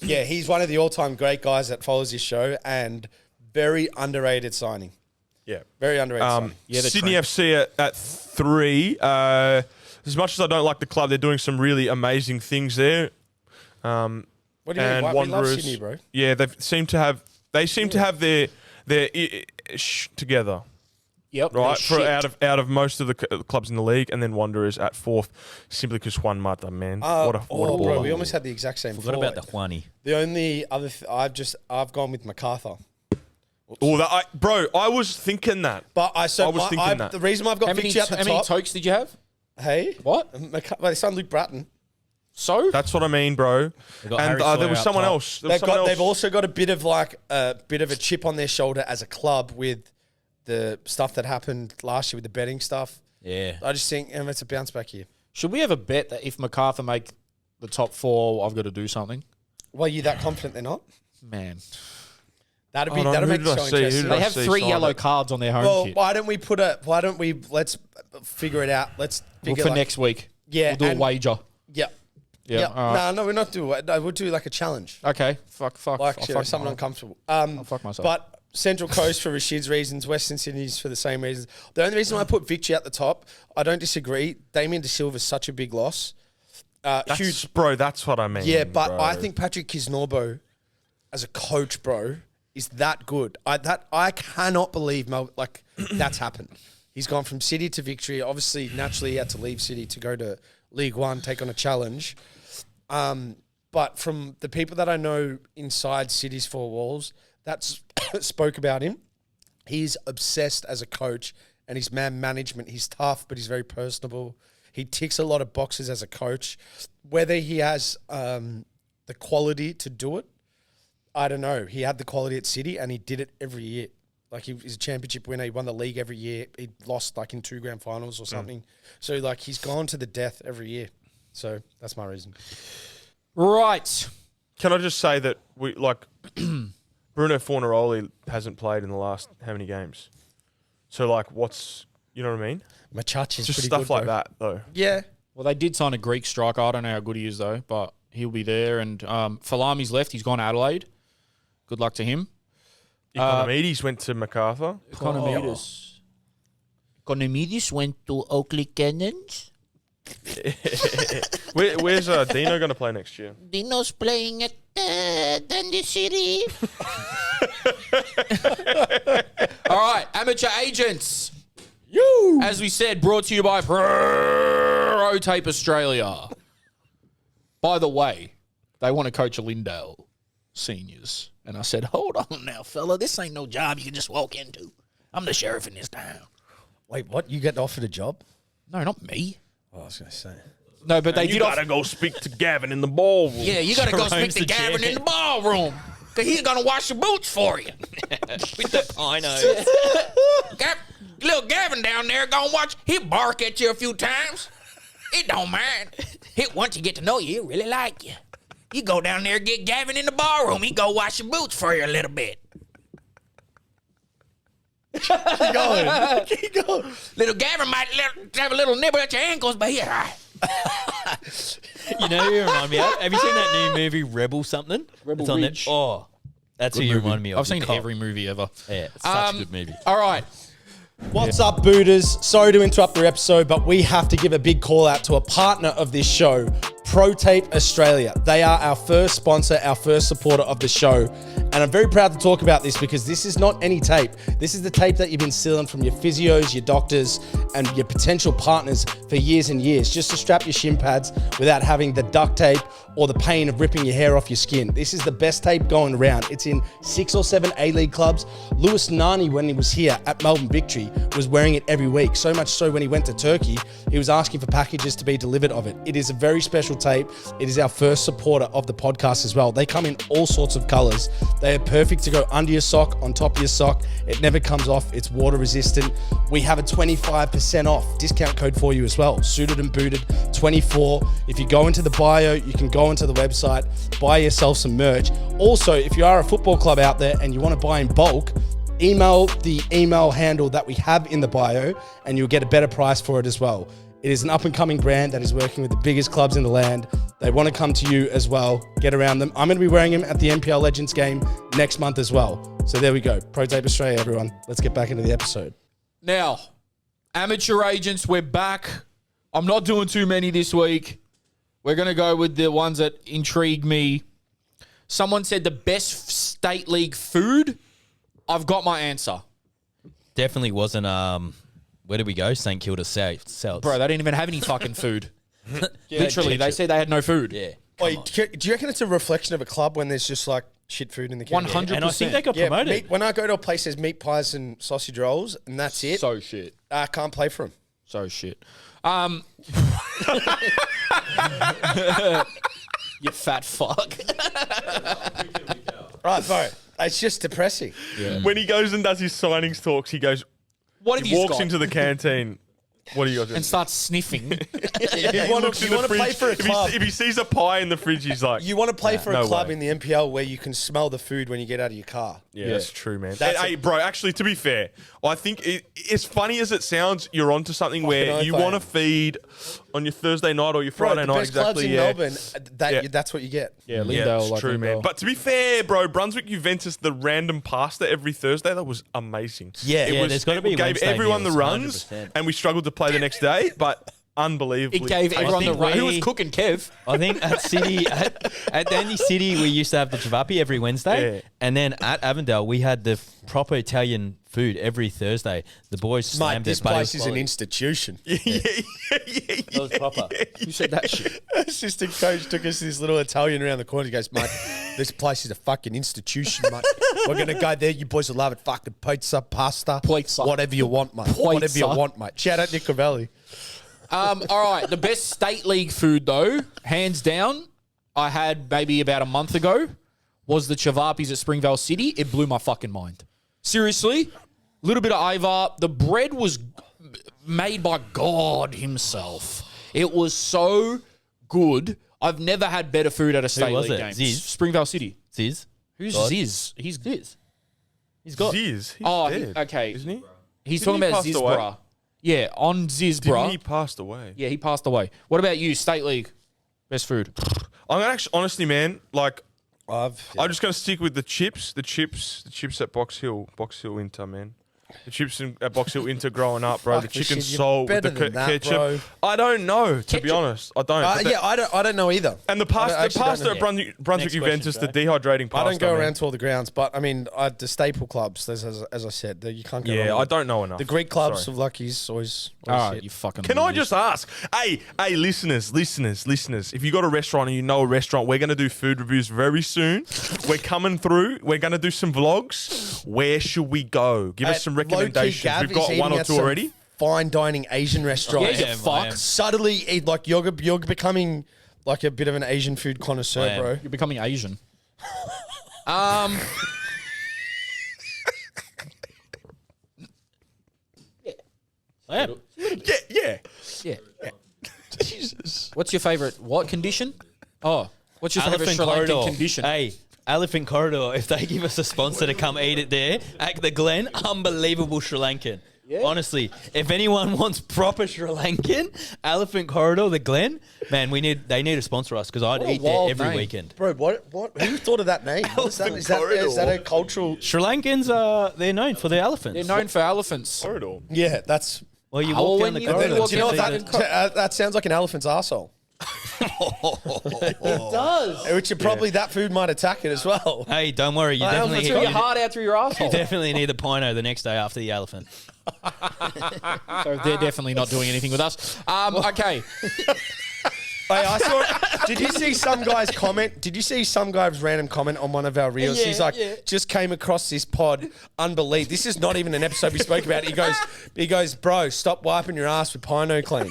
Yeah, he's one of the all-time great guys that follows this show and very underrated signing. Yeah. Very underrated signing. Yeah, the Sydney Trent. FC at 3. As much as I don't like the club, they're doing some really amazing things there. What do you And mean? We love Wanderers, Sydney, bro. yeah, they seem to have their together. Yep. right? they're shit. Out of most of the clubs in the league, and then Wanderers at 4th, simply because Juan Mata, man. What a bro, baller. we almost had the exact same. Forgot forward. about the Juani. The only other I've gone with MacArthur. Oh, bro, I was thinking that. But I was thinking that. The reason why I've got Victory at the How many top. tokes did you have? Hey, What? They son Luke Bratton. So? That's what I mean, bro. got And Harry Sawyer there was up someone top. else. There was someone They've else. also got a bit of a chip on their shoulder as a club with the stuff that happened last year with the betting stuff. Yeah. I just think it's a bounce back year. Should we have a bet that if MacArthur make the top 4, I've got to do something? Well, you that confident they're not? Man. That'd Hold on, that'll who make did I the show see? Who interesting. did I They have see 3 sign yellow it? cards on their home Well, kit. let's figure it out. Let's figure For next week. Yeah, We'll do a and- wager. Yeah. Yeah. All right. No, we're not doing it. We'll do like a challenge. Okay. Fuck. Like I'll you know, fuck something my- uncomfortable. I'll fuck myself. But Central Coast for Rashids reasons, Western Sydney's for the same reasons. The only reason why I put Victory at the top, I don't disagree. Damien De Silva's such a big loss. Huge. Bro, that's what I mean. Yeah, but bro. I think Patrick Kisnorbo, as a coach, bro, is that good. I cannot believe that's happened. He's gone from City to Victory. Obviously, naturally, he had to leave City to go to League One, take on a challenge. But from the people that I know inside City's 4 walls that spoke about him, he's obsessed as a coach and his man management. He's tough, but he's very personable. He ticks a lot of boxes as a coach. Whether he has the quality to do it, I don't know. He had the quality at City and he did it every year. Like he's a championship winner. He won the league every year. He lost like in 2 grand finals or something. So like he's gone to the death every year. So that's my reason. Right. Can I just say that Bruno Fornaroli hasn't played in the last how many games? So you know what I mean? Machachi's Just pretty stuff good, like bro. that, though. Yeah. Well, they did sign a Greek striker. I don't know how good he is, though, but he'll be there. And Falami's left. He's gone to Adelaide. Good luck to him. Economides went to MacArthur. Economides went to Oakley Cannons. Where's Dino going to play next year? Dino's playing at Dundee City. All right, amateur agents. As we said, brought to you by Pro Tape Australia. By the way, they want to coach a Lindale seniors. And I said, hold on now, fella. This ain't no job you can just walk into. I'm the sheriff in this town. Wait, what? You get offered a job? No, not me. Oh, I was going to say. No, but they You did got to go speak to Gavin in the ballroom. Yeah, you got to go speak to Gavin in the ballroom. Because he's going to wash your boots for you. With the pino. Little Gavin down there going to watch. He'll bark at you a few times. He don't mind. Once you get to know you, he'll really like you. You go down there and get Gavin in the ballroom. He go wash your boots for you a little bit. Keep going. Keep going. Little Gavin might have a little nibble at your ankles, but he's all right. You know who you remind me of? Have you seen that new movie, Rebel something? Rebel It's on Ridge. Net- Oh, that's who you remind me of. I've seen the cop. every movie ever. Yeah, it's such a good movie. All right. What's up, Booters? Sorry to interrupt the episode, but we have to give a big call out to a partner of this show, Pro Tape Australia. They are our first sponsor, our first supporter of the show. And I'm very proud to talk about this because this is not any tape. This is the tape that you've been stealing from your physios, your doctors, and your potential partners for years and years, just to strap your shin pads without having the duct tape or the pain of ripping your hair off your skin. This is the best tape going around. It's in 6 or 7 A-League clubs. Lewis Nani, when he was here at Melbourne Victory, was wearing it every week. So much so when he went to Turkey, he was asking for packages to be delivered of it. It is a very special tape. It is our first supporter of the podcast as well. They come in all sorts of colors. They are perfect to go under your sock, on top of your sock. It never comes off. It's water resistant. We have a 25% off discount code for you as well. Suited and Booted 24. If you go into the bio, you can go into the website, buy yourself some merch. Also, if you are a football club out there and you want to buy in bulk, email the email handle that we have in the bio and you'll get a better price for it as well. It is an up-and-coming brand that is working with the biggest clubs in the land. They want to come to you as well. Get around them. I'm going to be wearing them at the NPL Legends game next month as well. So there we go. Pro Tape Australia, everyone. Let's get back into the episode. Now, amateur agents, we're back. I'm not doing too many this week. We're going to go with the ones that intrigue me. Someone said the best state league food. I've got my answer. Definitely wasn't. Where did we go? St Kilda South. Bro, they didn't even have any fucking food. Literally, they said they had no food. Yeah. Wait, do you reckon it's a reflection of a club when there's just like shit food in the kitchen? 100%. And I think they got Yeah, promoted. when I go to a place, there's meat pies and sausage rolls, and that's it. So shit. I can't play for them. So shit. You fat fuck. Right, bro. It's just depressing. When he goes and does his signings talks, he goes, What have he you walks got? into the canteen. What do you got? And starts sniffing. You want to play for a club. If he sees a pie in the fridge, he's like, You want to play for a no club way. in the NPL where you can smell the food when you get out of your car. yeah, that's true, man. That's Hey, bro, actually, to be fair, I think as funny as it sounds, you're onto something where oath you I want to am. feed on your Thursday night or your Bro, Friday the night. best clubs Exactly, in yeah. Melbourne, Yeah. that's what you get. Yeah, Yeah, Lindale. it's like true, man. Lindale. But to be fair, bro, Brunswick Juventus, the random pasta every Thursday, that was amazing. Yeah, it yeah, was, there's gotta be it gave Wednesday everyone meals, the runs, 100%. and we struggled to play the next day, but unbelievably. It gave everyone the think run. Who we- was cooking, Kev? I think at City, at Dandy City, we used to have the chavapi every Wednesday. Yeah. And then at Avondale, we had the proper Italian food every Thursday. The boys Mate, slammed this it, but it place was is an quality. institution. It was proper. Who said that shit? Assistant coach took us to this little Italian around the corner. He goes, mate, this place is a fucking institution, mate. We're going to go there. You boys will love it. Fucking pizza, pasta, Pizza. whatever you want, mate. Whatever you want, mate. Shout out Nick Cavelli. All right, the best state league food though, hands down, I had maybe about a month ago, was the Chavapis at Springvale City. It blew my fucking mind. Seriously, a little bit of Ivar. The bread was made by God himself. It was so good. I've never had better food at a state was league it? game. Ziz? Springvale City. Ziz. Who's God. Ziz? He's Ziz. He's got. Ziz, he's Oh, dead, okay. isn't he? He's Didn't talking he about pass Ziz, away? bruh. Yeah, on Ziz, Didn't bruh. he passed away? Yeah, he passed away. What about you, state league? Best food. I'm actually, honestly, man, like, I'm I'm just going to stick with the chips at Box Hill Inter, man. The chips at Box Hill Inter growing up, bro. Fuck the the chicken shit, you're salt with the better than that, ketchup. bro. I don't know, to be Ketchup? honest. I don't. But the- yeah, I don't know either. and the I pasta, actually don't know. at Brunswick Next Juventus, question, the dehydrating pasta. I don't go man. around to all the grounds, but I mean, the staple clubs, as I said, you can't go Yeah, wrong I with. don't know enough. The Greek clubs Sorry. of Lucky's always All right, shit. you fucking. Can I losers. just ask? Hey, listeners, if you got a restaurant and you know a restaurant, we're going to do food reviews very soon. We're coming through. We're going to do some vlogs. Where should we go? Give us some Low-key, recommendations. Gav We've got is one eating or at two some already. Fine dining Asian restaurants. Yeah, you I fuck. am. Subtly, like you're becoming like a bit of an Asian food I connoisseur, am. bro. You're becoming Asian. I am. Yeah. Yeah. What's your favorite? What condition? Oh, what's your favorite Elephant Sri Lankan Corridor. condition? Hey, Elephant Corridor. If they give us a sponsor to come eat it there at the Glen, unbelievable Sri Lankan. Honestly, if anyone wants proper Sri Lankan, Elephant Corridor, the Glen, man, they need to sponsor us because I'd What a eat there wild every name. weekend. Bro, what? Who thought of that name? Is that a cultural? Sri Lankans they're known for their elephants. They're known for elephants. Corridor. Yeah, that's. Well, you Oh, walk when down the you- corridor. walk Do you know what down that sounds like? An elephant's arsehole. It does. Which probably that food might attack it as well. Hey, don't worry. You elephants definitely, Through your you heart out through your asshole. definitely need the pino the next day after the elephant. So they're definitely not doing anything with us. Okay. Hey, I saw. Did you see some guy's comment? Did you see some guy's random comment on one of our reels? Yeah, He's like, yeah. just came across this pod. Unbelievable. This is not even an episode we spoke about. He goes, bro, stop wiping your ass with Pino Clean.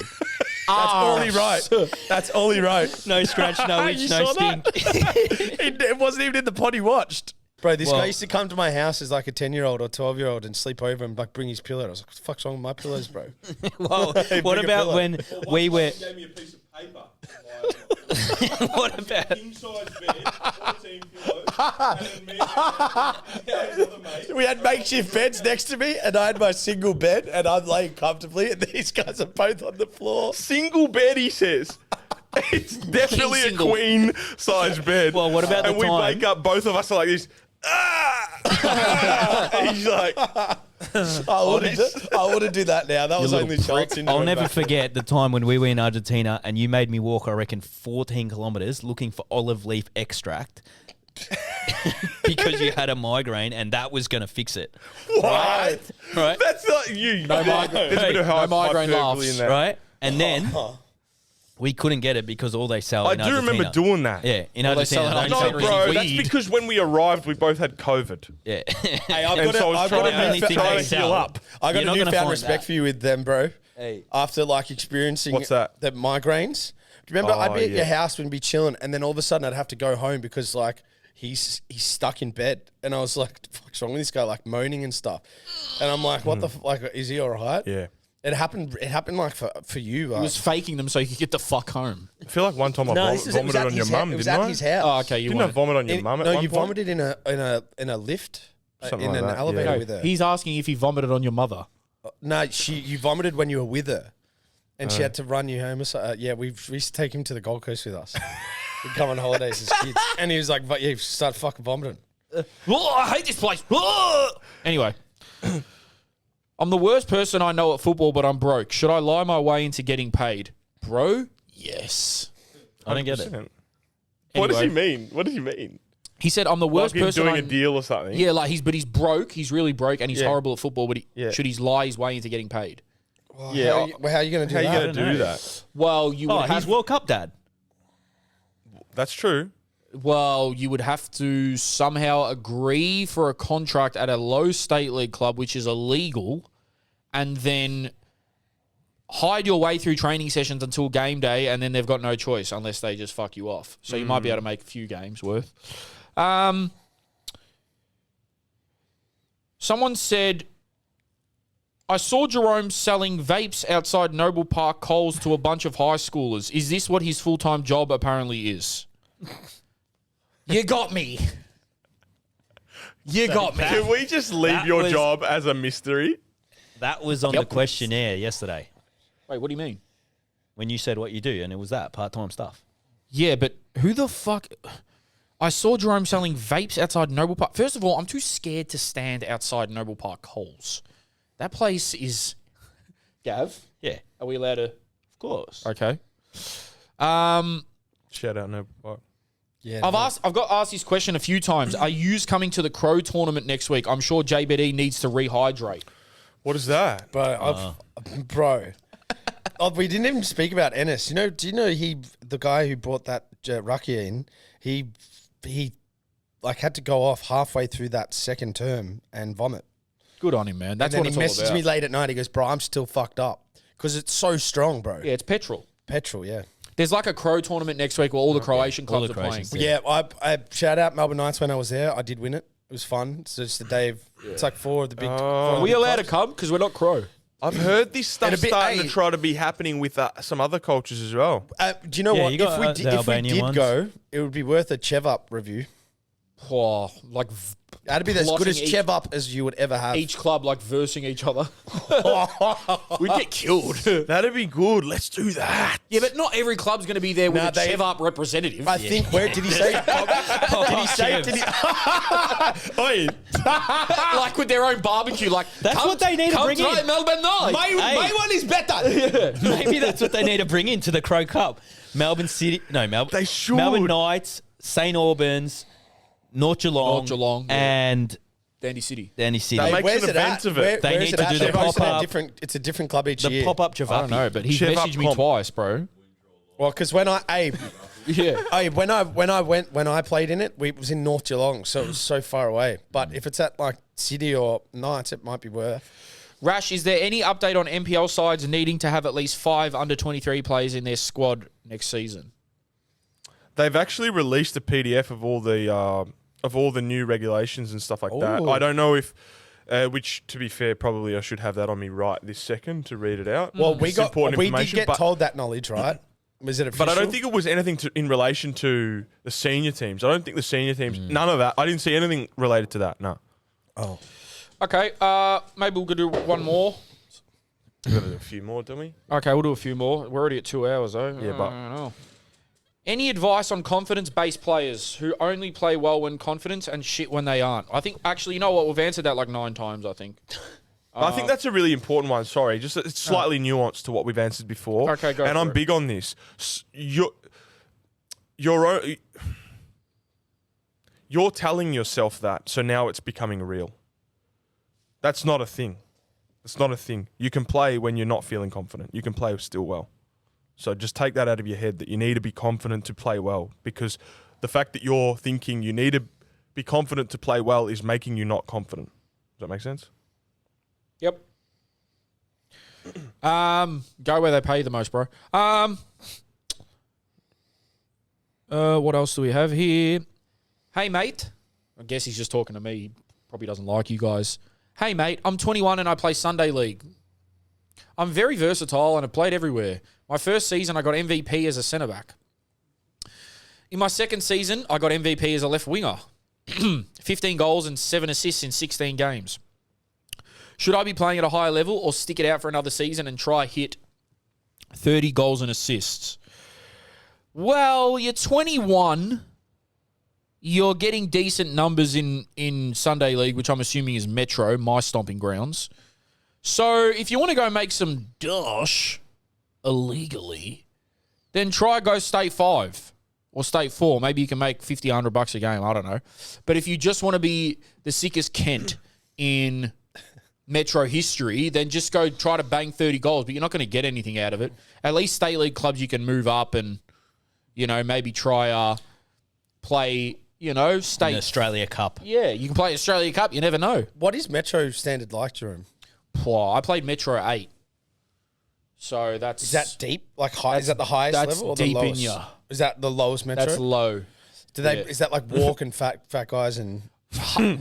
That's all he wrote. That's all he wrote. No scratch, no itch, You no saw sting. It wasn't even in the pod he watched. Bro, this Well- guy used to come to my house as like a 10-year-old or 12-year-old and sleep over and like bring his pillow. I was like, what the fuck's wrong with my pillows, bro? Well, Hey, what bring a about pillow. when we were? Gave me a piece of paper. What about? King size bed, 14 pillows, and then me and another mate. We had makeshift beds next to me, and I had my single bed, and I'm laying comfortably, and these guys are both on the floor. Single bed, he says. It's definitely a single. queen size bed. Well, what about and the we time- wake up, both of us are like this. Ah! And he's like, I wouldn't do that now. That was little only child syndrome. I'll never back forget the time when we were in Argentina and you made me walk, I reckon, 14 kilometers looking for olive leaf extract because you had a migraine and that was going to fix it. What? Right? That's not you. No migraine. There's a bit of No migraine hyperbole laughs. in that. Right? And then we couldn't get it because all they sell I in do Argentina. remember doing that. Yeah, in Well, they sell Argentina. it they on only No, sell Argentina. bro, weed. that's because when we arrived, we both had COVID. Yeah. Hey, I've And got so I was I've trying got to a only new thing trying they to heal sell. up. I got You're a not gonna newfound find respect that. for you with them, bro. Hey. After like experiencing What's that? the migraines. Do you remember I'd be at yeah. your house and be chilling, and then all of a sudden I'd have to go home because like he's stuck in bed, and I was like, "The fuck's wrong with this guy?" Like moaning and stuff, and I'm like, "What the like? Is he all right?" Yeah. It happened. It happened like for you. He Like. was faking them so he could get the fuck home. I feel like one time I vomited on your mum, It was didn't at I? his house. Oh, okay. You Didn't I wanted. vomit on your mum at No, one you point? vomited in a lift, Something in like an that, elevator yeah. with her. He's asking if he vomited on your mother. No, you vomited when you were with her, and she had to run you home. Or so. Yeah, we used to take him to the Gold Coast with us. We'd come on holidays as kids, and he was like, "But yeah, start fucking vomiting." Oh, I hate this place. Oh! Anyway, I'm the worst person I know at football, but I'm broke. Should I lie my way into getting paid? Bro, yes. I don't get it. 100%. What does he Anyway. mean? What does he mean? He said I'm the worst Like him person doing I a deal or something? Yeah, like he's broke. He's really broke, and he's Yeah. horrible at football. But Yeah. should he lie his way into getting paid? Yeah. How are you going to do How you that? going to know. do that? Well, you would Oh, have. he's World Cup dad. That's true. Well, you would have to somehow agree for a contract at a low state league club, which is illegal, and then hide your way through training sessions until game day, and then they've got no choice unless they just fuck you off. So you might be able to make a few games worth. Someone said, I saw Jerome selling vapes outside Noble Park Coles to a bunch of high schoolers. Is this what his full-time job apparently is? You got me. You got me. Can we just leave that your was- job as a mystery? That was on the questionnaire yesterday Wait, what do you mean? when you said what you do, and it was that part-time stuff. Yeah, but who the fuck... I saw Jerome selling vapes outside Noble Park. First of all, I'm too scared to stand outside Noble Park Coles. That place is... Gav? Yeah, Are we allowed to... of course. Okay. Shout out Noble Park. Yeah, I've got asked this question a few times. Are yous coming to the Crow tournament next week? I'm sure JBD needs to rehydrate. What is that? bro. Oh, we didn't even speak about Ennis. Do you know the guy who brought that Rucky in? He like had to go off halfway through that second term and vomit. Good on him, man. That's and what then it's he all messaged about. me late at night. He goes, "Bro, I'm still fucked up because it's so strong, bro." Yeah, it's petrol. Petrol, yeah. There's like a Crow tournament next week where all the Croatian All clubs the are playing. Croatians, Yeah, I shout out Melbourne Knights when I was there. I did win it. It was fun. It's just the day of. It's like four of the big. four of Are the we big allowed to clubs. come? Because we're not Crow. I've heard this stuff And a bit- starting hey. to try to be happening with some other cultures as well. Do you know Yeah, what? you got, If we the did, Albanian ones. go, it would be worth a Chev Up review. Oh, like That'd be as good plotting as each- Chev Up as you would ever have. each club like versing each other. We'd get killed. That'd be good. Let's do that. Yeah, but not every club's going to be there with Nah, a they- Chev Up representative. I think where did he say? Did he say? Did he? Oi, like with their own barbecue. Like That's what they need to come bring try in. Melbourne Night. My one is better. Maybe that's what they need to bring into the Crow Cup. Melbourne City, no, Melbourne. They should. Melbourne Knights, St Albans, North Geelong, North Geelong, yeah. and Dandy City. Danny City. That Hey, makes where's an it event at? of it. They Where's need it to at? do the They've always said pop-up. It's a different club each The year. pop-up I don't Javapi. know, but he Chev Up messaged me comp. twice, bro. Well, because when I Yeah. when I played in it, it was in North Geelong, so it was so far away. But if it's at like City or Knights, it might be worth. Rash, is there any update on NPL sides needing to have at least 5 under-23 players in their squad next season? They've actually released a PDF of all the new regulations and stuff like that. Ooh. I don't know if, which to be fair, probably I should have that on me right this second to read it out. Well, It's important we did information, get but- told that knowledge, right? Was it official? But I don't think it was anything in relation to the senior teams. I don't think the senior teams, none of that. I didn't see anything related to that. No. Oh, Okay, maybe we'll do one more. We've got to do a few more, don't we? Okay, we'll do a few more. We're already at 2 hours, though. Yeah, but- I don't know. Any advice on confidence-based players who only play well when confident and shit when they aren't? I think, actually, you know what? We've answered that like 9 times, I think. I think that's a really important one. Sorry, just it's slightly nuanced to what we've answered before. Okay, go And for I'm it. big on this. Your You're telling yourself that, so now it's becoming real. That's not a thing. It's not a thing. You can play when you're not feeling confident. You can play still well. So just take that out of your head that you need to be confident to play well, because the fact that you're thinking you need to be confident to play well is making you not confident. Does that make sense? Yep. Go where they pay you the most, bro. What else do we have here? Hey, mate. I guess he's just talking to me. He probably doesn't like you guys. Hey, mate, I'm 21 and I play Sunday League. I'm very versatile and have played everywhere. My first season, I got MVP as a centre-back. In my second season, I got MVP as a left winger. 15 goals and 7 assists in 16 games. Should I be playing at a higher level or stick it out for another season and try hit 30 goals and assists? Well, you're 21. You're getting decent numbers in Sunday League, which I'm assuming is Metro, my stomping grounds. So if you want to go make some dosh illegally, then try go state 5 or state 4. Maybe you can make $50, $100 a game. I don't know. But if you just want to be the sickest Kent in Metro history, then just go try to bang 30 goals, but you're not going to get anything out of it. At least state league clubs you can move up and, you know, maybe try play, you know, state. An Australia Cup. Yeah, you can play Australia Cup. You never know. What is Metro standard like, Jerome? I played Metro 8. So that's... Is that deep? Like high? Is that the highest that's level or the deep in lowest? ya. Is that the lowest Metro? That's low. Do they? Yeah. Is that like walk and fat guys and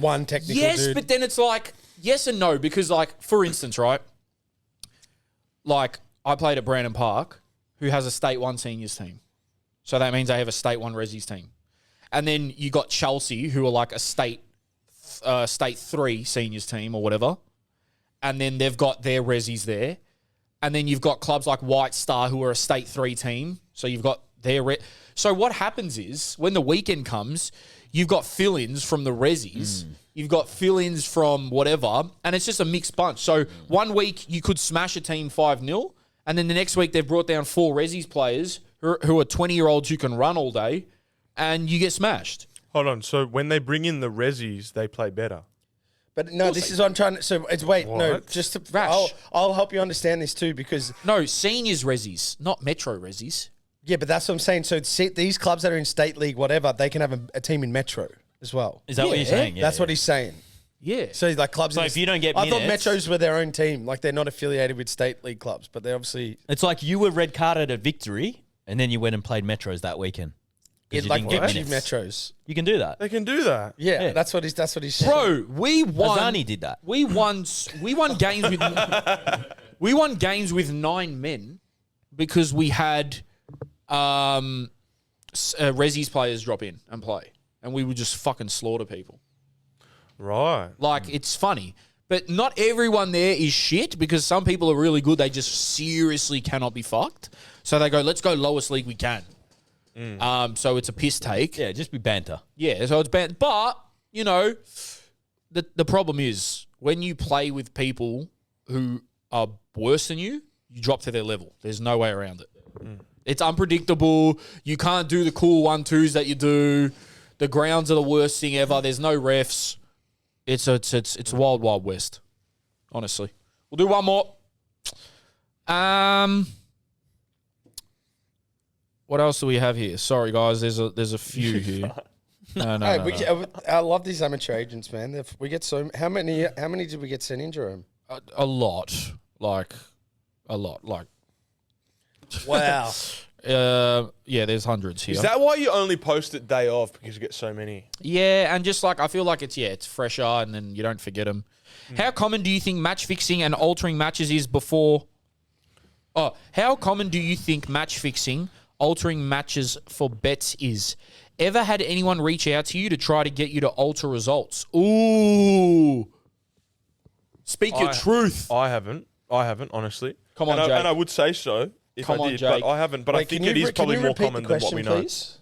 one technical Yes, dude? but then it's like, yes and no, because like, for instance, right? Like, I played at Brandon Park, who has a State 1 seniors team. So that means they have a State 1 Resi's team. And then you got Chelsea, who are like a State 3 seniors team or whatever. And then they've got their Resis there. And then you've got clubs like White Star, who are a State 3 team. So you've got their... So what happens is, when the weekend comes, you've got fill-ins from the Resis. You've got fill-ins from whatever. And it's just a mixed bunch. So one week, you could smash a team 5-0. And then the next week, they've brought down 4 Resis players who are 20-year-olds who can run all day. And you get smashed. Hold on. So when they bring in the Resis, they play better. But no, this is what I'm trying to... So it's no, What? just to... Rash. I'll help you understand this too, because... No, seniors Resis, not Metro Resis. Yeah, but that's what I'm saying. So these clubs that are in state league, whatever, they can have a team in Metro as well. Is that what you're Yeah. saying? Yeah, That's yeah. what he's saying. Yeah. So like clubs... So in if you don't get I thought minutes- Metros were their own team. Like they're not affiliated with state league clubs, but they're obviously... It's like you were red carded at Victory, and then you went and played Metros that weekend. 'Cause you like didn't get Victory minutes. Metros. You can do that. They can do that. Yeah, Yeah. that's what he's saying. Bro, we won. Azani did that. We won games with. We won games with 9 men because we had Resi's players drop in and play, and we would just fucking slaughter people. Right. Like, it's funny, but not everyone there is shit because some people are really good. They just seriously cannot be fucked. So they go, let's go lowest league we can. So it's a piss take. Yeah, just be banter. Yeah, so it's bad. But, you know, the problem is when you play with people who are worse than you, you drop to their level. There's no way around it. It's unpredictable. You can't do the cool 1-2s that you do. The grounds are the worst thing ever. There's no refs. It's wild, wild west, honestly. We'll do one more. What else do we have here? Sorry, guys. There's a few here. No. I love these amateur agents, man. We get so how many did we get sent in, Jerome? A lot. Like. Wow. Yeah, there's hundreds here. Is that why you only post it day of, because you get so many? Yeah, and just like I feel like it's fresher, and then you don't forget them. How common do you think match fixing and altering matches is before? Oh, how common do you think match fixing, altering matches for bets is? Ever had anyone reach out to you to try to get you to alter results? Ooh. Speak your truth. I haven't, honestly. Come on, and Jake. And I would say so if Come I on, did, Jake. but I haven't. But I Wait, think can it you is re- can probably you more repeat common the than what we question, know. please?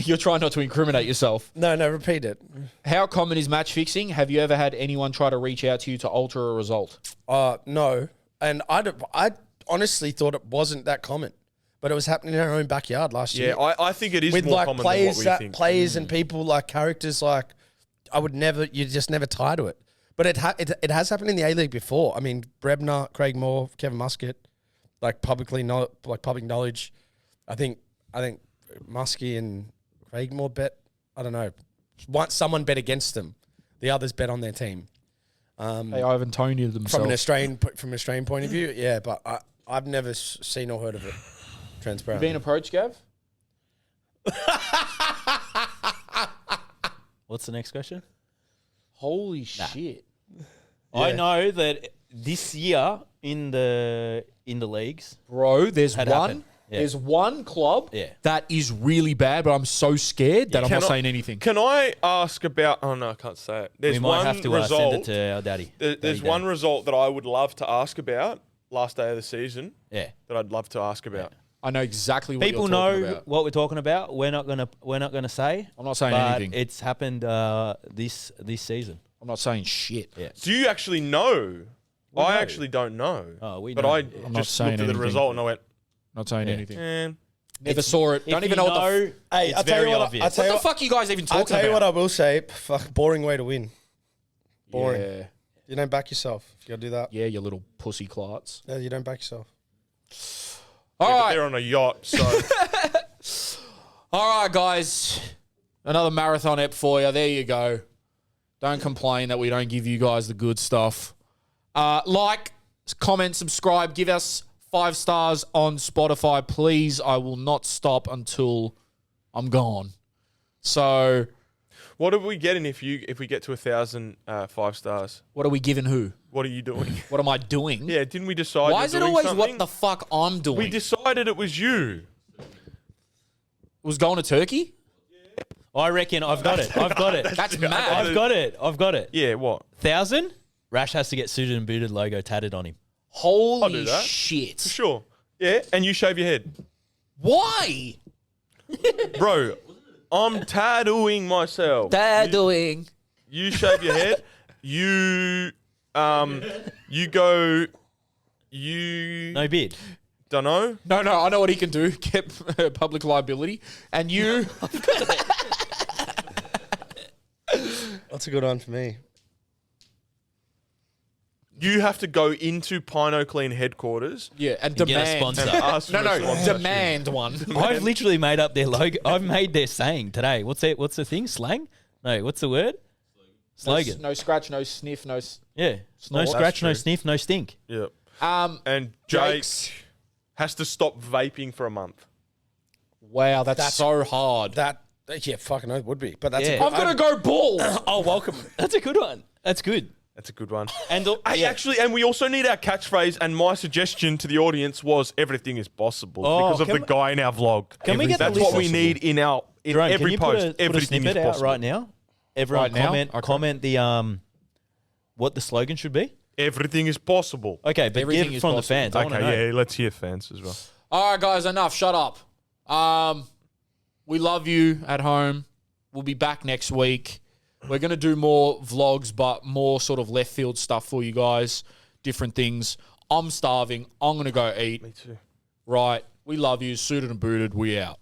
You're trying not to incriminate yourself. No, repeat it. How common is match fixing? Have you ever had anyone try to reach out to you to alter a result? No, and I honestly thought it wasn't that common, but it was happening in our own backyard last year. Yeah, I think it is With more like common players, than what we think. players and people like characters like you just never tie to it. But it has happened in the A-League before. I mean, Brebner, Craig Moore, Kevin Muscat, like public knowledge. I think Muskie and Craig Moore bet. I don't know. Once someone bet against them, the others bet on their team. They Ivan Tony themselves. From an Australian point of view, yeah. But I've never seen or heard of it. Transparent. Been approached, Gav? What's the next question? Holy shit. I know that this year in the leagues, Bro, there's Had one. happened. Yeah. There's one club Yeah. that is really bad, but I'm so scared that I'm not saying anything. Can I ask about? Oh no, I can't say it. There's we might one have to result. send it to our daddy. There's one result that I would love to ask about last day of the season. Yeah. That I'd love to ask about. I know exactly what People you're talking know about. what we're talking about. We're not gonna say. I'm not saying but anything. it's happened this season. I'm not saying shit. Yeah. Do you actually know? We I know. actually don't know. Oh, we but know. I I'm not just saying looked at the anything. result and I went, Not saying anything. Never saw it. If Don't even you know what the... Hey, it's I'll tell you very what. obvious. I'll tell What you the fuck are you guys even I'll talking tell you about? what I will say. Fuck, boring way to win. Boring. Yeah. You don't back yourself. If you gotta do that. Yeah, you little pussy clarts. No, you don't back yourself. All yeah, but right. they're on a yacht, so All right, guys. Another marathon ep for you. There you go. Don't complain that we don't give you guys the good stuff. Like, comment, subscribe, give us 5 stars on Spotify, please. I will not stop until I'm gone. So, what are we getting if we get to 1,000 5 stars? what are we giving who? What are you doing? What am I doing? Yeah, didn't we decide? Why you're is it doing always something? what the fuck I'm doing? We decided it was you. Was going to Turkey? I reckon I've got it. I've got it. That's mad. I've got it. I've got it. Yeah, what? 1,000. Rash has to get suited and booted logo tatted on him. Holy I'll do that. shit. Sure. Yeah, and you shave your head. Why? Bro, I'm tattooing myself. Doing. You shave your head. You go. You No beard. don't know. No, I know what he can do. Get public liability. And you... That's a good one for me. You have to go into Pino Clean headquarters Yeah, and Get a demand. sponsor. and ask No, for a no, sponsorship. demand one. I've literally made up their logo. I've made their saying today. What's the thing? Slang? No, what's the word? Slogan. No scratch, no sniff, no... Yeah. No Snort. scratch, no That's true. sniff, no stink. Yeah. And Jake Jake's- has to stop vaping for a month. Wow, that's so hard. Yeah, fucking it would be. But that's Yeah. a good, I'm going to go bald. Oh, welcome. That's a good one. That's good. That's a good one. And Hey, actually, and we also need our catchphrase. And my suggestion to the audience was everything is possible Oh, because of can the we- guy in our vlog. Can we get the That's list what we possible? need in Jerome, can every you post. put a Everything snippet is out possible. right now? Everyone Right now? Okay. comment the what the slogan should be. Everything is possible. Okay, but Everything give it is from the possible. fans. I wanna know. Okay, yeah, let's hear fans as well. All right, guys, enough. Shut up. We love you at home. We'll be back next week. We're going to do more vlogs, but more sort of left field stuff for you guys. Different things. I'm starving. I'm going to go eat. Me too. Right. We love you. Suited and booted. We out.